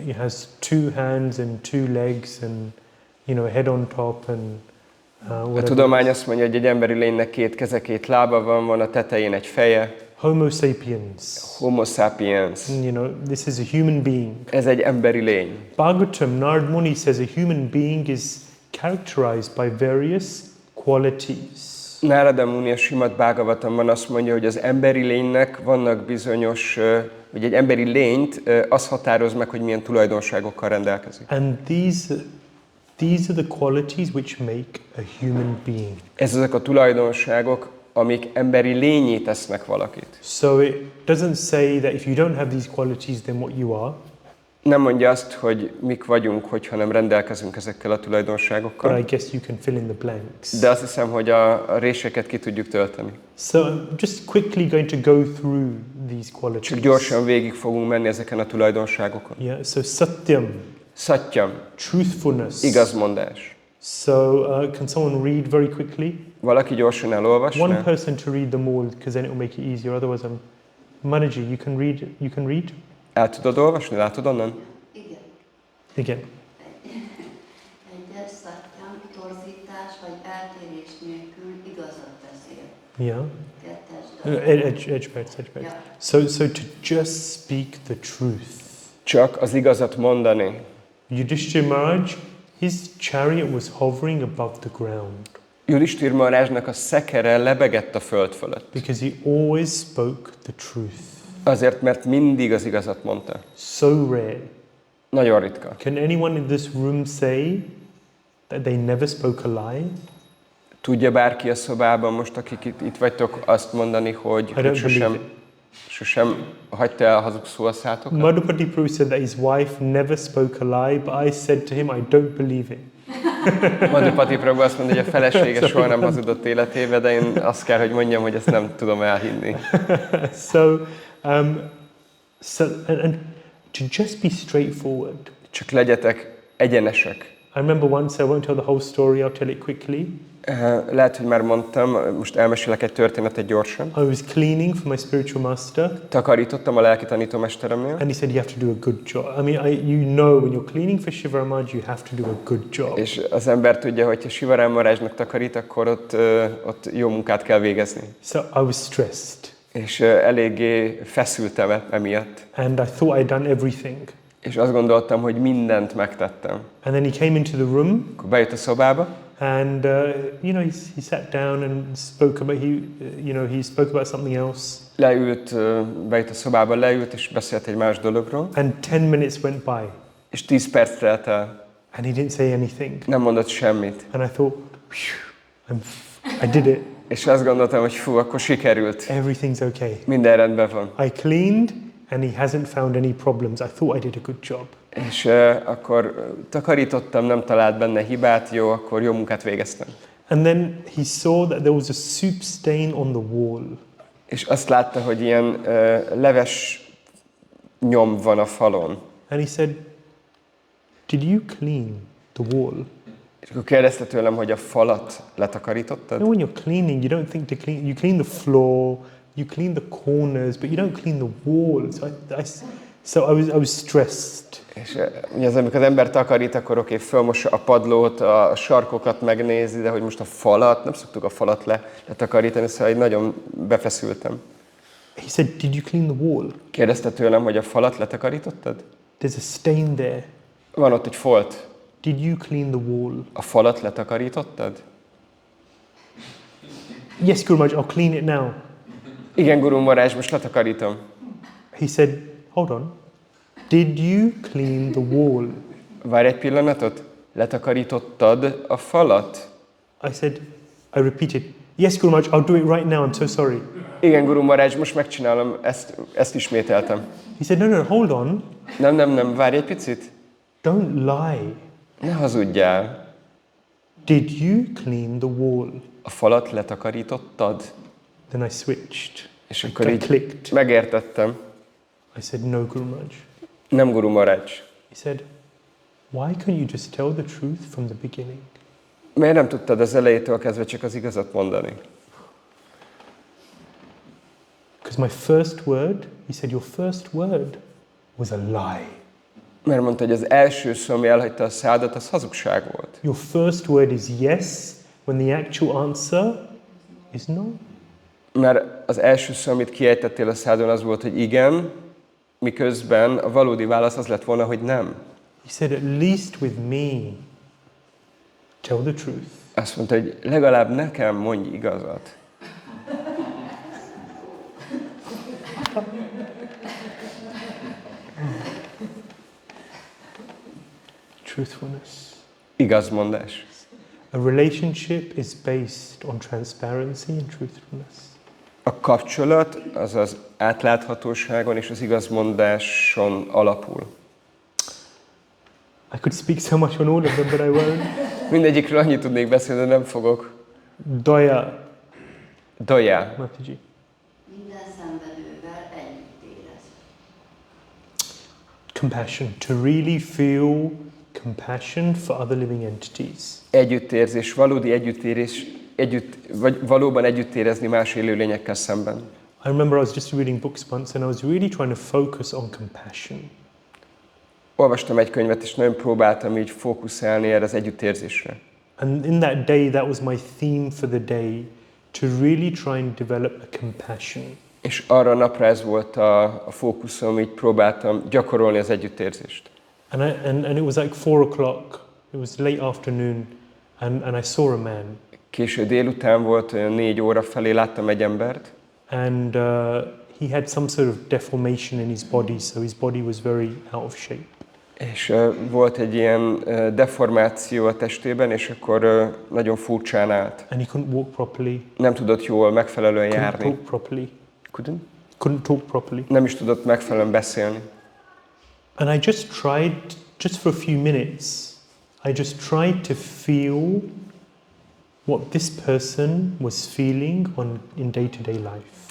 it has 2 hands and 2 legs and a head on top and A whatever. tudomány azt mondja, hogy egy emberi lénynek 2 keze, 2 lába van a tetején egy feje. Homo sapiens. Homo sapiens. This is a human being. Ez egy emberi lény. Bhāgavatam, Nārada Muni says a human being is characterized by various qualities. Nārada Muni a Śrīmad-Bhāgavatamban azt mondja, hogy az emberi lénynek vannak bizonyos, vagy egy emberi lényt az határoz meg, hogy milyen tulajdonságokkal rendelkezik. And these are the qualities which make a human being. Ezek a tulajdonságok, amik emberi lényé tesznek valakit. So it doesn't say that if you don't have these qualities, then what you are. Nem mondja azt, hogy mik vagyunk, hogyha nem rendelkezünk ezekkel a But I tulajdonságokkal, guess you can fill in the blanks. de azt hiszem, hogy a réseket ki tudjuk tölteni. So I'm just quickly going to go through these qualities. Csak gyorsan végig fogunk menni ezeken a tulajdonságokon. Yeah. So satyam, Satyam, truthfulness. igazmondás. So can someone read very quickly? Valaki gyorsan One elolvasná? person to read them all, because then it will make it easier. Otherwise, Manaji, you can read. You can read. El tudod olvasni? Látod onnan? Igen. Again. Egyes szattyam torzítás vagy eltérés nélkül igazat beszél. Yeah. Kettes Edge parts. Yeah. So to just speak the truth. Csak az igazat mondani. Yudhishthira Maharaj, his chariot was hovering above the ground Yudhishthira Maharajnak a szekere lebegett a föld fölött. because he always spoke the truth. Azért, mert mindig az igazat mondta. So rare. Nagyon ritka. Can anyone in this room say that they never spoke a lie? Tudja bárki a szobában most, akik itt vagytok, azt mondani, hogy I don't believe sosem, it. Sosem hagyta el a hazugszó a szátokat. Madhupati Prabhu said that his wife never spoke a lie, but I said to him, I don't believe it. Madhupati Prabhu azt mondja, hogy a felesége soha nem hazudott életébe, de én azt kell, hogy mondjam, hogy ezt nem tudom elhinni. And to just be straightforward. Csak legyetek egyenesek. I remember once, I won't tell the whole story, I'll tell it quickly. Lehet, hogy már mondtam, most elmesélek egy történetet gyorsan. I was cleaning for my spiritual master. Takarítottam a lelki tanítómesteremnél. And he said you have to do a good job. I mean, you know when you're cleaning for Shiva Maharaj, you have to do a good job. És az ember tudja, hogy ha Shiva Maharajnak takarít, akkor ott jó munkát kell végezni. So I was stressed. És eléggé feszültem emiatt. And I thought I'd done everything. És azt gondoltam, hogy mindent megtettem. And then he came into the room. Akkor bejött a szobába. And you know, he sat down and spoke about he spoke about something else. Leült, bejött a szobába, leült és beszélt egy más dologról. And 10 minutes went by. És 10 perc telt el. And he didn't say anything. Nem mondott semmit. And I thought, I did it. És azt gondoltam, hogy fú, akkor sikerült. Everything's okay. Minden rendben van. I cleaned and he hasn't found any problems. I thought I did a good job. És akkor takarítottam, nem talált benne hibát, jó, akkor jó munkát végeztem. And then he saw that there was a soup stain on the wall. És azt látta, hogy ilyen leves nyom van a falon. And he said, did you clean the wall? És akkor kérdezte tőlem, hogy a falat letakarítottad? No, when you're cleaning, you don't think to clean. You clean the floor, you clean the corners, but you don't clean the walls. So I was stressed. És ugye amikor az ember takarít, akkor oké, fölmossa a padlót, a sarkokat megnézi, de hogy most a falat, nem szoktuk a falat letakarítani, szóval így nagyon befeszültem. He said, did you clean the wall? Kérdezte tőlem, hogy a falat letakarítottad? There's a stain there. Van ott egy folt. Did you clean the wall? A falat letakarítottad? Yes, Guru Maharaj, I'll clean it now. Igen, Guru Maharaj, most letakarítom. He said, hold on. Did you clean the wall? Várj egy pillanatot. Letakarítottad a falat? I said, I repeated, yes, Guru Maharaj, I'll do it right now, I'm so sorry. Igen, Guru Maharaj, most megcsinálom, ezt ismételtem. He said, no, hold on. Nem, várj egy picit. Don't lie. Ne hazudjál. Did you clean the wall? A falat letakarítottad? Then I switched. És akkor I így clicked. megértettem. I said, no, Guru Maharaj. Nem, Guru Maharaj. He said, why couldn't you just tell the truth from the beginning? Miért nem tudtad az elejétől kezdve csak az igazat mondani? Because my first word, he said, your first word was a lie. Mert mondta, hogy az első szó, ami elhagyta a szádat, az hazugság volt. Your first word is yes, when the actual answer is no. Mert az első szó, amit kiejtettél a szádon, az volt, hogy igen, miközben a valódi válasz az lett volna, hogy nem. He said, at least with me, tell the truth. Azt mondta, hogy legalább nekem mondj igazat. Truthfulness. Igazmondás. A relationship is based on transparency and truthfulness. A kapcsolat az az átláthatóságon és az igazmondáson alapul. I could speak so much on all of them, but I won't. Mindegyikről annyit tudnék beszélni, de nem fogok. Daya. Daya. Mataji. Minden szenvedővel együtt érez. Compassion. To really feel compassion for other living entities. Együttérzés, valódi együttérés, valóban együtt érezni más élőlényekkel szemben. I remember I was just reading books once and I was really trying to focus on compassion. Olvastam egy könyvet, és nagyon próbáltam így fókuszálni erre az együttérzésre. And in that day, that was my theme for the day, to really try and develop a compassion. És arra a napra ez volt a fókuszom, így próbáltam gyakorolni az együttérzést. And it was like 4 o'clock, it was late afternoon, and I saw a man. Késő délután volt, olyan 4 óra felé láttam egy embert. And he had some sort of deformation in his body, so his body was very out of shape. És volt egy ilyen deformáció a testében, és akkor nagyon furcsán állt. And he couldn't walk properly. Nem tudott jól, megfelelően Couldn't járni. talk properly. Couldn't? couldn't talk properly. Nem is tudott megfelelően beszélni. And I just tried, just for a few minutes, I just tried to feel what this person was feeling in day-to-day life.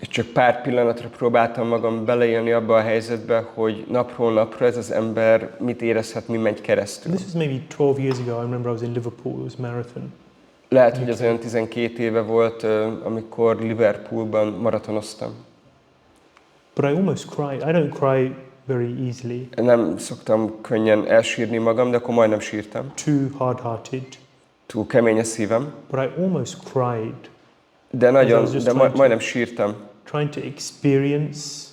És csak pár pillanatra próbáltam magam beleélni abba a helyzetbe, hogy napról napra ez az ember mit érezhet, mi megy keresztül. This was maybe 12 years ago. I remember I was in Liverpool. It was a marathon. Lehet, hogy az olyan 12 éve volt, amikor Liverpoolban maratonoztam. But I almost cried. I don't cry very easily. Nem szoktam könnyen elsírni magam, de akkor majdnem sírtam. Too hard-hearted. Túl kemény a szívem. But I almost cried. De majdnem sírtam. Trying to experience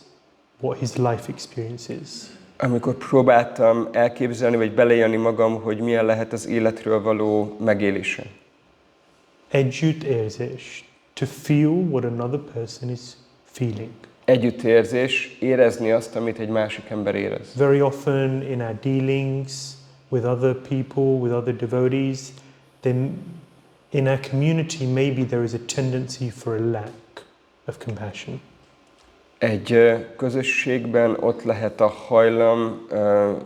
what his life experience is. Amikor próbáltam elképzelni, vagy beleélni magam, hogy milyen lehet az életről való megélése. Együttérzés, to feel what another person is feeling. Együttérzés, érezni azt, amit egy másik ember érez. Very often in our dealings with other people, with other devotees, then in our community maybe there is a tendency for a lack of compassion. Egy közösségben ott lehet a hajlam,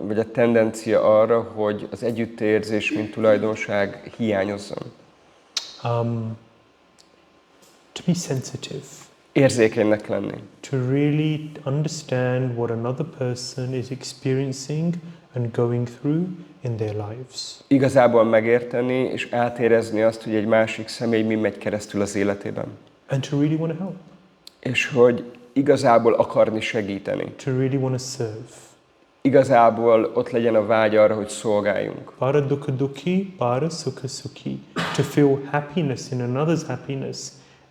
vagy a tendencia arra, hogy az együttérzés, mint tulajdonság hiányozzon. To be sensitive. Érzékenynek lenni. To really understand what another person is experiencing and going through in their lives. Igazából megérteni és átérezni azt, hogy egy másik személy mi megy keresztül az életében. And to really want to help. És hogy igazából akarni segíteni. To really want to serve. Igazából ott legyen a vágy arra, hogy szolgáljunk. Para dukkha dukkhi, para sukha sukhi. To feel happiness in another's happiness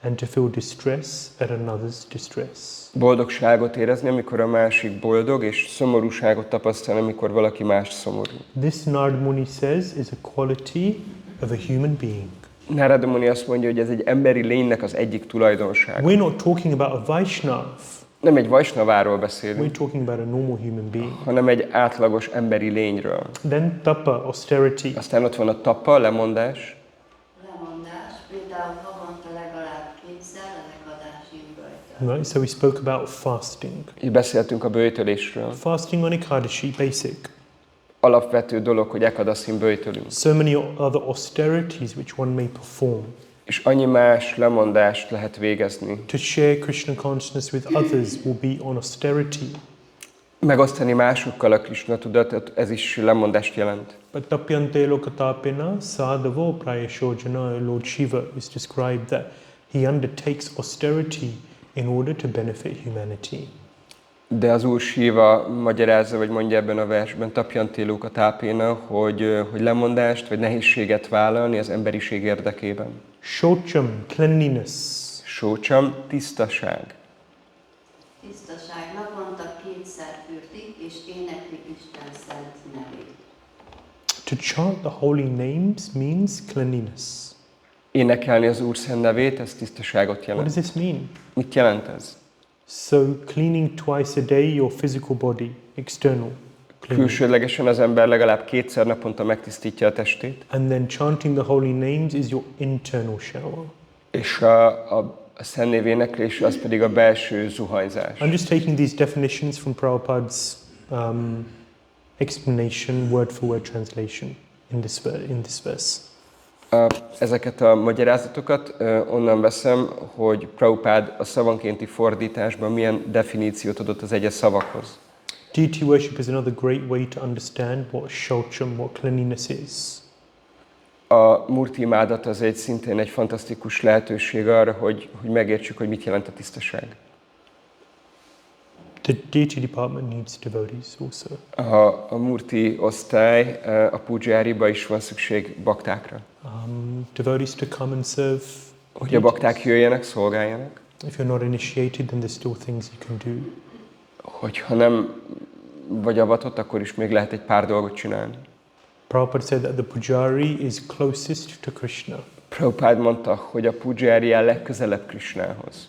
and to feel distress at another's distress. Boldogságot érezni, amikor a másik boldog, és szomorúságot tapasztalni, amikor valaki más szomorú. This Nārada Muni says is a quality of a human being. Nārada Muni azt mondja, hogy ez egy emberi lénynek az egyik tulajdonsága. We're not talking about a Vaishnav. Nem egy Vaishnaváról beszélünk, We're talking about a normal human being. hanem egy átlagos emberi lényről. Then tapa, austerity. Aztán ott van a tapa, lemondás. Lemondás, például havonta legalább 2-szer legadási böjtöl. Right, so we spoke about fasting. Így beszéltünk a böjtölésről. Fasting on Ekadashi, basic. Alapvető dolog, hogy ekadaszin böjtölünk. So many other austerities which one may perform. És annyi más lemondást lehet végezni. To share Krishna consciousness with others will be on austerity. Megosztani másokkal a Krishna tudatot, ez is lemondást jelent. But tapyante lokatapena sadhavo prayashojana, Lord Shiva is described that he undertakes austerity in order to benefit humanity. De az Úr Shiva magyarázza, vagy mondja ebben a versben, tapyante lokatapena, hogy lemondást, vagy nehézséget vállalni az emberiség érdekében. Shocham, cleanliness. Shocham, tisztaság. Tisztaság, naponta 2-szer fürdik, és éneklik Isten szent nevét. To chant the holy names means cleanliness. Énekelni az Úr szent nevét, ez tisztaságot What jelent. does this mean? Mit jelent ez? So cleaning twice a day your physical body, external cleaning. Külsődlegesen az ember legalább 2-szer naponta megtisztítja a testét. And then chanting the holy names is your internal shower. És a szent név éneklése az pedig a belső zuhanyzás. I'm just taking these definitions from Prabhupada's explanation, word for word translation in this verse. Ezeket a magyarázatokat onnan veszem, hogy Prabhupád a szavankénti fordításban milyen definíciót adott az egyes szavakhoz. Deity worship is another great way to understand what shaucham, what cleanliness is. A murti imádat az szintén egy fantasztikus lehetőség arra, hogy megértsük, hogy mit jelent a tisztaság. The deity department needs devotees also. A murti osztály, a pujáriba is van szükség baktákra. Devotees to come and serve. Hogy a bakták jöjjenek, szolgáljanak. If you're not initiated, then there's still things you can do. Hogyha nem vagy avatott, akkor is még lehet egy pár dolgot csinálni. Prabhupada said that the pujari is closest to Krishna. Prabhupada mondta, hogy a pujári a legközelebb Krishnához.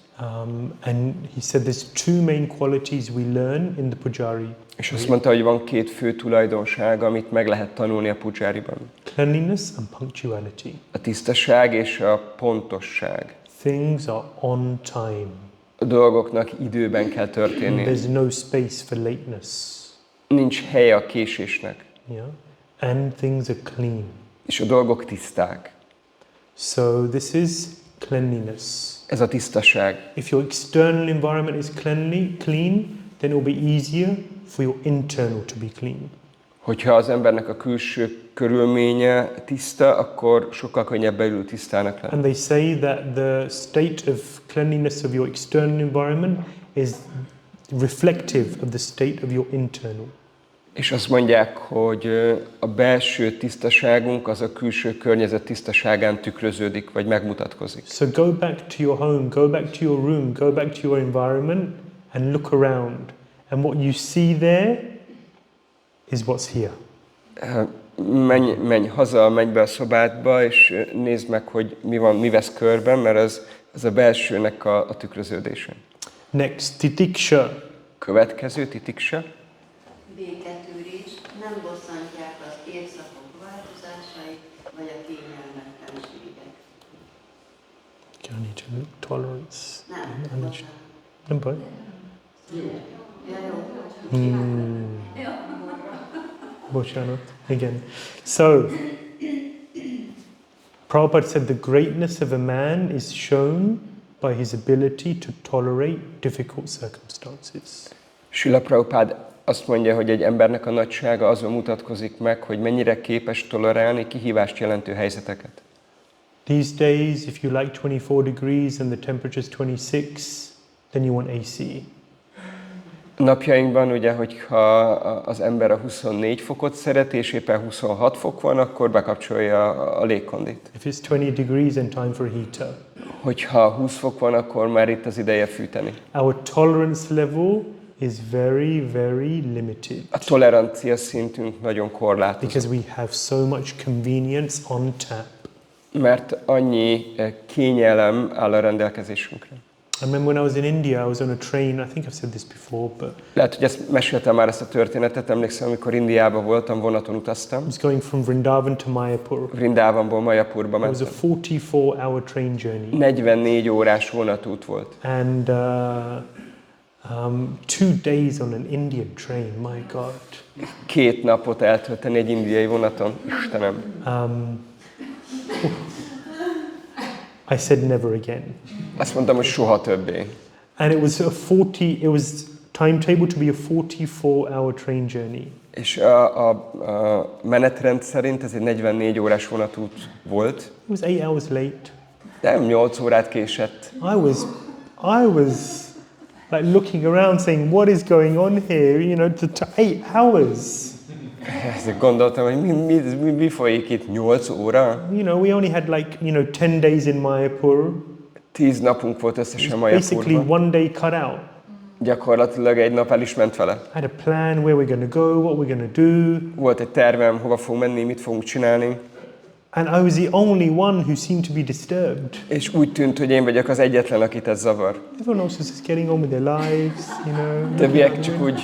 And he said there's two main qualities we learn in the pujari. És azt mondta, hogy van 2 fő tulajdonság, amit meg lehet tanulni a pujáriban. Cleanliness and punctuality. A tisztaság és a pontosság. Things are on time. A A dolgoknak időben kell történni. There's no space for lateness. Nincs helye a késésnek. Yeah? And things are clean. És a dolgok tiszták. So this is cleanliness. Ez a tisztaság. If your external environment is clean, then it will be easier for your internal to be clean. Hogyha az embernek a külső körülménye tiszta, akkor sokkal könnyebb belül tisztának lenni. And they say that the state of cleanliness of your external environment is reflective of the state of your internal. És azt mondják, hogy a belső tisztaságunk az a külső környezet tisztaságán tükröződik, vagy megmutatkozik. So go back to your home, go back to your room, go back to your environment and look around. And what you see there is what's here. Menj haza, menj be a szobádba, és nézd meg, hogy mi vesz körben, mert az a belsőnek a tükröződése. Next, titiksha. Következő, titiksa. Béketűrés, nem bosszantják az évszakok változásait, vagy a kényelmetlenségek. I need to look tolerance. Nem, bocsánat. Nem baj. Ja, jó. Bocsánat. Again. So, Prabhupada said the greatness of a man is shown by his ability to tolerate difficult circumstances. Srila Prabhupád azt mondja, hogy egy embernek a nagysága azon mutatkozik meg, hogy mennyire képes tolerálni kihívást jelentő helyzeteket. These days, if you like 24 degrees and the temperature is 26, then you want AC. Napjainkban ugye, hogyha az ember a 24 fokot szereti, és éppen 26 fok van, akkor bekapcsolja a légkondit. If it's 20 degrees, then time for a heater. Hogyha 20 fok van, akkor már itt az ideje fűteni. Our tolerance level is very, very limited. A tolerancia szintünk nagyon korlátozott. Because we have so much convenience on tap. Mert annyi kényelem áll a rendelkezésünkre. I remember when I was in India, I was on a train, I think I've said this before, but Lehet, hogy ezt meséltem már ezt a történetet, emlékszem, amikor Indiában voltam, vonaton utaztam. I was going from Vrindavan to Mayapur. Vrindavanból Mayapurba It was a mentem. 44-hour train journey. 44 órás vonatút volt. And 2 days on an Indian train, my God. 2 napot eltölteni egy indiai vonaton, Istenem. I said never again. Azt mondtam, hogy soha többé. And it was timetable to be a 44-hour train journey. És a menetrend szerint ez egy 44 órás vonatút volt. It was 8 hours late. Nem 8 órát késett. I was like looking around saying, what is going on here? You know, to 8 hours. Ezt gondoltam, hogy mi folyik itt, 8 óra? You know, we only had like, 10 days in Mayapur. 10 napunk volt összesen Basically Mayapurban. one day cut out. Gyakorlatilag egy nap el is ment vele. I had a plan where we're going to go, what we're going to do. Volt egy tervem, hova fogunk menni, mit fogunk csinálni. And I was the only one who seemed to be disturbed. És úgy tűnt, hogy én vagyok az egyetlen, akit ez zavar. Everyone else was just getting on with their lives, you know. Többiek csak úgy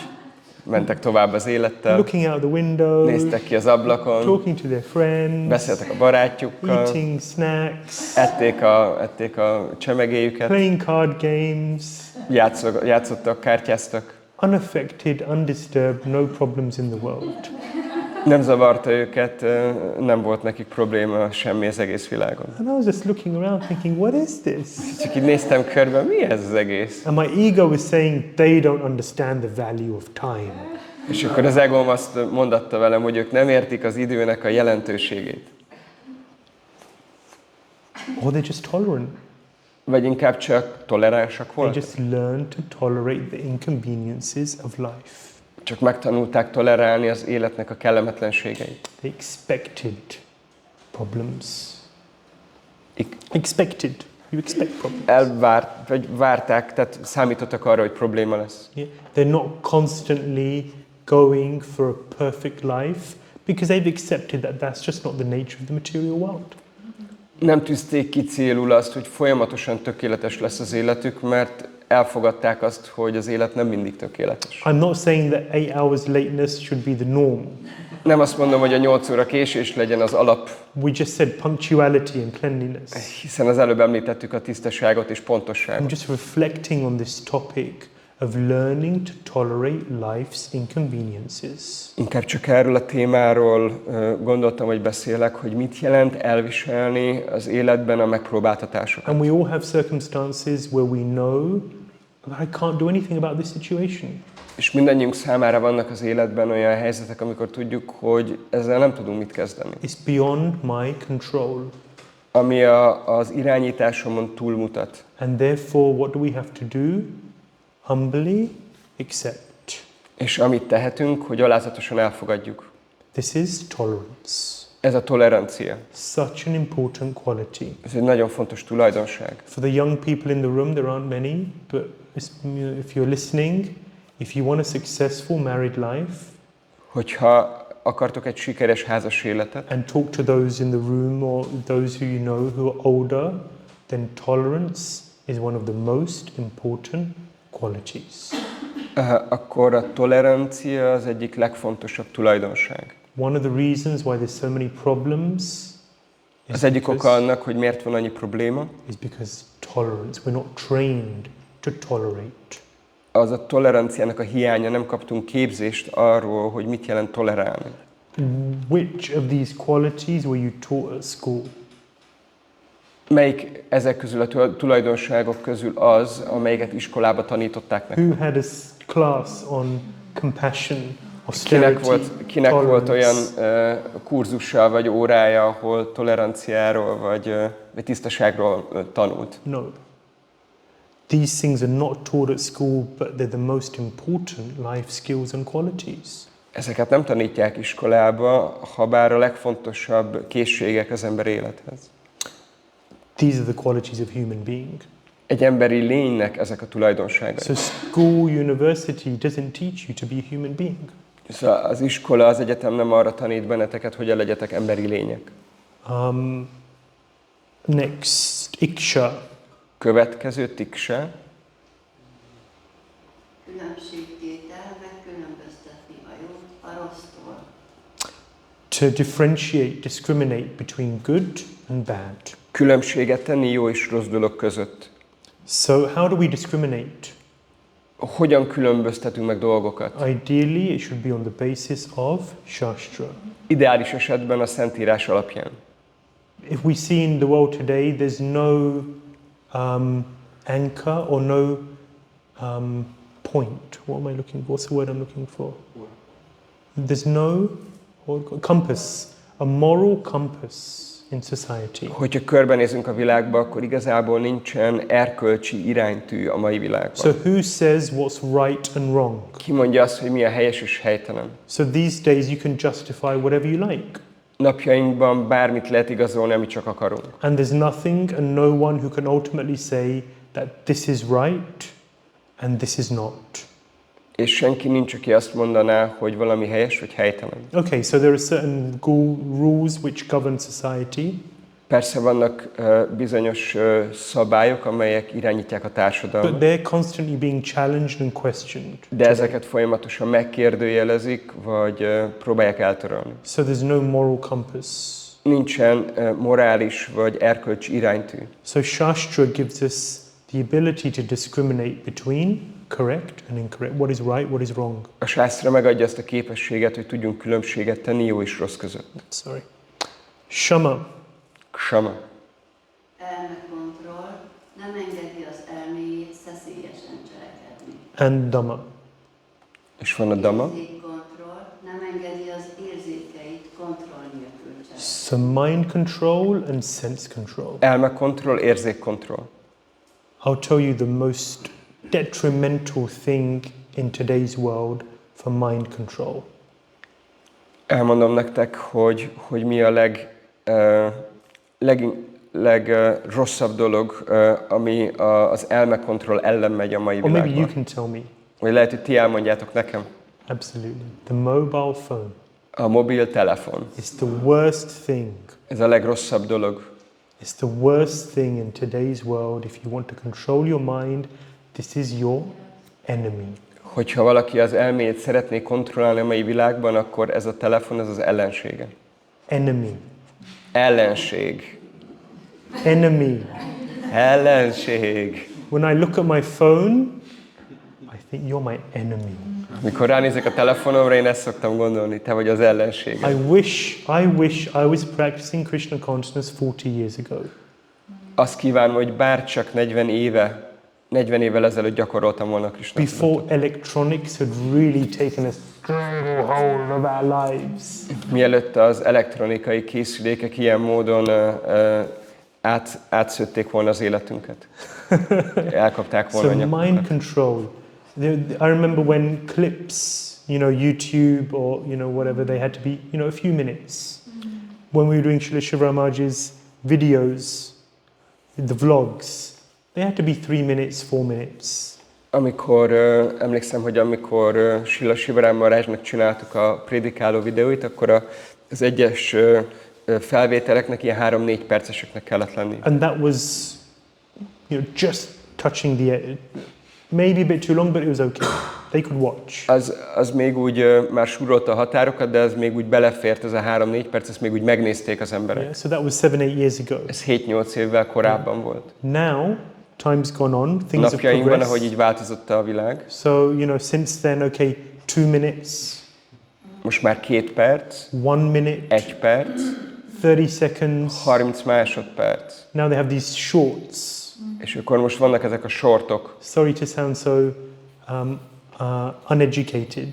mentek tovább az élettel, Looking out the window, néztek ki az ablakon, talking to their friends, beszéltek a barátjukkal, eating snacks, ették a csemegéjüket, playing card games, játszottak, kártyáztak. unaffected, undisturbed, no problems in the world. Nem zavarta őket, nem volt nekik probléma semmi az egész világon. And I was just looking around thinking, what is this? Csak így néztem körbe, mi ez az egész? And my ego was saying, they don't understand the value of time. És akkor az egóm azt mondatta velem, hogy ők nem értik az időnek a jelentőségét. Or they're just tolerant. Vagy inkább csak toleránsak They voltak. just learn to tolerate the inconveniences of life. Csak megtanulták tolerálni az életnek a kellemetlenségeit. They expected problems. Expected. You expect problems. Várták, tehát számítottak arra, hogy probléma lesz. Yeah. They're not constantly going for a perfect life because they've accepted that that's just not the nature of the material world. Nem tűzték ki célul azt, hogy folyamatosan tökéletes lesz az életük, mert elfogadták azt, hogy az élet nem mindig tökéletes. I'm not saying that 8 hours lateness should be the norm. Nem azt mondom, hogy a 8 óra késés legyen az alap, We just said punctuality and cleanliness. hiszen az előbb említettük a tisztaságot és pontosságot. I'm just reflecting on this topic of learning to tolerate life's inconveniences. Inkább csak erről a témáról gondoltam, hogy beszélek, hogy mit jelent elviselni az életben a megpróbáltatásokat. And we all have circumstances where we know that I can't do anything about this situation. És mindannyiunk számára vannak az életben olyan helyzetek, amikor tudjuk, hogy ezzel nem tudunk mit kezdeni. It's beyond my control. Ami az irányításomon túlmutat. And therefore, what do we have to do? Humbly accept. És amit tehetünk, hogy alázatosan elfogadjuk. This is tolerance. Ez a tolerancia. Such an important quality. Ez egy nagyon fontos tulajdonság. For the young people in the room, there aren't many, but if you're listening, if you want a successful married life, Hogyha akartok egy sikeres házas életet, and talk to those in the room or those who you know who are older, then tolerance is one of the most important qualities. akkor a tolerancia az egyik legfontosabb tulajdonság. One of the reasons why there's so many problems Az egyik oka annak, hogy miért van annyi probléma, is because tolerance. We're not trained to tolerate. az a toleranciának a hiánya, nem kaptunk képzést arról, hogy mit jelent tolerálni. Which of these qualities were you taught at school? Melyik ezek közül a tulajdonságok közül az, amelyiket iskolába tanították nekünk? Who had a class on compassion, austerity, Kinek volt olyan tolerance? kurzusa vagy órája, ahol toleranciáról vagy tisztaságról tanult? No. These things are not taught at school, but they're the most important life skills and qualities. Ezeket nem tanítják iskolába, habár a legfontosabb készségek az ember élethez. These are the qualities of human being. Egy emberi lénynek ezek a tulajdonságai. So school, university doesn't teach you to be a human being. Szóval az iskola, az egyetem nem arra tanít benneteket, hogyan legyetek emberi lények. Next, iksha. Következő tiksa. Különbségtétel, megkülönböztetni a jót a rossztól. To differentiate, discriminate between good and bad. Különbséget tenni jó és rossz dolog között. So how do we discriminate? Hogyan különböztetünk meg dolgokat? Ideally, it should be on the basis of Shastra. Ideális esetben a Szentírás alapján. If we see in the world today, there's no anchor or no point. What am I looking for? What's the word I'm looking for? There's no compass, a moral compass in society. Hogyha körbenézünk a világba, akkor igazából nincsen erkölcsi iránytű a mai világban. So who says what's right and wrong? Ki mondja azt, hogy mi a helyes és helytelen? So these days you can justify whatever you like. Napjainkban bármit lehet igazolni, amit csak akarunk. And there's nothing and no one who can ultimately say that this is right and this is not. És senki nincs, aki azt mondaná, hogy valami helyes vagy helytelen. Okay, so there are certain rules which govern society. Persze vannak bizonyos szabályok, amelyek irányítják a társadalmat. But they're constantly being challenged and questioned. De ezeket folyamatosan megkérdőjelezik, vagy próbálják eltörölni. So there's no moral compass. Nincsen morális vagy erkölcsi iránytű. So Shastra gives us the ability to discriminate between correct and incorrect. What is right, what is wrong. A sásztra megadja azt a képességet, hogy tudjunk különbséget tenni jó és rossz között. Sorry. Shama. Ksama. Elmekontroll, nem engedi az elméjét szeszélyesen cselekedni. And Dhamma. És van a dama. Érzékkontroll, nem engedi az érzékeit kontroll nélkül cselekedni. So mind control and sense control. Elmekontroll, érzékkontroll. I'll tell you the most detrimental thing in today's world for mind control. Elmondom nektek, hogy mi a legrosszabb dolog, ami az elmekontroll ellen megy a mai Or maybe you világban. can tell me. Vagy lehet, hogy ti elmondjátok nekem. Absolutely. The mobile phone A mobiltelefon. is the worst thing. Ez a legrosszabb dolog. It's the worst thing in today's world. If you want to control your mind, this is your enemy. Hogyha valaki az elméjét szeretné kontrollálni a mai világban, akkor ez a telefon, ez az ellensége. Enemy. Ellenség. Enemy. Ellenség. When I look at my phone, I think you're my enemy. Mikor ránézek a telefonomra, én ezt szoktam gondolni, te vagy az ellenség. I wish I was practicing Krishna consciousness 40 years ago. Azt kívánom, hogy bár csak 40 évvel ezelőtt gyakoroltam volna Krishna Before tudatot. electronics had really taken a stranglehold of our lives. Mielőtt az elektronikai készülékek ilyen módon átszőtték volna az életünket. Elkapták volna So a nyakunkat. mind control. I remember when clips, YouTube or whatever, they had to be a few minutes. When we were doing Srila Shiva Maharaj's videos, the vlogs, they had to be 3 minutes, 4 minutes. Amikor emlékszem, hogy amikor Srila Shiva Maharajnak csináltuk a prédikáló videóit, akkor az egyes felvételeknek ilyen 3-4 perceseknek kellett lenni. And that was just touching the maybe a bit too long, but it was okay. They could watch. Az még úgy már súrolta a határokat, de az még úgy belefért, ez a 3-4 perc, ezt még úgy megnézték az emberek. Yeah, so that was 7-8 years ago. Ez 7-8 évvel korábban volt. Now, time's gone on, things have Napjainkban, ahogy progressed. így változott a világ. So, since then, okay, 2 minutes, Most már 2 perc, 1 minute, 1 perc, 30 seconds. 30 másodperc. Now they have these shorts. És akkor most vannak ezek a shortok. Sorry to sound so uneducated,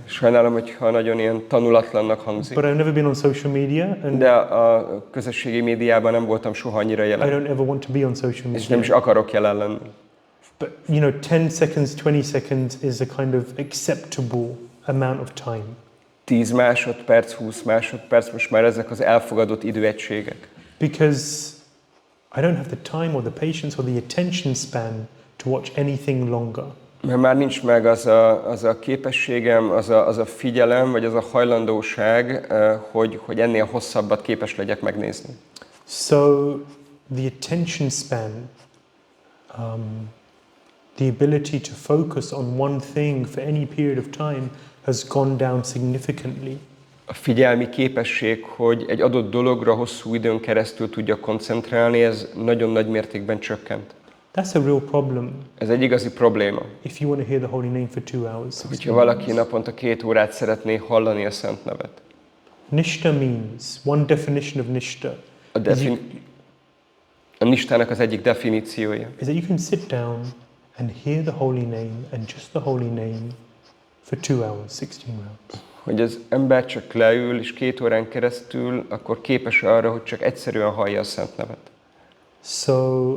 Sajnálom, hogyha nagyon ilyen tanulatlannak hangzik. but I've never been on social media, and De a közösségi médiában nem voltam soha annyira I jelen. don't ever want to be on social És nem is media. akarok jelen lenni. But 10 seconds, 20 seconds is a kind of acceptable amount of time. 10 másodperc, 20 másodperc, most már ezek az elfogadott időegységek. Because I don't have the time or the patience or the attention span to watch anything longer. Mert már nincs meg az a képességem, az a figyelem, vagy az a hajlandóság, hogy ennél hosszabbat képes legyek megnézni. So the attention span, the ability to focus on one thing for any period of time has gone down significantly. A figyelmi képesség, hogy egy adott dologra hosszú időn keresztül tudja koncentrálni, ez nagyon nagy mértékben csökkent. That's a real problem. Ez egy igazi probléma. If you want to hear the holy name for 2 hours, 16 Hogyha valaki naponta 2 órát szeretné hallani a szent nevet. Nishta means, one definition of nishta A nistának az egyik definíciója, is that you can sit down and hear the holy name and just the holy name for 2 hours, 16 rounds. hogy az ember csak leül, és 2 órán keresztül akkor képes arra, hogy csak egyszerűen hallja a szent nevet. So,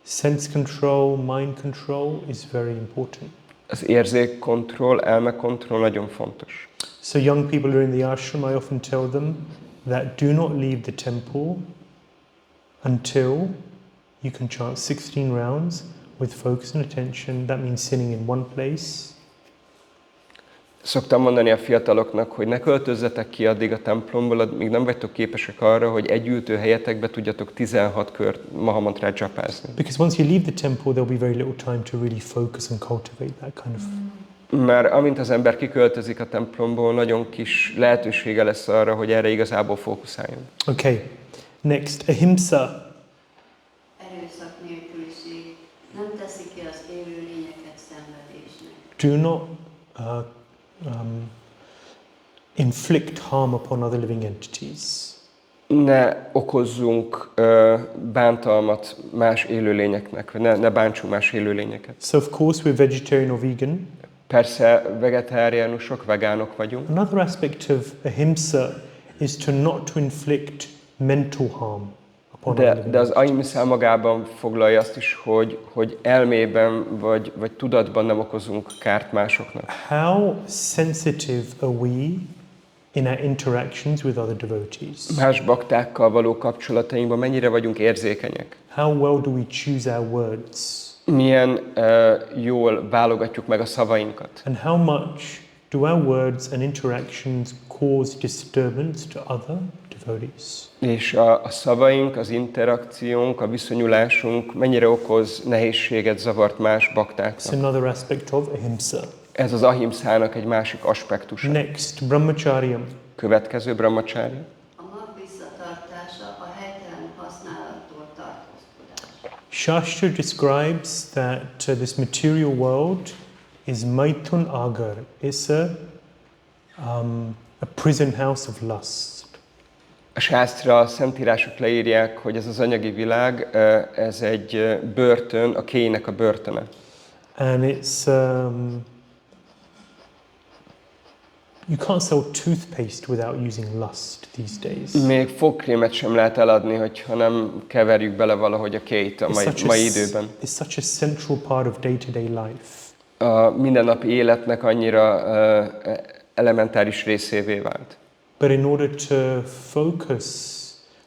sense control, mind control is very important. Az érzékkontroll, elmekontroll nagyon fontos. So young people who are in the ashram, I often tell them that do not leave the temple until you can chant 16 rounds with focus and attention. That means sitting in one place. Szoktam mondani a fiataloknak, hogy ne költözzetek ki addig a templomból, míg nem vagytok képesek arra, hogy egy ültő helyetekbe tudjatok 16 kört Mahamantrát csapázni. Because once you leave the temple, there'll be very little time to really focus and cultivate that kind of... Mert amint az ember kiköltözik a templomból, nagyon kis lehetősége lesz arra, hogy erre igazából fókuszáljon. Okay, next, ahimsa. Erőszak nélküliség nem teszi ki az élőlényeket szenvedésnek. Do not inflict harm upon other living entities. Ne okozzunk bántalmat más élőlényeknek, vagy ne bántsunk más élőlényeket. So of course we're vegetarian or vegan. Persze vegetáriánusok, vegánok vagyunk. Another aspect of ahimsa is to not to inflict mental harm upon other living De az entities. ahimsa magában foglalja azt is, hogy elmében vagy tudatban nem okozunk kárt másoknak. How sensitive are we in our interactions with other devotees? Más baktákkal való kapcsolatainkban mennyire vagyunk érzékenyek? How well do we choose our words? Milyen jól válogatjuk meg a szavainkat? And how much do our words and interactions cause disturbance to other devotees? devotees. És a szavaink, az interakciónk, a viszonyulásunk mennyire okoz nehézséget, zavart más It's baktáknak. another aspect of ahimsa. Ez az ahimszának egy másik aspektusa. Next, brahmacharyam. Következő brahmacharya. A mag visszatartása, a helytelen használattól tartózkodás. Shastra describes that this material world is maitun agar. It's a prison house of lust. A sásztra, a szentírások leírják, hogy ez az anyagi világ, ez egy börtön, a kéjnek a börtöne. And it's you can't sell toothpaste without using lust these days. Még fogkrémet sem lehet eladni, hogyha nem keverjük bele valahogy a kéjt a mai időben. It's such a central part of day-to-day life. A mindennapi életnek annyira elementáris részévé vált. But in order to focus,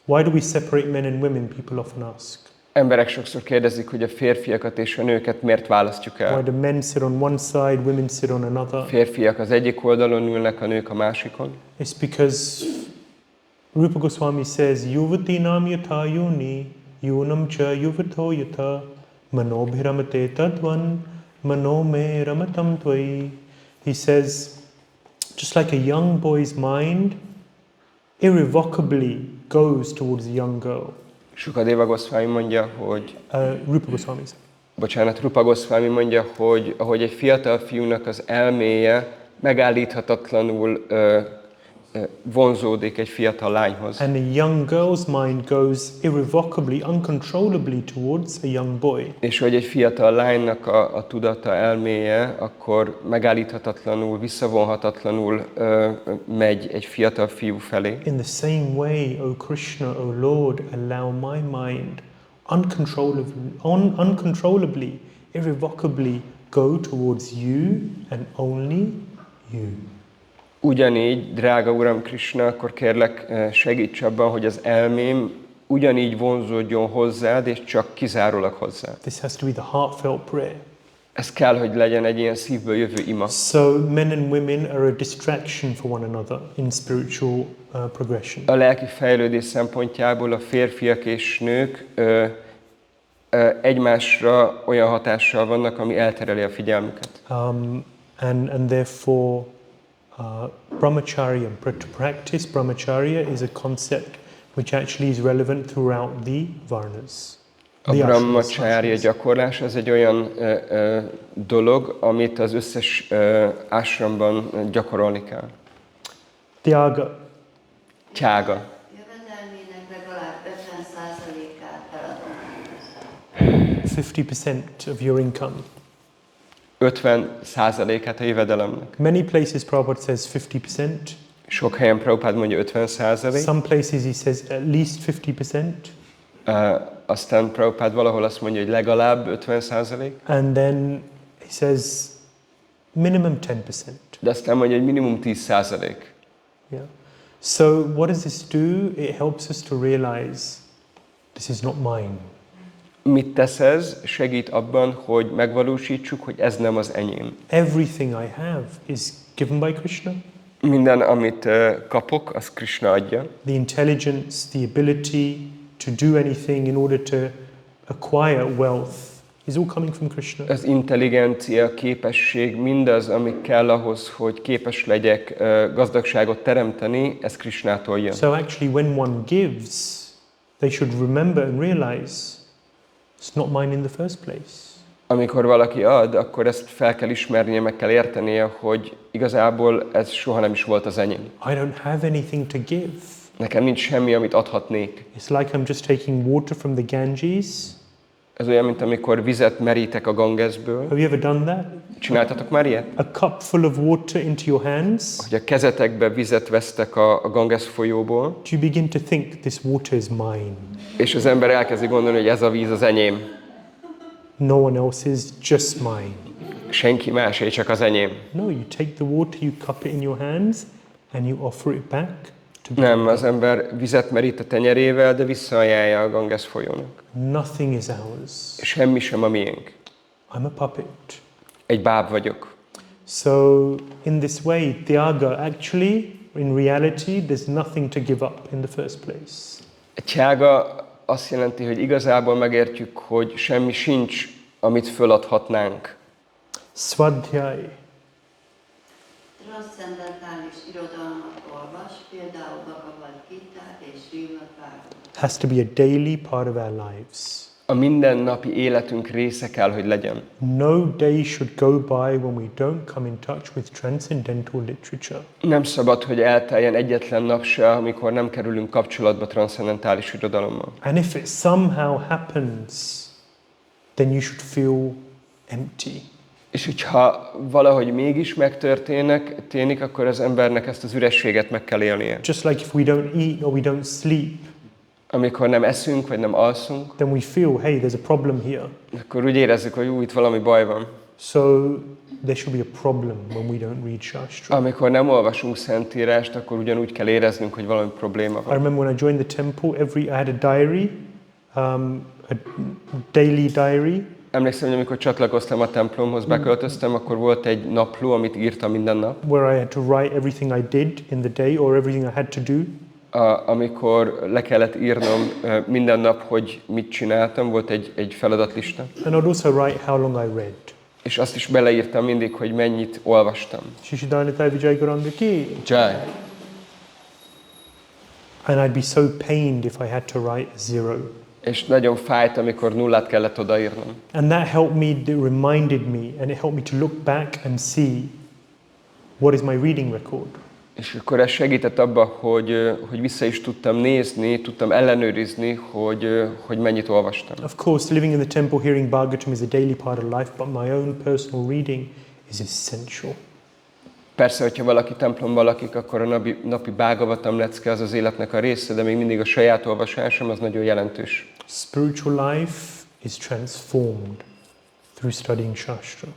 why do we separate men and women? People often ask. Emberek sokszor kérdezik, hogy a férfiakat és a nőket miért választjuk Why el. do men sit on one side, women sit on another? Férfiak az egyik oldalon ülnek, a nők a másikon. It's because Rupa Goswami says, Yuvati nam yatha yuni, yunam cha yuvato yatha, manobhiramate tadvan, manome ramatam tvai. He says, just like a young boy's mind irrevocably goes towards a young girl. Sukadeva Goswami mondja, hogy... Rupa Goswami. Rupa Goswami mondja, hogy ahogy egy fiatal fiúnak az elméje megállíthatatlanul vonzódik egy fiatal lányhoz. And a young girl's mind goes irrevocably, uncontrollably towards a young boy. És hogy egy fiatal lánynak a tudata, elméje, akkor megállíthatatlanul, visszavonhatatlanul megy egy fiatal fiú felé. In the same way, O Krishna, O Lord, allow my mind uncontrollably, irrevocably go towards you and only you. Ugyanígy, drága Uram Krishna, akkor kérlek segíts abban, hogy az elmém ugyanígy vonzódjon hozzád, és csak kizárólag hozzád. This has to be the heartfelt prayer. Ez kell, hogy legyen egy ilyen szívből jövő ima. So men and women are a distraction for one another in spiritual progression. A lelki fejlődés szempontjából a férfiak és nők egymásra olyan hatással vannak, ami eltereli a figyelmüket. And therefore brahmacharya, to practice brahmacharya is a concept which actually is relevant throughout the varnas. A brahmacharya gyakorlás az egy olyan dolog, amit az összes ásramban gyakorolni kell. Tyaga. Tyaga. Jövedelmének legalább 50%-át eladom. 50% of your income. 50%-át a jövedelemnek. Many places Prabhupada says 50%. Sok helyen Prabhupada mondja 50%. Some places he says at least 50%. Aztán Prabhupada valahol azt mondja, hogy legalább 50%. And then he says minimum 10%. De aztán mondja, hogy minimum 10%. Yeah. So what does this do? It helps us to realize this is not mine. Mit tesz ez? Segít abban, hogy megvalósítsuk, hogy ez nem az enyém. Everything I have is given by Krishna. Minden, amit kapok, az Krishna adja. The intelligence, the ability to do anything in order to acquire wealth is all coming from Krishna. Az intelligencia, a képesség, mindaz, ami kell ahhoz, hogy képes legyek gazdagságot teremteni, ez Krishnától jön. So actually when one gives, they should remember and realize it's not mine in the first place. Amikor valaki ad, akkor ezt fel kell ismernie, meg kell értenie, hogy igazából ez soha nem is volt az enyém. I don't have anything to give. Nekem nincs semmi, amit adhatnék. It's like I'm just taking water from the Ganges. Ez olyan, mint amikor vizet merítek a Gangesből. Have you ever done that? Csináltatok már ilyet? A cup full of water into your hands. Hogy a kezetekbe vizet vesztek a Ganges folyóból. Do you begin to think this water is mine? És az ember elkezdi gondolni, hogy ez a víz az enyém. No one else is, just mine. Senki másé, csak az enyém. No, you take the water, you cup it in your hands, and you offer it back to God. Nem, az ember vizet merít a tenyerével, de visszaajánlja a Ganges folyónak. Nothing is ours. Semmi sem a miénk. I'm a puppet. Egy báb vagyok. So, in this way, Tyaga actually in reality, there's nothing to give up in the first place. Tjága azt jelenti, hogy igazából megértjük, hogy semmi sincs, amit föladhatnánk. Svadhyay. Transzcendentális irodalmat olvas, például Bhagavad Gitát és Śrīmad-Bhāgavatam. Has to be a daily part of our lives. A mindennapi életünk része kell, hogy legyen. No day should go by when we don't come in touch with transcendental literature. Nem szabad, hogy elteljen egyetlen nap se, amikor nem kerülünk kapcsolatba transzcendentális irodalommal. And if it somehow happens, then you should feel empty. És hogyha valahogy mégis megtörténik, akkor az embernek ezt az ürességet meg kell élnie. Just like if we don't eat or we don't sleep, Amikor nem eszünk, vagy nem alszunk, then we feel, hey, there's a problem here. akkor úgy érezzük, hogy itt valami baj van. So there should be a problem when we don't read Shastra. Amikor nem olvasunk Szentírást, akkor ugyanúgy kell éreznünk, hogy valami probléma I van. remember when I joined the temple, I had a diary, a daily diary. Emlékszem, hogy amikor csatlakoztam a templomhoz, beköltöztem, akkor volt egy napló, amit írtam minden nap. Where I had to write everything I did in the day or everything I had to do. Amikor le kellett írnom minden nap, hogy mit csináltam, volt egy feladatlista. And I'd also write how long I read. És azt is beleírtam mindig, hogy mennyit olvastam. Shishidhanatha Vijay Goranga ki. Jai. And I'd be so pained if I had to write a zero. És nagyon fájt, amikor nullát kellett odaírnom. And that helped me, it reminded me, and it helped me to look back and see what is my reading record. És akkor ez segített abba, hogy vissza is tudtam nézni, tudtam ellenőrizni, hogy mennyit olvastam. Of course, living in the temple, hearing Bhagavatam is a daily part of life, but my own personal reading is essential. Persze, hogyha valaki templomban lakik, akkor a napi Bhagavatam lecke az életnek a része, de még mindig a saját olvasásom az nagyon jelentős. Spiritual life is transformed through studying Shastra.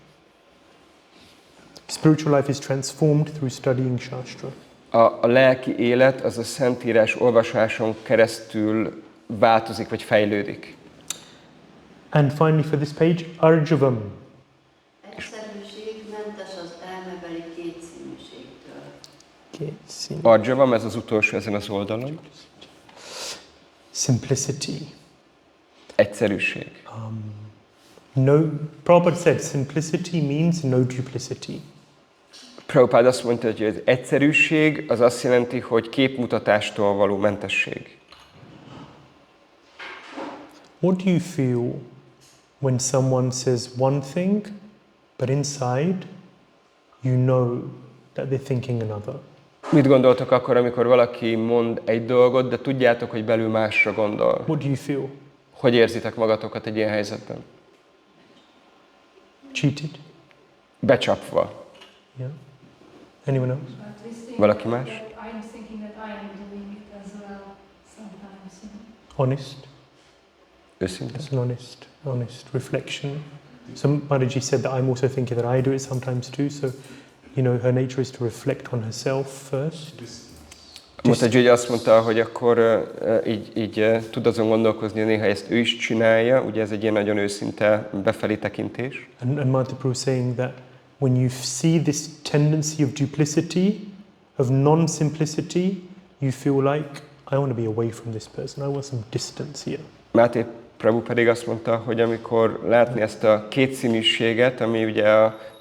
Spiritual life is transformed through studying Shastra. A lelki élet az a Szentírás olvasáson keresztül változik vagy fejlődik. And finally for this page, Arjavam. Egyszerűség mentes az elmebeli kétszínűségtől. Arjavam, ez az utolsó ezen az oldalon. Simplicity. Egyszerűség. Prabhupada said simplicity means no duplicity. Prabhupada azt mondta, hogy az egyszerűség az azt jelenti, hogy képmutatástól való mentesség. What do you feel when someone says one thing, but inside you know that they're thinking another? Mit gondoltok akkor, amikor valaki mond egy dolgot, de tudjátok, hogy belül másra gondol? What do you feel? Hogy érzitek magatokat egy ilyen helyzetben? Cheated? Becsapva. Yeah. Anyone else? Valaki más? I'm thinking that I am doing it as well sometimes. Honest? Őszinte? It's an honest reflection. So Mataji said that I'm also thinking that I do it sometimes too. So, you know, her nature is to reflect on herself first. Mataji azt mondta, hogy akkor így tud azon gondolkozni, hogy néha ezt ő is csinálja. Ugye ez egy ilyen nagyon őszinte befelé tekintés. And Mahaprabhu was saying that when you see this tendency of duplicity, of non-simplicity, you feel like, I want to be away from this person. I want some distance here. Máté Prabhu pedig azt mondta, hogy amikor látni ezt a kétszínűséget, ami ugye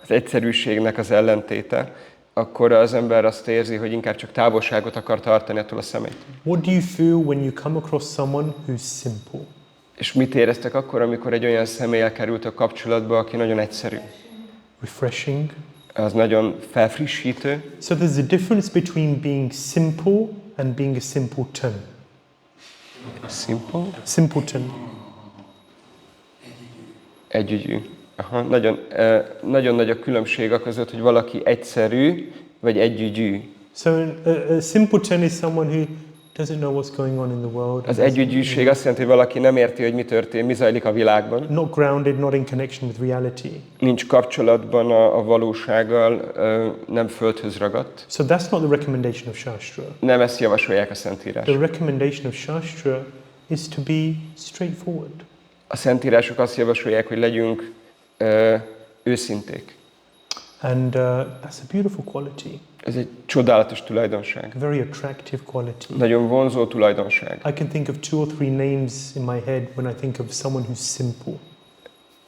az egyszerűségnek az ellentéte, akkor az ember azt érzi, hogy inkább csak távolságot akar tartani attól a személytől. What do you feel when you come across someone who's simple? És mit éreztek akkor, amikor egy olyan személlyel kerültek kapcsolatba, aki nagyon egyszerű? Refreshing. Az nagyon felfrissítő. So there's a difference between being simple and being a simpleton. Simple? Simpleton. Együgyű. Aha, nagyon nagy a különbség a között, hogy valaki egyszerű, vagy együgyű. So a simpleton is someone who doesn't know what's going on in the world. Az együgyűség azt jelenti, hogy valaki nem érti, hogy mi történik, mi zajlik a világban. Not grounded, not in connection with reality. Nincs kapcsolatban a valósággal, nem földhöz ragadt. So that's not the recommendation of Shastra. Nem ezt javasolják a Szentírás. The recommendation of Shastra is to be straightforward. A Szentírások azt javasolják, hogy legyünk őszinték. And that's a beautiful quality. Ez egy csodálatos tulajdonság. A very attractive quality. Nagyon vonzó tulajdonság. I can think of 2 or 3 names in my head when I think of someone who's simple.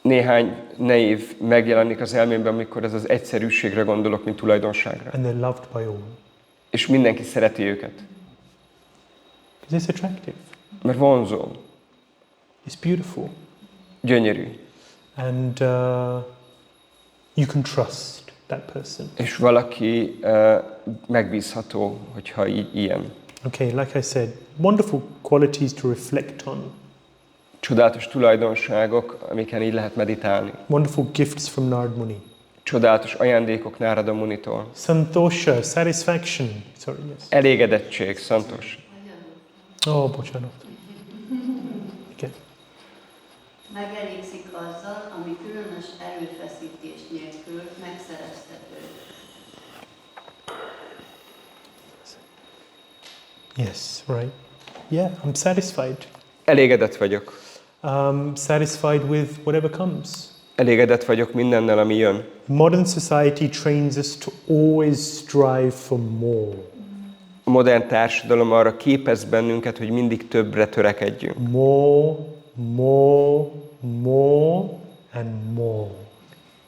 Néhány név megjelenik az elmémben, amikor ez az egyszerűségre gondolok, mint tulajdonságra. And they're loved by all. És mindenki szereti őket. Because it's attractive. Mert vonzó, It's beautiful. gyönyörű. And you can trust that person. És valaki megbízható, hogyha ilyen. Okay, like I said, wonderful qualities to reflect on. Csodálatos tulajdonságok, amiken így lehet meditálni. Wonderful gifts from Nārada Muni. Csodálatos ajándékok Nārada Munitól. Santosha, satisfaction. Sorry, yes. Elégedettség, szantos. Oh, bocsánat. Okay. Megelégszik azzal, ami különös erőfeszítés nélkül megszerezhető. Yes, right. Yeah, I'm satisfied. Elégedett vagyok. Satisfied with whatever comes. Elégedett vagyok mindennel, ami jön. Modern society trains us to always strive for more. A modern társadalom arra képez bennünket, hogy mindig többre törekedjünk. More, more, more and more.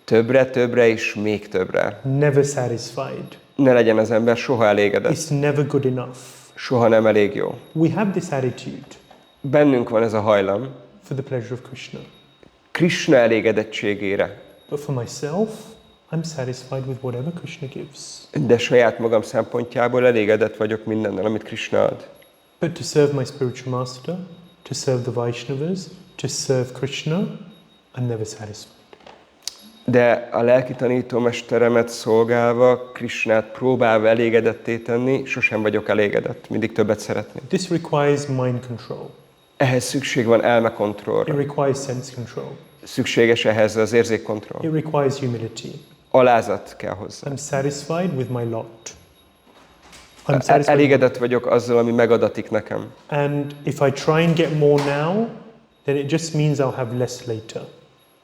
Többre, többre és még többre. Never satisfied. Ne legyen az ember soha elégedett. It's never good enough. Soha nem elég jó. We have this attitude Bennünk van ez a hajlam, for the pleasure of Krishna. Krishna elégedettségére. But for myself, I'm satisfied with whatever Krishna gives. De saját magam szempontjából elégedett vagyok mindennel, amit Krishna ad. But to serve my spiritual master, to serve the Vaishnavas, to serve Krishna, I'm never satisfied. De a lelki tanítómesteremet szolgálva, Krishnát próbálva elégedetté tenni, sosem vagyok elégedett, mindig többet szeretnék. This requires mind control. Ehhez szükség van elmekontrollra. It requires sense control. Szükséges ehhez az érzékkontroll. It requires humility. Alázat kell hozzá. I'm satisfied with my lot. I'm satisfied. Elégedett vagyok azzal, ami megadatik nekem. And if I try and get more now, then it just means I'll have less later.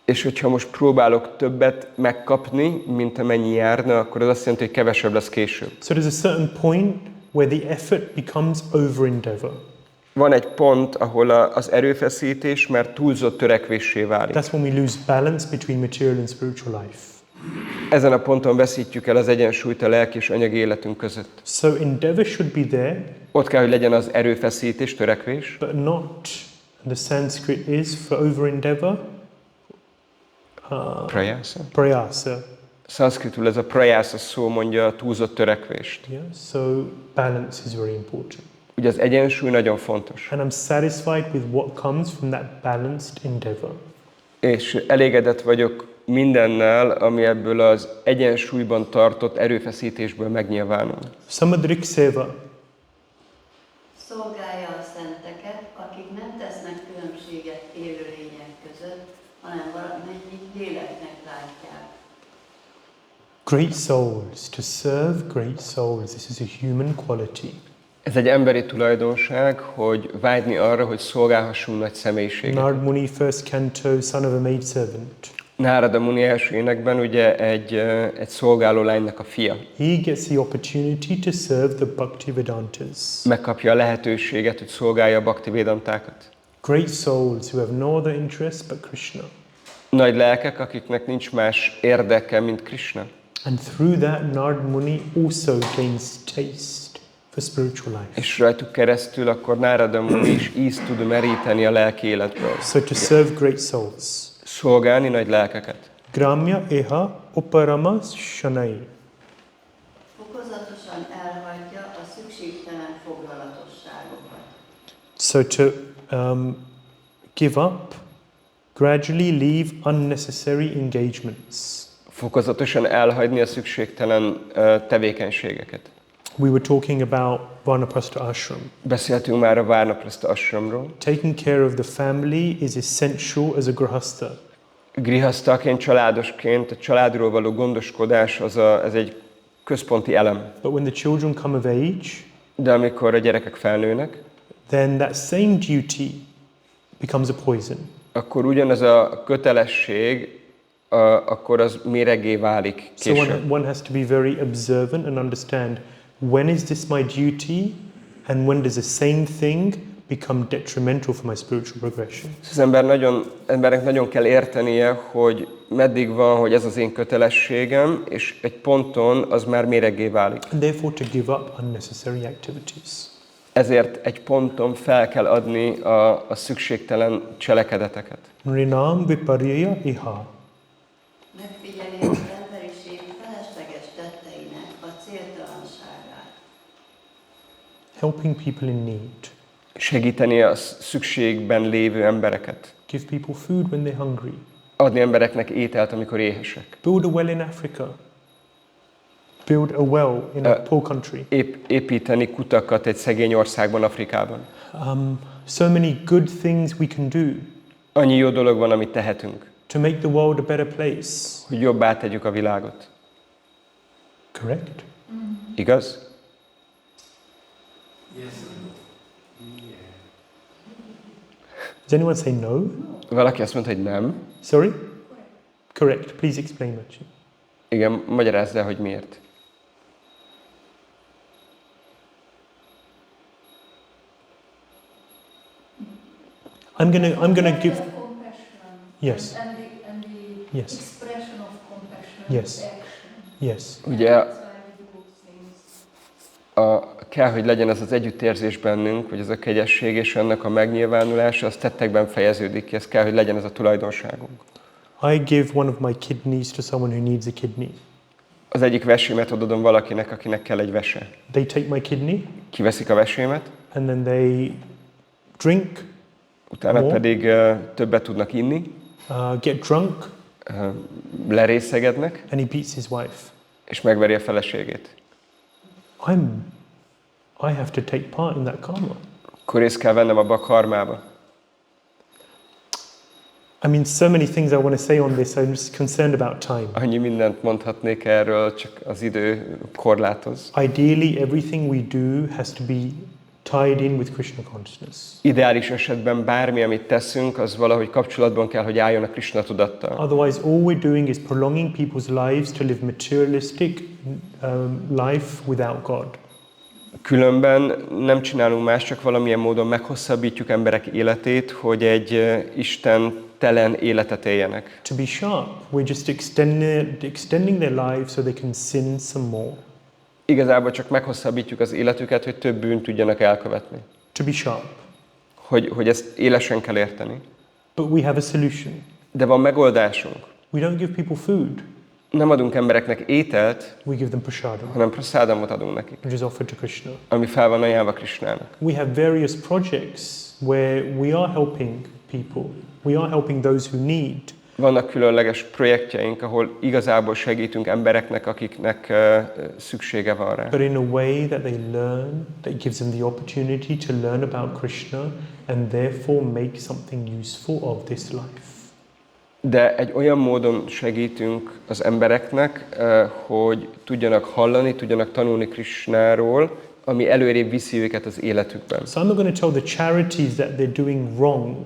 És hogyha most próbálok többet megkapni, mint amennyi járna, akkor az azt jelenti, hogy kevesebb lesz később. So there's a certain point where the effort becomes over endeavor. Van egy pont, ahol az erőfeszítés már túlzott törekvéssé válik. That's when we lose balance between material and spiritual life. Ezen a ponton veszítjük el az egyensúlyt a lelki és anyagi életünk között. So endeavor should be there, Ott kell, hogy legyen az erőfeszítés, törekvés, but not, the Sanskrit is for over endeavor, prayasa. prayasa. Szanszkritul ez a prayasa szó mondja a túlzott törekvést. Yeah, so balance is very important. Ugye az egyensúly nagyon fontos. And I'm satisfied with what comes from that balanced endeavor. És elégedett vagyok mindennel, ami ebből az egyensúlyban tartott erőfeszítésből megnyilvánul. Samadrik seva. Szolgálja a szenteket, akik nem tesznek különbséget élőlények között, hanem valamennyi léleknek látják. Great souls, to serve great souls. This is a human quality. Ez egy emberi tulajdonság, hogy vágyni arra, hogy szolgálhassunk nagy személyiséget. Nārada Muni, first canto, son of a maidservant. Nārada Muni első énekben ugye egy szolgáló lánynak a fia. He gets the opportunity to serve the Bhaktivedantas. Megkapja a lehetőséget, hogy szolgálja a Bhaktivedantát. Great souls who have no other interest but Krishna. Nagy lelkek, akiknek nincs más érdeke, mint Krishna. And through that, Nārada Muni also gains taste for spiritual life. És rajtuk keresztül akkor Nārada Muni is ízt tud meríteni a lelki életből. So to serve great souls. Szolgálni nagy lelkeket. Gramya eha uparama shanai. Fokozatosan elhagyja a szükségtelen foglalatosságokat. So to give up, gradually leave unnecessary engagements. Fokozatosan elhagyni a szükségtelen tevékenységeket. We were talking about varṇāśrama ashram. Beszéltünk már a varṇāśrama ashramról. Taking care of the family is essential as a grihasta. Grihasztaként, családosként a családról való gondoskodás ez egy központi elem. But when the children come of age, De amikor a gyerekek felnőnek, then that same duty becomes a poison. akkor ugyanez a kötelesség akkor az méreggé válik So később. one has to be very observant and understand when is this my duty and when does the same thing become detrimental for my spiritual progression. Az embernek nagyon kell értenie, hogy meddig van, hogy ez az én kötelességem, és egy ponton az már méreggé válik. And therefore to give up unnecessary activities. Ezért egy ponton fel kell adni a szükségtelen cselekedeteket. Rinam viparya iha. Megfigyeli az emberiség felesleges tetteinek a céltalanságát. Helping people in need. Segíteni a szükségben lévő embereket. Give people food when they're hungry. Adni embereknek ételt, amikor éhesek. Build a well in Africa. Build a well in a poor country. Építeni kutakat egy szegény országban, Afrikában. So many good things we can do Annyi jó dolog van, amit tehetünk, to make the world a better place. hogy jobbá tegyük a világot. Correct? Igaz? Does anyone say no? Valaki azt mondta, hogy nem. Sorry? Correct. Please explain that. Igen, magyarázd el, hogy miért. I'm gonna give. Compassion. Yes. And the Yes. expression of compassion. Yes. Action. Yes. Ugye That's why we do things. kell, hogy legyen ez az együttérzés bennünk, vagy ez a kegyesség, és ennek a megnyilvánulása, az tettekben fejeződik ki, ez kell, hogy legyen ez a tulajdonságunk. I give one of my kidneys to someone who needs a kidney. Az egyik vesémet odadom valakinek, akinek kell egy vese. They take my kidney Kiveszik a vesémet, and then they drink, utána More. pedig többet tudnak inni, get drunk, lerészegednek, and he beats his wife. és megveri a feleségét. I have to take part in that karma. Akkor részt kell vennem abba a karmába. I mean, so many things I want to say on this. I'm just concerned about time. Annyi mindent mondhatnék erről, csak az idő korlátoz. Ideally, everything we do has to be tied in with Krishna consciousness. Ideális esetben bármi, amit teszünk, az valahogy kapcsolatban kell, hogy álljon a Krishna tudattal. Otherwise, all we're doing is prolonging people's lives to live materialistic life without God. Különben nem csinálunk más, csak valamilyen módon meghosszabbítjuk emberek életét, hogy egy istentelen életet éljenek. To be sharp, we're just extending their lives so they can sin some more. Igazából csak meghosszabbítjuk az életüket, hogy több bűnt tudjanak elkövetni. To be sharp. Hogy ezt élesen kell érteni. But we have a solution. De van megoldásunk. We don't give people food. Nem adunk embereknek ételt, We give them prasadam, hanem prasadamot adunk nekik, which is offered to Krishna. ami fel van ajánlva Krishnának. We have various projects where we are helping people. We are helping those who need. Vannak különleges projektjeink, ahol igazából segítünk embereknek, akiknek szüksége van rá. But in a way that they learn, that gives them the opportunity to learn about Krishna and therefore make something useful of this life. De egy olyan módon segítünk az embereknek, hogy tudjanak hallani, tudjanak tanulni Krishnáról, ami előrébb viszi őket az életükben. So I'm not going to tell the charities that they're doing wrong.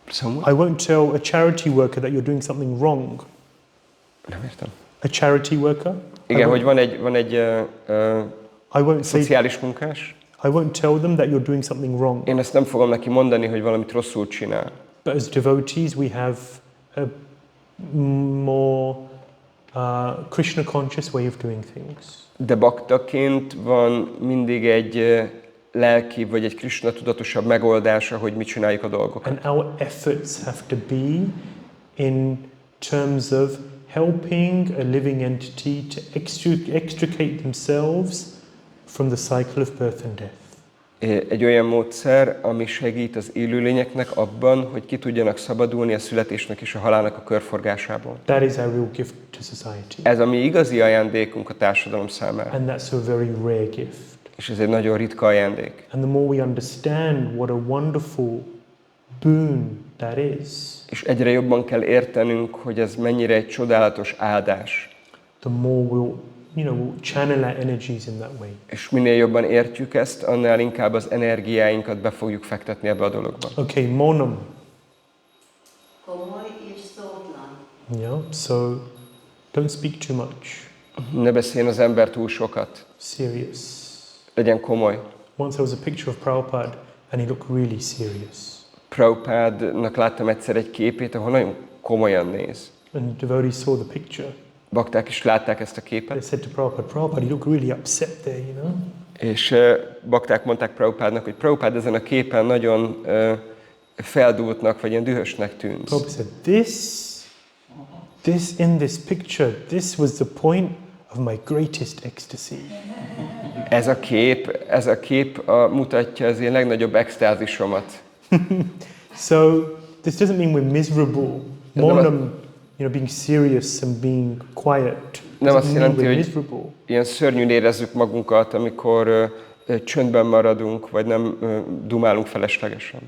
Szóval? I won't tell a charity worker that you're doing something wrong. Nem értem. A charity worker? Igen, hogy van egy I won't say, szociális munkás. I won't tell them that you're doing something wrong. Én ezt nem fogom neki mondani, hogy valamit rosszul csinál. But as devotees, we have a more Krishna conscious way of doing things. De baktaként van mindig egy lelki vagy egy Krishna tudatosabb megoldása, hogy mit csináljuk a dolgokat. And our efforts have to be in terms of helping a living entity to extricate themselves from the cycle of birth and death. Egy olyan módszer, ami segít az élőlényeknek abban, hogy ki tudjanak szabadulni a születésnek és a halálnak a körforgásából. That is our real gift to society. Ez a mi igazi ajándékunk a társadalom számára. And that's a very rare gift. És ez egy nagyon ritka ajándék. And the more we understand what a wonderful boon that is, És egyre jobban kell értenünk, hogy ez mennyire egy csodálatos áldás. the more we'll channel our energies in that way. És minél jobban értjük ezt, annál inkább az energiáinkat be fogjuk fektetni ebbe a dologba. Okay, Monam. Komoly és szótlan. Yeah, so don't speak too much. Ne beszéljen az ember túl sokat. Serious. Legyen komoly. Once there was a picture of Prabhupada and he looked really serious. Prabhupádnak láttam egyszer egy képét, ahol nagyon komolyan néz. And the devotees saw the picture. Bakták is látták ezt a They képet, said to Prabhupada, Prabhupada, you look really upset there, you know? és bakták mondták Prabhupádnak, hogy Prabhupád ezen a képen nagyon feldúltnak, vagy ilyen dühösnek tűnsz. Prabhupada said, in this picture, this was the point of my greatest ecstasy. Ez a kép mutatja az én legnagyobb extázisomat. So this doesn't mean we're miserable. More than being serious and being quiet. Nem azt jelenti, we're hogy miserable. ilyen szörnyűn érezzük magunkat, amikor csöndben maradunk, vagy nem dumálunk feleslegesen.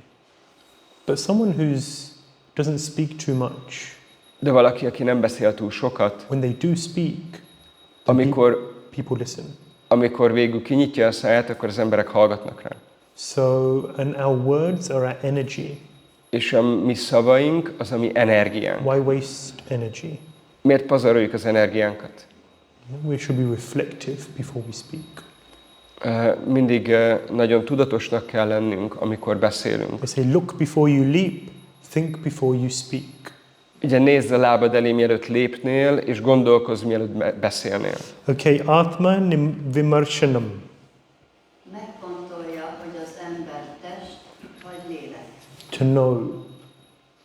But someone who doesn't speak too much, De valaki, aki nem beszél túl sokat, when they do speak, people listen. Amikor végül kinyitja a száját, akkor az emberek hallgatnak rá. So, and our words are our energy. És a mi szavaink az a mi energiánk. Why waste energy? Miért pazaroljuk az energiánkat? We should be reflective before we speak. Mindig nagyon tudatosnak kell lennünk, amikor beszélünk. They say, look before you leap, think before you speak. Ugye nézz a lábad elé, mielőtt lépnél, és gondolkozz, mielőtt beszélnél. Okay, Atma Vimarshanam. Megfontolja, hogy az ember test vagy lélek. To know,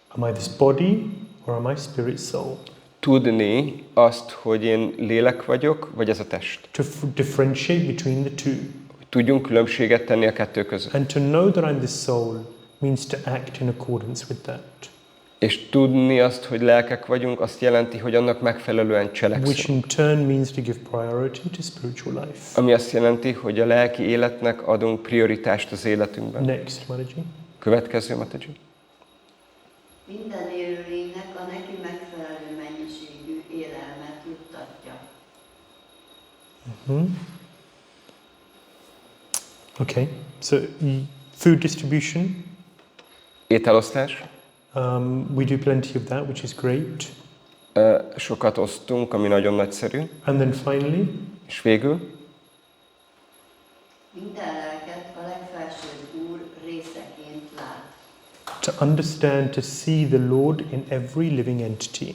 am I this body or am I spirit soul? Tudni azt, hogy én lélek vagyok, vagy ez a test. To differentiate between the two. Tudjunk különbséget tenni a kettő között. And to know that I'm the soul means to act in accordance with that. És tudni azt, hogy lelkek vagyunk, azt jelenti, hogy annak megfelelően cselekszünk. Which in turn means to give priority to spiritual life. Ami azt jelenti, hogy a lelki életnek adunk prioritást az életünkben. Next, Mataji. Következő, Mataji. Minden élőlénynek a neki megfelelő mennyiségű élelmet juttatja. Okay, so food distribution. Ételosztás. We do plenty of that, which is great. Sokat osztunk, ami nagyon nagyszerű. And then finally, és végül, minden lelket a legfelsőbb Úr részeként lát. to understand, to see the Lord in every living entity.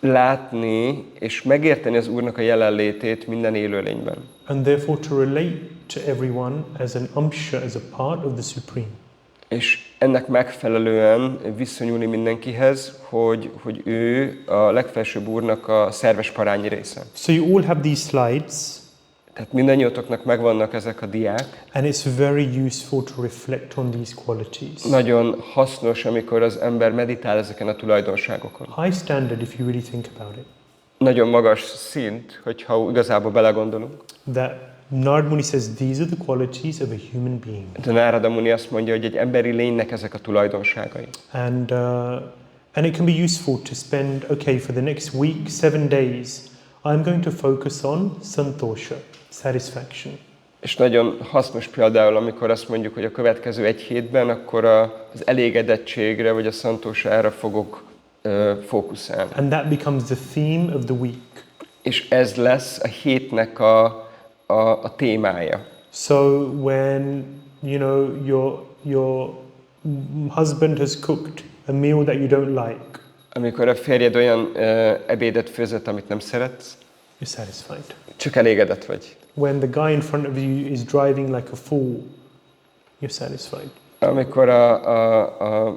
Látni és megérteni az Úrnak a jelenlétét minden élőlényben. And therefore to relate to everyone as an amsha, as a part of the Supreme. És ennek megfelelően viszonyulni mindenkihez, hogy ő a legfelsőbb Úrnak a szerves parányi része. So you all have these slides. Tehát mindannyiótoknak megvannak ezek a diák. And it's very useful to reflect on these qualities. Nagyon hasznos, amikor az ember meditál ezeken a tulajdonságokon. High standard if you really think about it. Nagyon magas szint, hogyha igazából belegondolunk. That Nārada Muni says these are the qualities of a human being. De Nārada Muni azt mondja, hogy egy emberi lénynek ezek a tulajdonságai. And it can be useful to spend, okay, for the next week, 7 days, I'm going to focus on santosha, satisfaction. És nagyon hasznos például, amikor azt mondjuk, hogy a következő egy hétben, akkor az elégedettségre, vagy a szantossára fogok fókuszálni. And that becomes the theme of the week. És ez lesz a hétnek a témája. So when, your husband has cooked a meal that you don't like, amikor a férjed olyan ebédet főzött, amit nem szeretsz, you're satisfied. csak elégedett vagy. When the guy in front of you is driving like a fool, you're satisfied. Amikor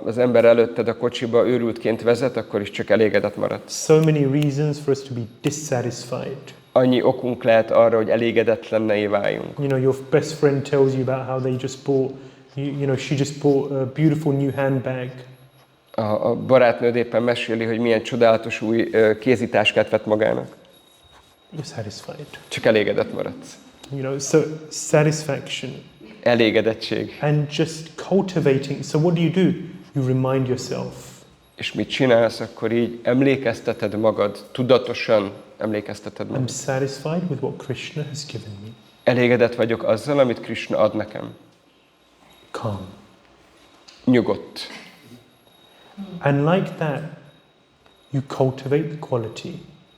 az ember előtted a kocsiba őrültként vezet, akkor is csak elégedett maradsz. So many reasons for us to be dissatisfied. Annyi okunk lehet arra, hogy elégedetlenné váljunk. Your best friend tells you about how they just bought, she just bought a beautiful new handbag. A barátnőd éppen meséli, hogy milyen csodálatos új kézitáskát vett magának. You're satisfied. Csak elégedett maradsz. So satisfaction. Elégedettség. And just cultivating. So what do? You remind yourself. És mit csinálsz, akkor így emlékezteted magad, tudatosan emlékezteted magad. I'm satisfied with what Krishna has given me. Elégedett vagyok azzal, amit Krishna ad nekem. Calm. Nyugodt. And like that, you cultivate the quality.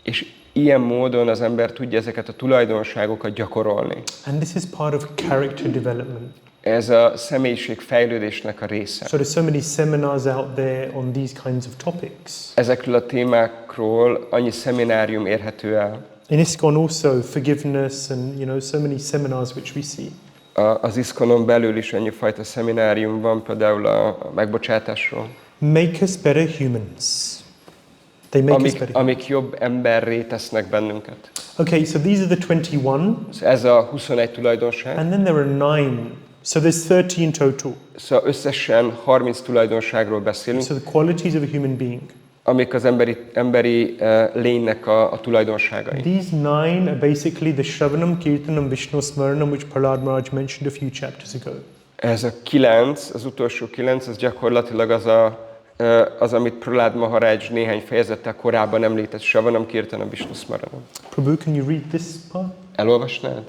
És ilyen módon az ember tudja ezeket a tulajdonságokat gyakorolni. And this is part of character development. Ez a személyiség fejlődésnek a része. So there's so many seminars out there on these kinds of topics. Ezekről a témákról annyi szeminárium érhető el. In ISKCON also, forgiveness and, so many seminars which we see. Az ISKCON-on belül is annyifajta szeminárium van, például a megbocsátásról. Make us better humans. They make us better. Amik jobb emberré tesznek bennünket. Okay, so these are the 21. Ez a 21 tulajdonság. And then there are 9. So there's 30 in total. Szóval összesen 30 tulajdonságról beszélünk. So the qualities of a human being. Amik az emberi lénynek a tulajdonságai. These 9 are basically the Shravanam, Kirtanam, Vishnu Smaranam, which Prahlad Maharaj mentioned a few chapters ago. Ez a 9, az utolsó 9, az gyakorlatilag az, amit Prahlad Maharaj néhány fejezettel korábban említett, Shravanam, Kirtanam, Vishnu Smaranam. Prabhu, can you read this part? Elolvasnád?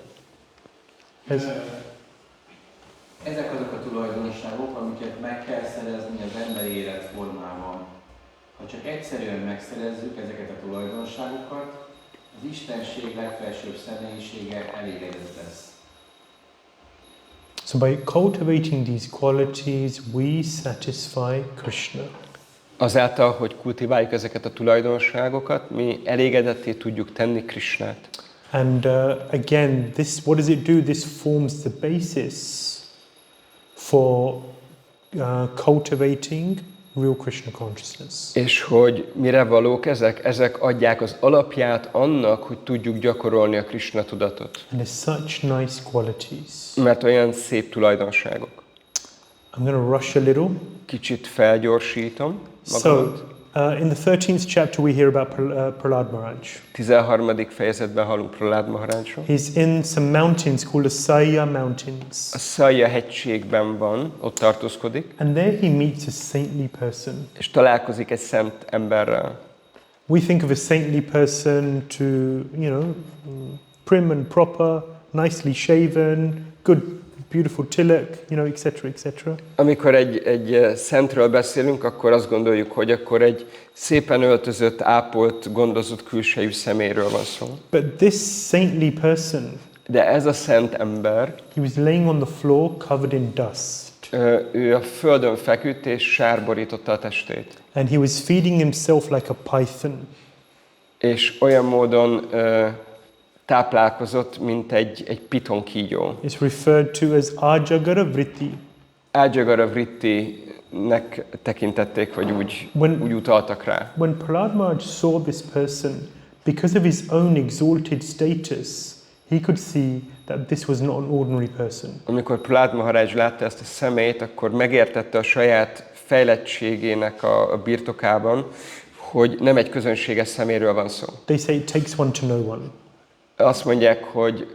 Ezek azok a tulajdonságok, amiket meg kell szerezni az emberi életformában. Ha csak egyszerűen megszerezzük ezeket a tulajdonságokat, az Istenség legfelsőbb személyisége elégedett lesz. So by cultivating these qualities, we satisfy Krishna. Azáltal, hogy kultiváljuk ezeket a tulajdonságokat, mi elégedetté tudjuk tenni Krishnát. And again, what does it do? This forms the basis for cultivating real Krishna consciousness. És hogy mire valók ezek? Ezek adják az alapját annak, hogy tudjuk gyakorolni a Krishna tudatot. And there's such nice qualities. Mert olyan szép tulajdonságok. I'm going to rush a little. Kicsit felgyorsítom So, magamat. in the 13th chapter we hear about Prahlad Maharaj. 13. fejezetben hallunk Prahlad Maharajról. He's in some mountains called the Saya Mountains. A Saya hegységben van, ott tartózkodik. And there he meets a saintly person. És találkozik egy szent emberrel. We think of a saintly person to, prim and proper, nicely shaven, good, beautiful tilak, etc., etc. Amikor egy szentről beszélünk, akkor azt gondoljuk, hogy akkor egy szépen öltözött, ápolt, gondozott külsejű személyről van szó. But this saintly person, de ez a szent ember, he was laying on the floor covered in dust. Ő a földön feküdt és sárborította a testét. And he was feeding himself like a python. És olyan módon táplálkozott, mint egy pitonkígyó. It's referred to as Ajagara Vritti. Ajagara Vritti-nek tekintették, vagy úgy utaltak rá. When Prahlad Maharaj saw this person, because of his own exalted status, he could see that this was not an ordinary person. Amikor Prahlad Maharaj látta ezt a személyt, akkor megértette a saját fejlettségének a birtokában, hogy nem egy közönséges személyről van szó. They say it takes one to know one. Azt mondják,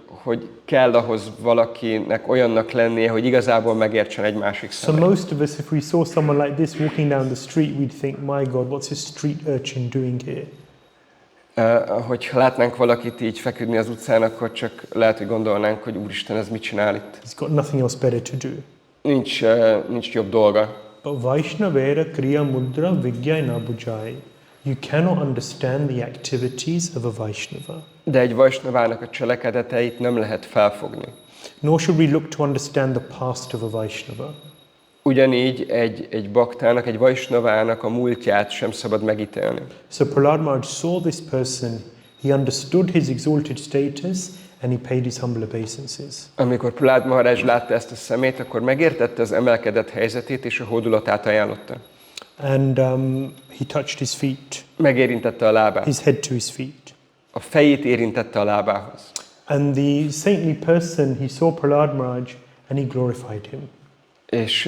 hogy kell ahhoz valakinek olyannak lennie, hogy igazából megértsen egy másik személyt. So most of us, if we saw someone like this walking down the street, we'd think, my God, what's this street urchin doing here? Hogyha látnánk valakit így feküdni az utcán, akkor csak lehet, hogy gondolnánk, hogy Úristen, ez mit csinál itt. He's got nothing else better to do. Nincs jobb dolga. But Vaishnavera Kriya Mudra Vigyayana Bujai. You cannot understand the activities of a Vaishnava. De egy Vaishnavának a cselekedeteit nem lehet felfogni. Nor should we look to understand the past of a Vaishnava. Ugyanígy egy baktának, egy Vaishnavának a múltját sem szabad megítélni. So Prahlad Maharaj saw this person, he understood his exalted status, and he paid his humble obeisances. Amikor Prahlad Maharaj látta ezt a szemét, akkor megértette az emelkedett helyzetét és a hódulatát ajánlotta. And he touched his feet. Megérintette a lábát. His head to his feet. A fejét érintette a lábához. And the saintly person, he saw Prahlad Maharaj and he glorified him. És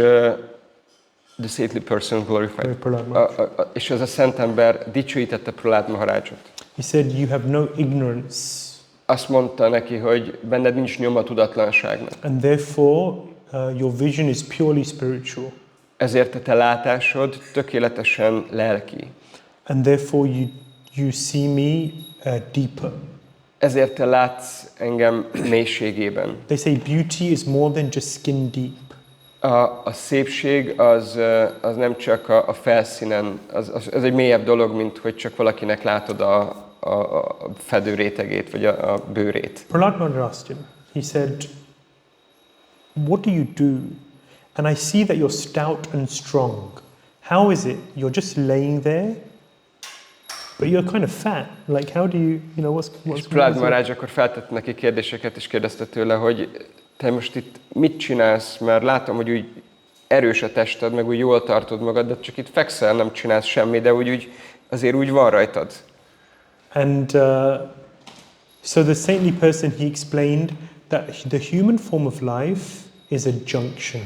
the saintly person glorified. Prahlad Maharaj. És az a szent ember dicsőítette Prahlad Maharajot. He said, you have no ignorance. Azt mondta neki, hogy benned nincs nyoma tudatlanságnak. And therefore your vision is purely spiritual. Ezért a te látásod tökéletesen lelki. And therefore you see me deeper. Ezért te látsz engem mélységében. They say beauty is more than just skin deep. A szépség az nem csak a felszínen, az egy mélyebb dolog, mint hogy csak valakinek látod a fedő rétegét, vagy a bőrét. Prahlad asked him, he said, what do you do? And I see that you're stout and strong. How is it? You're just laying there, but you're kind of fat. Like, how do you know, what's És Prahlad Mahārāj akkor feltett neki kérdéseket, és kérdezte tőle, hogy te most itt mit csinálsz, mert látom, hogy úgy erős a tested, meg úgy jól tartod magad, de csak itt fekszel, nem csinálsz semmi, de úgy azért úgy van rajtad. And so the saintly person, he explained that the human form of life is a junction.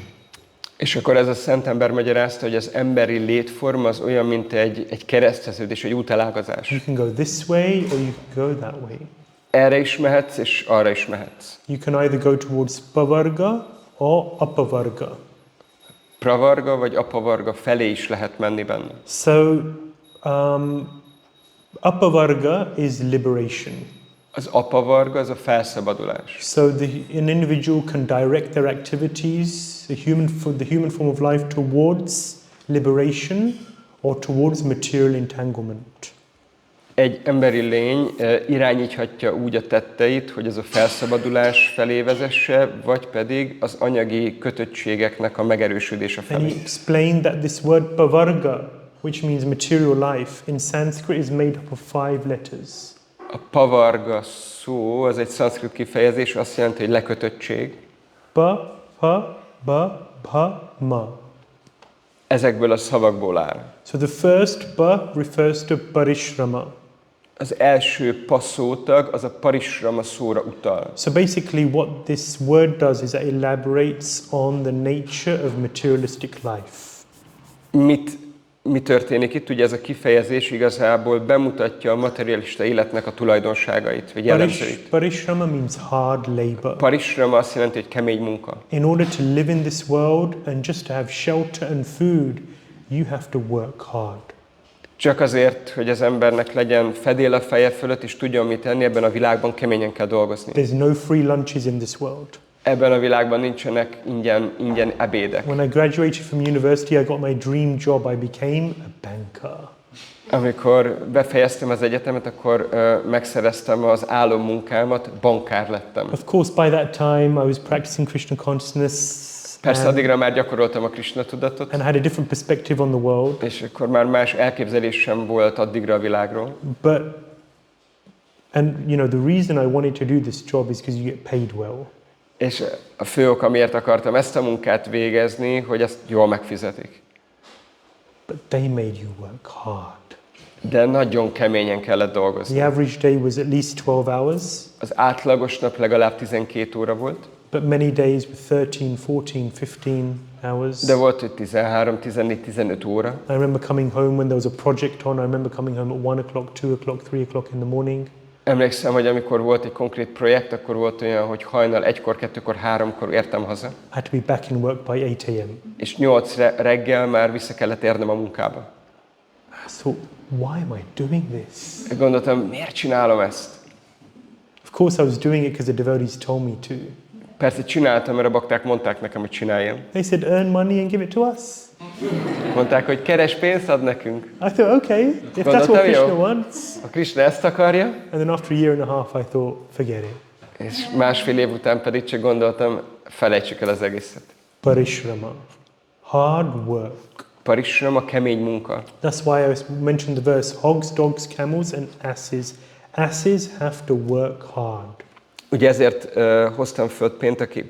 És akkor ez a szent ember magyarázta, hogy az emberi létforma az olyan, mint egy kereszteződés, egy útelágazás. You can go this way or you can go that way. Erre is mehetsz, és arra is mehetsz. You can either go towards pavarga or apavarga. Pravarga vagy apavarga felé is lehet menni benne. So apavarga is liberation. Az apavarga az a felszabadulás. So an individual can direct their activities, the human form of life, towards liberation or towards material entanglement. Egy emberi lény irányíthatja úgy a tetteit, hogy ez a felszabadulás felé vezesse, vagy pedig az anyagi kötöttségeknek a megerősödése felé. And he explained that this word pavarga, which means material life, in Sanskrit is made up of 5 letters. A pavarga szó az egy szanszkrit kifejezés, azt jelenti, hogy lekötöttség. Pa, pa, ba, pa, ma. Ezekből a szavakból áll. So the first pa refers to parishrama. Az első pa szótag az a parishrama szóra utal. So basically what this word does is it elaborates on the nature of materialistic life. Mi történik itt? Ugye ez a kifejezés igazából bemutatja a materialista életnek a tulajdonságait, vagy jellemzőit. Parishrama means hard labor. Parishrama azt jelenti, hogy kemény munka. In order to live in this world and just to have shelter and food, you have to work hard. Csak azért, hogy az embernek legyen fedél a feje fölött, és tudjon mit tenni, ebben a világban keményen kell dolgozni. There's no free lunches in this world. Ebben a világban nincsenek ingyen ebédek. When I graduated from university, I got my dream job. I became a banker. Amikor befejeztem az egyetemet, akkor megszereztem az álommunkámat, bankár lettem. Of course, by that time, I was practicing Krishna consciousness. Persze addigra már gyakoroltam a Krishna tudatot. And had a different perspective on the world. És akkor már más elképzelésem volt addigra a világról. And you know, the reason I wanted to do this job is because you get paid well. És a fő ok, amiért akartam ezt a munkát végezni, hogy ezt jól megfizetik. But they made you work hard. De nagyon keményen kellett dolgozni. The average day was at least 12 hours. Az átlagos nap legalább 12 óra volt. But many days with 13, 14, 15 hours. De volt, hogy 13, 14, 15 óra. I remember coming home when there was a project on. I remember coming home at 1 o'clock, 2 o'clock, 3 o'clock in the morning. Emlékszem, hogy amikor volt egy konkrét projekt, akkor volt olyan, hogy hajnal 1-kor, 2-kor, 3-kor értem haza. I had to be back in work by 8 a.m. És 8 reggel már vissza kellett érnem a munkába. I thought, why am I doing this? Gondoltam, miért csinálom ezt? Of course I was doing it because the devotees told me to. Persze csináltam, mert a bakták mondták nekem, hogy csináljam. They said, earn money and give it to us. Mondták, hogy keres pénzt, ad nekünk. I thought, okay, if that's what Krishna wants. A Krishna ezt akarja. And then after a year and a half, I thought, forget it. És másfél év után pedig csak gondoltam, felejtsük el az egészet. Parishrama, hard work. Parishrama, kemény munka. That's why I mentioned the verse, hogs, dogs, camels and asses. Asses have to work hard. Ugye ezért hoztam föl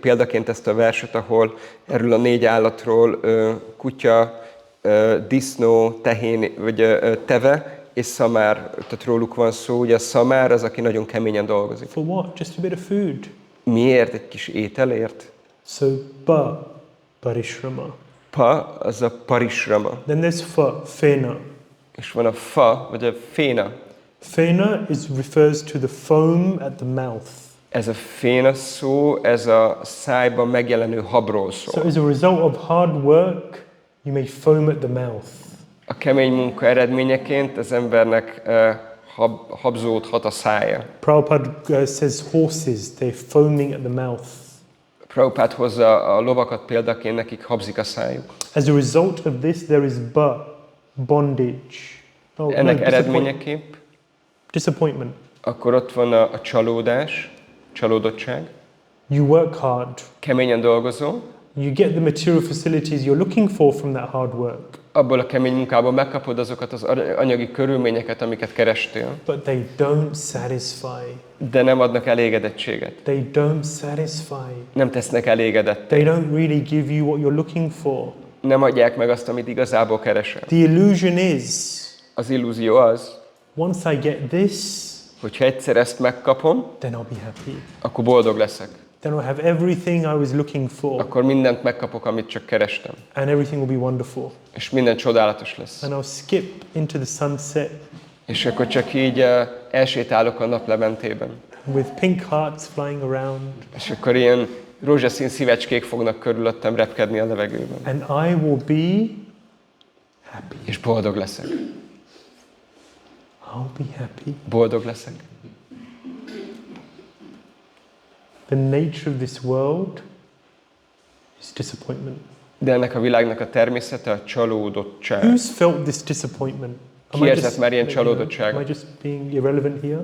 példaként ezt a verset, ahol erről a 4 állatról kutya, disznó, tehén, vagy teve és szamár, tehát róluk van szó. Ugye a szamár az, aki nagyon keményen dolgozik. For what? Just a bit of food. Miért? Egy kis ételért? So, parishrama. Pa, az a parishrama. Then there's fena. És van a fa, vagy a féna. Fena refers to the foam at the mouth. Ez a féna szó, ez a szájban megjelenő habról szól. So as a result of hard work, you may foam at the mouth. A kemény munka eredményeként az embernek habzódhat a szája. Prabhupada says horses, they're foaming at the mouth. Prabhupád hozza a lovakat példaként, nekik habzik a szájuk. As a result of this, there is bondage. Ennek eredményeképp disappointment. akkor ott van a csalódás, csalódottság. You work hard. Keményen dolgozol. You get the material facilities you're looking for from that hard work. Abból a kemény munkából megkapod azokat az anyagi körülményeket, amiket kerestél. But they don't satisfy. De nem adnak elégedettséget. They don't satisfy. Nem tesznek elégedettet. They don't really give you what you're looking for. Nem adják meg azt, amit igazából keresel. The illusion is, az illúzió az, once I get this, hogyha egyszer ezt megkapom, then I'll be happy. Akkor boldog leszek. Then I'll have everything I was looking for. Akkor mindent megkapok, amit csak kerestem. And everything will be wonderful. És minden csodálatos lesz. And I'll skip into the sunset. És akkor csak így elsétálok a naplementében. With pink hearts flying around. És akkor ilyen rózsaszín szívecskék fognak körülöttem repkedni a levegőben. And I will be happy. És boldog leszek. I'll be happy. Boldog leszek. The nature of this world is disappointment. De ennek a világnak a természete a csalódottság. Who's felt this disappointment? Ki érzett már ilyen csalódottságot? Am I just being irrelevant here?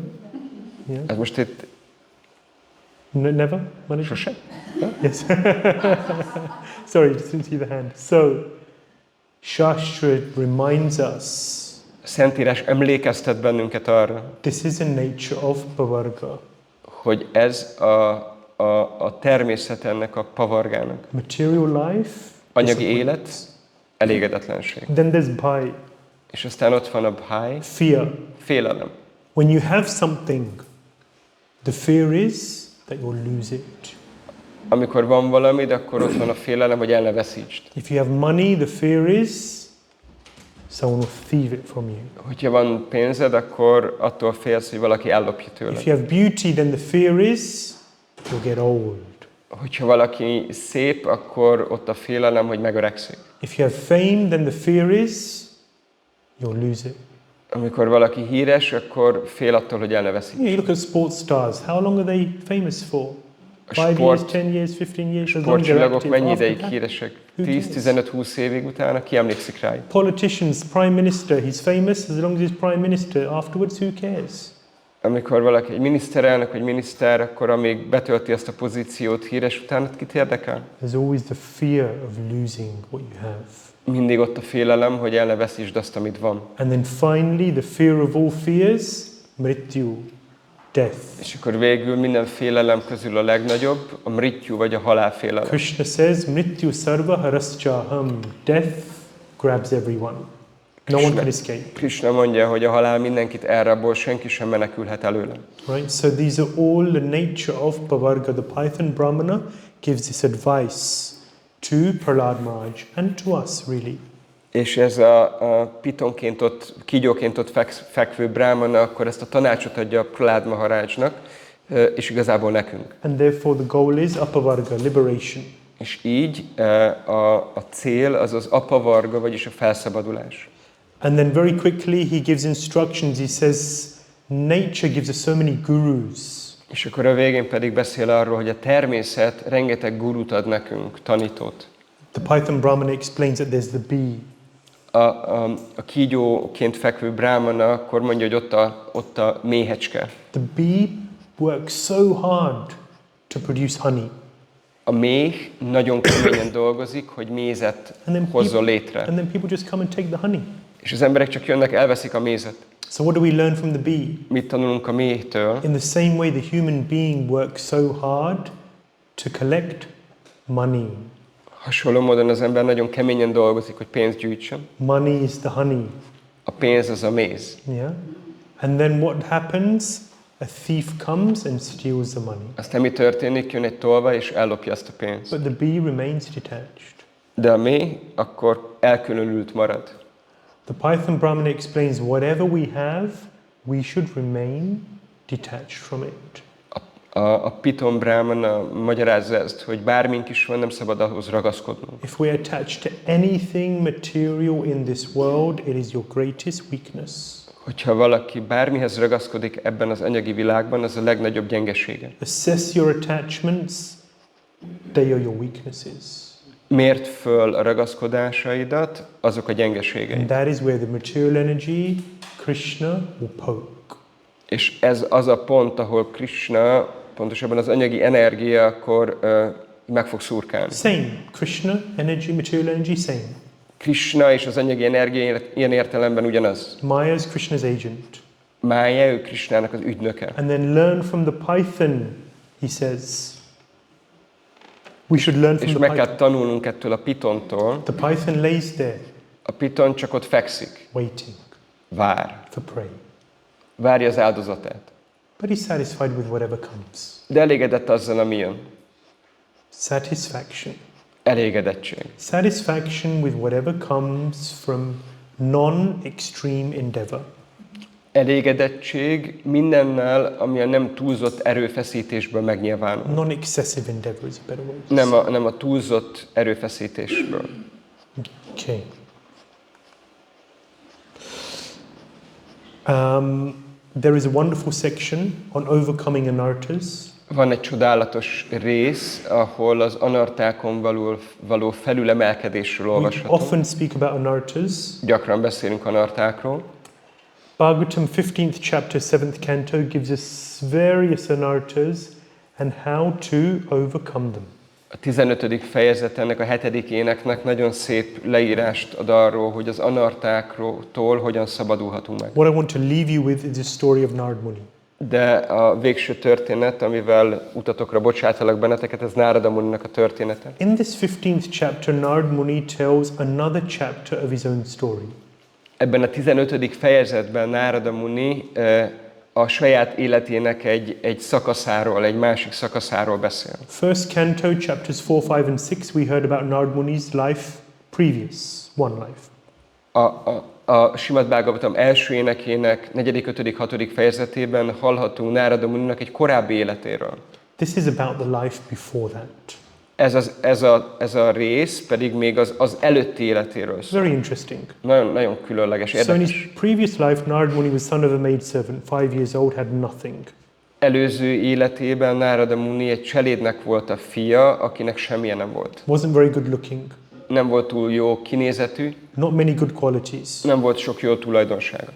Yeah. Ez most itt... Never? Sose? Yes. Sorry, just didn't see the hand. So, Shastra reminds us. Szentírás emlékeztet bennünket arra. This is a nature of pavarga. Hogy ez a természet ennek a pavargának. Material life. Anyagi élet, elégedetlenség. Then there's bhai. És aztán ott van a bhai. Fear. Félelem. When you have something, the fear is that you'll lose it. Amikor van valamid, akkor ott van a félelem, hogy el ne veszítsd. If you have money, the fear is someone will thieve it from you. Hogyha van pénzed, akkor attól félsz, hogy valaki ellopja tőled. If you have beauty, then the fear is you'll get old. Hogyha valaki szép, akkor ott a félelem, hogy megöregszik. If you have fame, then the fear is you'll lose it. Amikor valaki híres, akkor fél attól, hogy el ne veszít. Yeah, you look at sports stars. How long are they famous for? 5 years, 10 years, 15 years? Sportcsillagok mennyi ideig híresek? 10-15-20 évig utána ki emlékszik rájuk? Politicians, prime minister, he's famous as long as he's prime minister. Afterwards, who cares? Amikor valaki egy miniszterelnök vagy miniszter, akkor amíg betölti ezt a pozíciót híres, utána kit érdekel? There's always the fear of losing what you have. Mindig ott a félelem, hogy el ne veszítsd azt, amit van. And then finally, the fear of all fears, mrityu, death. És akkor végül minden félelem közül a legnagyobb, a mrityu vagy a halálfélelem. Krishna says, mrityu sarva haraschaham. Death grabs everyone. No one can escape. Krishna mondja, hogy a halál mindenkit elrabol, senki sem menekülhet előle. Right? So these are all the nature of pavarga. The Python Brahmana gives this advice to Prahlad Maharaj and to us, really. És ez a pitonként ott, kígyóként ott fekvő brahmana, akkor ezt a tanácsot adja a Prahlad Maharajnak, és igazából nekünk. And therefore the goal is apavarga, liberation. És így a cél az az apavarga, vagyis a felszabadulás. And then very quickly he gives instructions. He says, nature gives us so many gurus. És akkor a végén pedig beszél arról, hogy a természet rengeteg gurút ad nekünk, tanítót. The Python Brahmana explains that there's the bee. A kígyóként fekvő brahmana akkor mondja, hogy ott a méhecske. The bee works so hard to produce honey. A méh nagyon keményen dolgozik, hogy mézet hozzon létre. And then people just come and take the honey. És az emberek csak jönnek, elveszik a mézet. So what do we learn from the bee? Mit tanulunk a méhtől? In the same way, the human being works so hard to collect money. Hasonló módon az ember nagyon keményen dolgozik, hogy pénzt gyűjtsön. Money is the honey. A pénz az a méz. Yeah. And then what happens? A thief comes and steals the money. Aztán mi történik? Jön egy tolvaj és ellopja azt a pénzt. But the bee remains detached. De a méh akkor elkülönült marad. The Python Brahmana explains whatever we have, we should remain detached from it. A Piton Brahmana magyarázza ezt, hogy bármink is van, nem szabad ahhoz ragaszkodnunk. If we attach to anything material in this world, it is your greatest weakness. Hogyha valaki bármihez ragaszkodik ebben az anyagi világban, az a legnagyobb gyengesége. Assess your attachments They are your weaknesses. Mérd föl a ragaszkodásaidat, azok a gyengeségeid. And that is where the material energy, Krishna, will poke. És ez az a pont, ahol Krishna, pontosabban az anyagi energia, akkor meg fog szurkálni. Same. Krishna, energy, material energy, same. Krishna és az anyagi energia ilyen értelemben ugyanaz. Maya is Krishna's agent. Mája, ő Krishnának az ügynöke. And then learn from the python, he says. We should learn from És the meg python. kell tanulnunk ettől a pitontól. The python lays there, A piton csak ott fekszik, waiting vár. for prey. Várja az áldozatát. But he's satisfied with whatever comes. De elégedett azzal, ami jön. Satisfaction. Elégedettség. Satisfaction with whatever comes from non-extreme endeavor. Elégedettség mindennel, ami a nem túlzott erőfeszítésből megnyilvánul. Non-excessive endeavor is a better way to say. Nem a túlzott erőfeszítésből. Okay. There is a wonderful section on overcoming anarthas. Van egy csodálatos rész, ahol az anartákon való felülemelkedésről We olvashatunk. often speak about anarthas. Gyakran beszélünk anartákról. Bhagavatam 15th chapter 7th canto gives us various anarthas and how to overcome them. A 15. fejezet ennek a 7. éneknek nagyon szép leírást ad arról, hogy az anartáktól hogyan szabadulhatunk meg. What I want to leave you with is the story of Nārada Muni. De a végső történet, amivel utatokra bocsátalak benneteket, ez Nārada Muninak a története. In this 15th chapter, Nārada Muni tells another chapter of his own story. Ebben a 15. fejezetben Nārada Muni a saját életének egy szakaszáról, egy másik szakaszáról beszél. First canto, chapters 4, 5 and 6, we heard about Nārada Muni's life previous, one life. A Śrīmad-Bhāgavatam első énekének 4., 5., 6. fejezetében hallhatunk Nārada Muninak egy korábbi életéről. This is about the life before that. Ez a rész pedig még az előtti életéről szól. Very interesting. Nagyon, nagyon különleges, So in his érdekes. previous life, Nārada Muni was son of a maidservant, 5 years old, had nothing. Előző életében Nārada Muni egy cselédnek volt a fia, akinek semmilyen nem volt. Wasn't very good looking, Nem volt túl jó kinézetű, not many good qualities. nem volt sok jó tulajdonsága.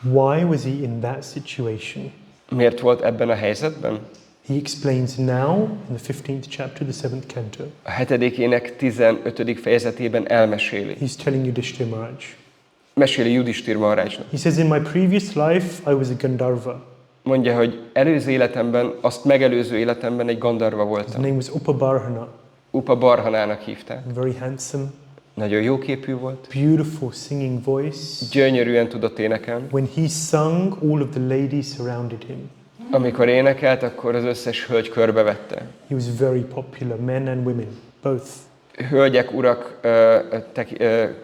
Why was he in that situation? Miért volt ebben a helyzetben? He explains now in the 15th chapter, the 7th canto. A 7. ének 15. fejezetében elmeséli. He's telling Yudhishthira Maharaj. Meséli Judhishthira Maharajnak. He says, in my previous life, I was a Gandharva. Mondja, hogy előző életemben, azt megelőző életemben egy Gandharva His voltam. name was Upabarhana. Upabarhanának hívták. Very handsome, Nagyon jóképű volt. beautiful singing voice. Gyönyörűen tudott énekelni. When he sung, all of the ladies surrounded him. Amikor énekelt, akkor az összes hölgy körbevette. He was very popular, men and women, both. Hölgyek, urak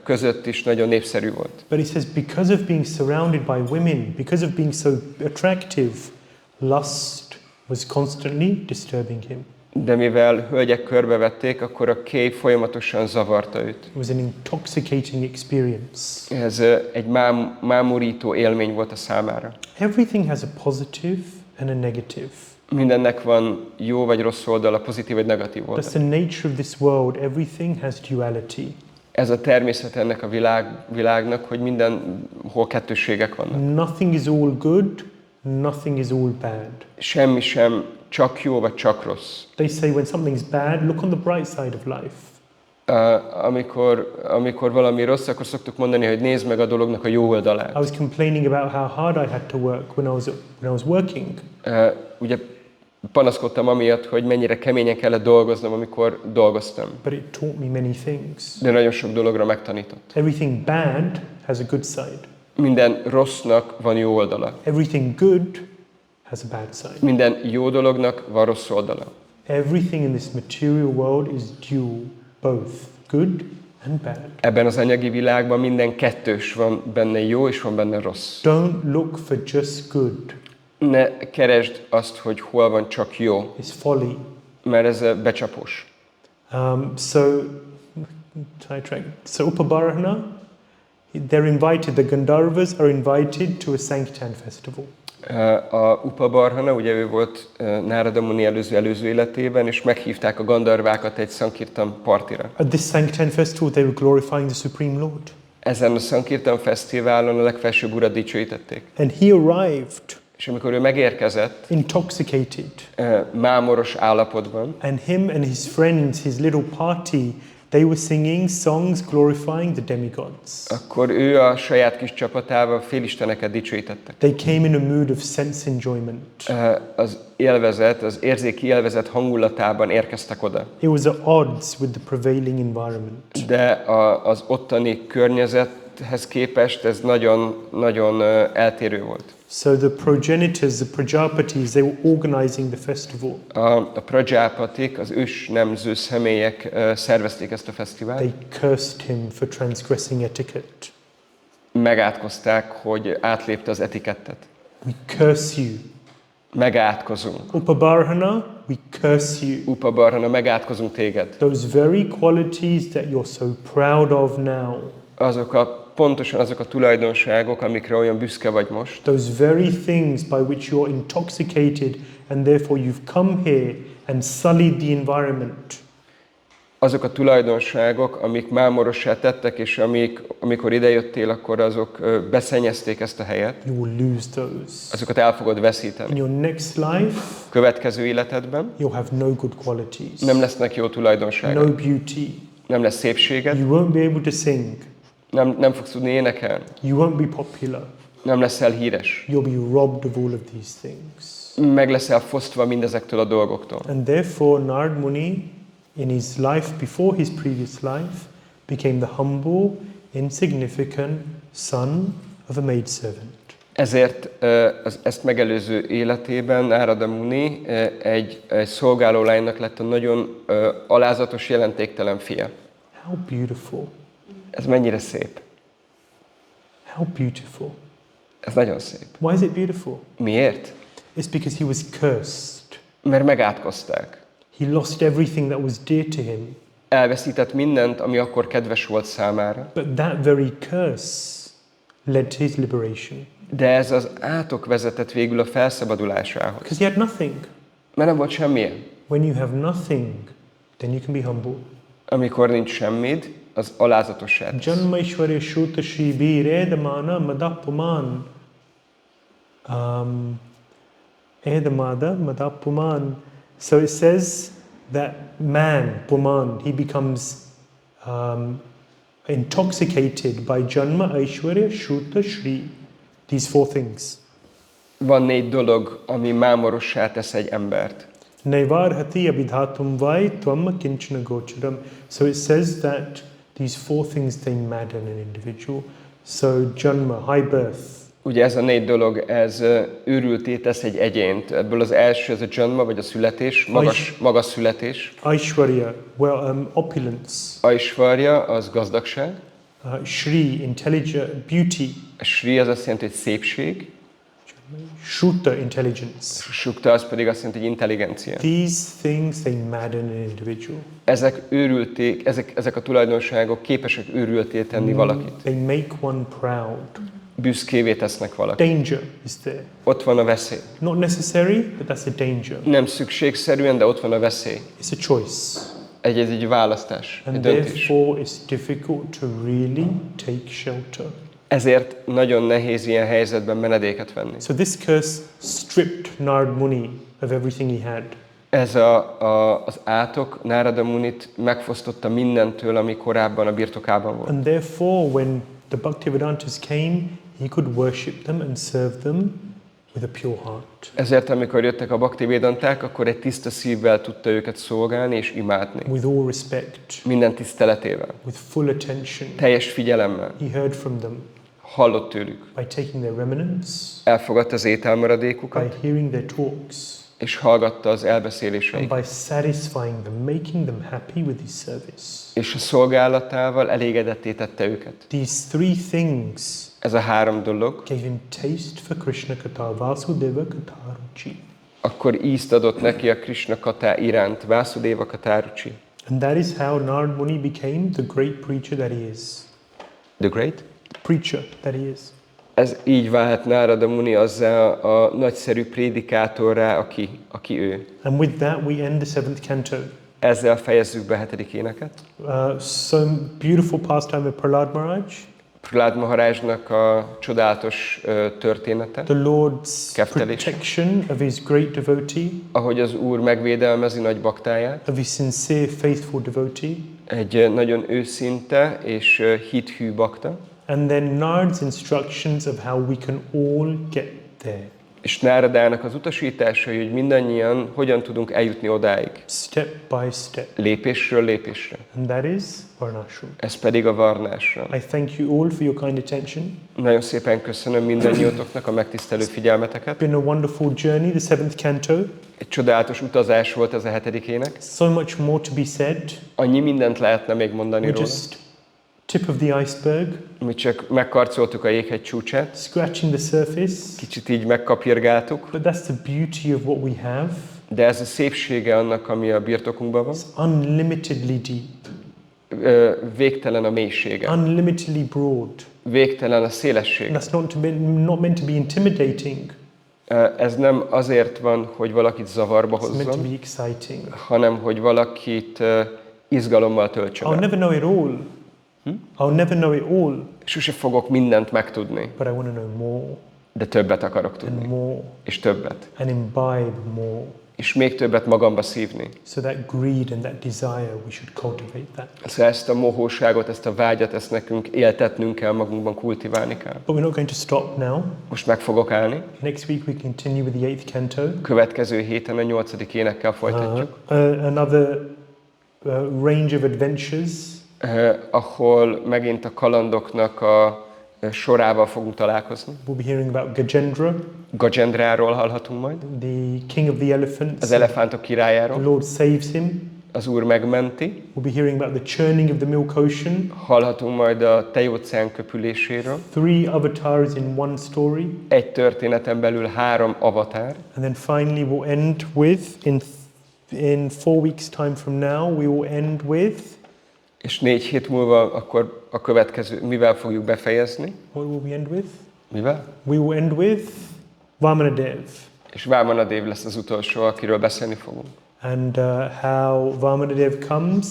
között is nagyon népszerű volt. But he says, because of being surrounded by women, because of being so attractive, lust was constantly disturbing him. De mivel hölgyek körbevették, akkor a kép folyamatosan zavarta őt. It was an intoxicating experience. Ez egy mámorító élmény volt a számára. Everything has a positive and a negative. Mindennek van jó vagy rossz oldala, pozitív vagy negatív That's oldala. the nature of this world. Everything has duality. Ez a természet ennek a világnak, hogy mindenhol kettősségek vannak. Nothing is all good, nothing is all bad. Semmi sem csak jó vagy csak rossz. They say when something's bad, look on the bright side of life. Amikor valami rossz, akkor szoktuk mondani, hogy nézd meg a dolognak a jó oldalát. I was complaining about how hard I had to work when I was working. Ugye panaszkodtam amiatt, hogy mennyire keményen kellett dolgoznom, amikor dolgoztam. But it taught me many things. De nagyon sok dologra megtanított. Everything bad has a good side. Minden rossznak van jó oldala. Everything good has a bad side. Minden jó dolognak van rossz oldala. Everything in this material world is dual, both good and bad. Ebben az anyagi világban minden kettős, van benne jó és van benne rossz. Don't look for just good. Ne keresd azt, hogy hol van csak jó, It's folly. mert ez becsapós. So Upabarhana, they're invited, the Gandharvas are invited to a Sanktan festival. A Upabarhana, ugye ő volt Nārada Muni előző életében, és meghívták a Gandharvákat egy Sankirtan partira. At this Sankirtan festival, they were glorifying the Supreme Lord. Ezen a Sankirtan fesztiválon a legfelsőbb urat dicsőítették. And he arrived És amikor ő megérkezett, intoxicated, mámoros állapotban, and him and his friends, his little party, they were singing songs glorifying the demigods. akkor ő a saját kis csapatával félisteneket dicsőítettek. They came in a mood of sense enjoyment. Az élvezet, az érzéki élvezet hangulatában érkeztek oda. It was at odds with the prevailing environment. De az ottani környezethez képest ez nagyon eltérő volt. So the progenitors, the Prajapatis, they were organizing the festival. A Prajapatik, az ősnemző személyek szervezték ezt a fesztivált. They cursed him for transgressing etiquette. Megátkozták, hogy átlépte az etikettet. We curse you. Megátkozunk. Upabarhana, we curse you. Upabarhana, megátkozunk téged. Those very qualities that you're so proud of now. Pontosan azok a tulajdonságok, amikre olyan büszke vagy most. Those very things by which you're intoxicated and therefore you've come here and sullied the environment. Azok a tulajdonságok, amik mámorossá tettek, és amikor idejöttél, akkor azok beszennyezték ezt a helyet. You will lose those. Azokat el fogod veszíteni. In your next life, következő életedben you'll have no good qualities. Nem lesznek jó tulajdonságok. No beauty. Nem lesz szépséged. You won't be able to sing. Nem fogsz tudni énekelni. You won't be popular. Nem leszel híres. You'll be robbed of all of these things. Meg leszel fosztva mindezektől a dolgoktól. And therefore Nārada Muni, in his life before his previous life, became the humble, insignificant son of a maidservant. Ezért ezt megelőző életében Nārada Muni egy szolgálólánynak lett a nagyon alázatos, jelentéktelen fia. How beautiful. Ez mennyire szép. How beautiful. Ez nagyon szép. Why is it beautiful? Miért? It's because he was cursed. Mert megátkozták. He lost everything that was dear to him. Elveszített mindent, ami akkor kedves volt számára. But that very curse led to his liberation. De ez az átok vezetett végül a felszabadulásához. Because he had nothing. Mert nem volt semmilyen. When you have nothing, then you can be humble. Amikor nincs semmid, az alázatossá tesz. Janmaishwarya Shuta Shri Edamana Madapuman. Edamada Madapuman. So it says that man, Puman, he becomes intoxicated by Janma, Aishwarya, Shuta, Shri. These four things. Van 4 dolog, ami mámorossá tesz egy embert. Naivarhati abhidhatum vai tvam kinchana gocharam. So it says that these four things, they madden an individual. So Janma, high birth. Ugye ez a 4 dolog, ez őrültté tesz egy egyént. Ebből az első, ez a janma, vagy a születés, magas születés. Aishwarya, opulence. Aishwarya, az gazdagság. Shri, intelligence, beauty. A Shri az azt jelenti, hogy szépség. Shruta, intelligence. Shukta az pedig azt jelenti, hogy intelligencia. These things, they madden an individual. Ezek őrülték, ezek a tulajdonságok képesek őrülté tenni valakit. They make one proud. Büszkévé tesznek valakit. Danger is there. Ott van a veszély. Not necessary, but that's a danger. Nem szükségszerűen, de ott van a veszély. It's a choice. Ez egy választás, egy And döntés. therefore it's difficult to really take shelter. Ezért nagyon nehéz ilyen helyzetben menedéket venni. So this curse stripped Nārada Muni of everything he had. Ez az átok Nārada Munit megfosztotta mindentől, ami korábban a birtokában volt. And therefore when the Bhaktivedantas came, he could worship them and serve them with a pure heart. Ezért amikor jöttek a Bhaktivedanták, akkor egy tiszta szívvel tudta őket szolgálni és imádni. With all respect. Minden tiszteletével. With full attention. Teljes figyelemmel. He heard from them. Hallott tőlük. By taking their remnants. Elfogadta az ételmaradékukat. By hearing their talks. És hallgatta az And elbeszéléseiket. by satisfying them, making them happy with his service. És a szolgálatával elégedetté tette őket. These three things ez a 3 dolog gave him taste for Krishna Katha, Vasudeva Katharuchi. Akkor ízt adott neki a Krishna Katha iránt, Vasudeva Katharuchi. And that is how Nārada Muni became the great preacher that he is. The great? Preacher that he is. Ez így vált Nārada Muni azzá a nagyszerű prédikátorrá, aki ő. And with that we end the 7th canto. Ezzel fejezzük be a 7. éneket. So beautiful pastime of Prahlad Maharaj. Prahlad Maharajnak a csodálatos története. The Lord's Keftelés. protection of his great devotee. Ahogy az Úr megvédelmezi nagy baktáját. Of his sincere, faithful devotee. Egy nagyon őszinte és hithű bakta. And then Nārada's instructions of how we can all get there. És Náradának az utasításai, hogy mindannyian hogyan tudunk eljutni odáig. Step by step. Lépésről lépésre. And that is varṇāśrama. Ez pedig a varṇāśrama. I thank you all for your kind attention. Nagyon szépen köszönöm mindannyiótoknak a megtisztelő figyelmeteket. It's been a wonderful journey, the 7th canto. Egy csodálatos utazás volt ez a 7. ének. So much more to be said. Annyi mindent lehetne még mondani We're róla. just tip of the iceberg. Mi csak megkarcoltuk a jéghegy csúcsát. Scratching the surface. Kicsit így megkapirgáltuk. But that's the beauty of what we have. De ez a szépsége annak, ami a birtokunkban van. It's unlimitedly deep. Végtelen a mélysége. Unlimitedly broad. Végtelen a szélessége. And that's not meant to be intimidating. Ez nem azért van, hogy valakit zavarba It's meant to hozzon, be exciting. hanem hogy valakit izgalommal töltsön I'll el. never know it all. I'll never know it all. Sose fogok mindent megtudni, But I want to know more de többet akarok and tudni. more És többet. and imbibe more. És még többet magamba szívni. So that greed and that desire, we should cultivate that. Szóval ezt a mohóságot, ezt a vágyat, ezt nekünk éltetnünk kell, magunkban kultiválni kell. But we're not going to stop now. Most meg fogok állni. Next week we continue with the 8th canto. Következő héten a 8. énekkel folytatjuk. Another range of adventures. Ahol megint a kalandoknak a sorával fogunk találkozni. We'll be hearing about Gajendra, Gajendráról hallhatunk majd. the king of the elephants. Az elefántok The királyáról. Lord saves him. Az Úr megmenti. We'll be hearing about the churning of the milk ocean. Hallhatunk majd a tejóceán köpüléséről. 3 avatars in one story. Egy történeten belül 3 avatár. And then finally we'll end with, in 4 weeks' time from now, we will end with, És 4 hét múlva akkor a következő, mivel fogjuk befejezni? what will we end with? Mivel? We will end with Vamanadev. És Vamanadev lesz az utolsó, akiről beszélni fogunk. And how Vamanadev comes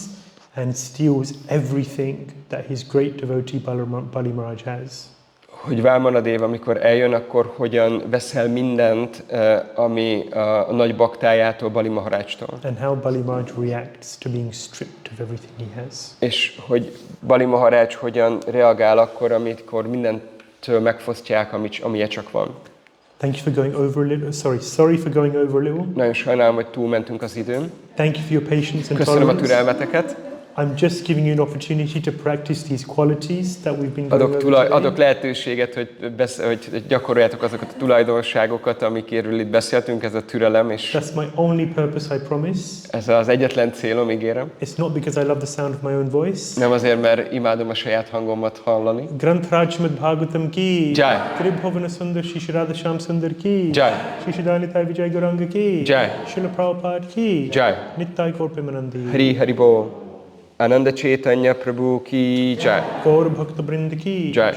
and steals everything that his great devotee Bali Maharaj has. Hogy Vamanadev, amikor eljön, akkor hogyan veszel mindent, ami a nagy baktájától, Bali Maharajtól. And how Bali Maharaj reacts to being stripped of everything he has. És hogy Bali Maharaj hogyan reagál akkor, amikor mindentől megfosztják, amilyen csak van. Thank you for going over a little. Sorry for going over a little. Nagyon sajnálom, hogy túlmentünk az időn. Thank you for your patience and Köszönöm a tolerance. türelmeteket. I'm just giving you an opportunity to practice these qualities that we've been going over today. Adok lehetőséget, hogy gyakoroljátok azokat a tulajdonságokat, amikről itt beszéltünk, ez a türelem, és That's my only purpose, I promise. ez az egyetlen célom, ígérem. It's not because I love the sound of my own voice. Nem azért, mert imádom a saját hangomat hallani. Śrīmad-Bhāgavatam ki. Jai. Tribhavana Sundar Shri Radha-Shyam Sundar ki. Jai. Shri Siddhānita Vijay Gauranga ki. Jai. Srila Prabhupada ki. Jai. Nittai Gaur Premanandi. Hari Hari Bol. Ānanda Caitanya Prabhu ki jai. Gaur Bhakta Brinda ki. Jai.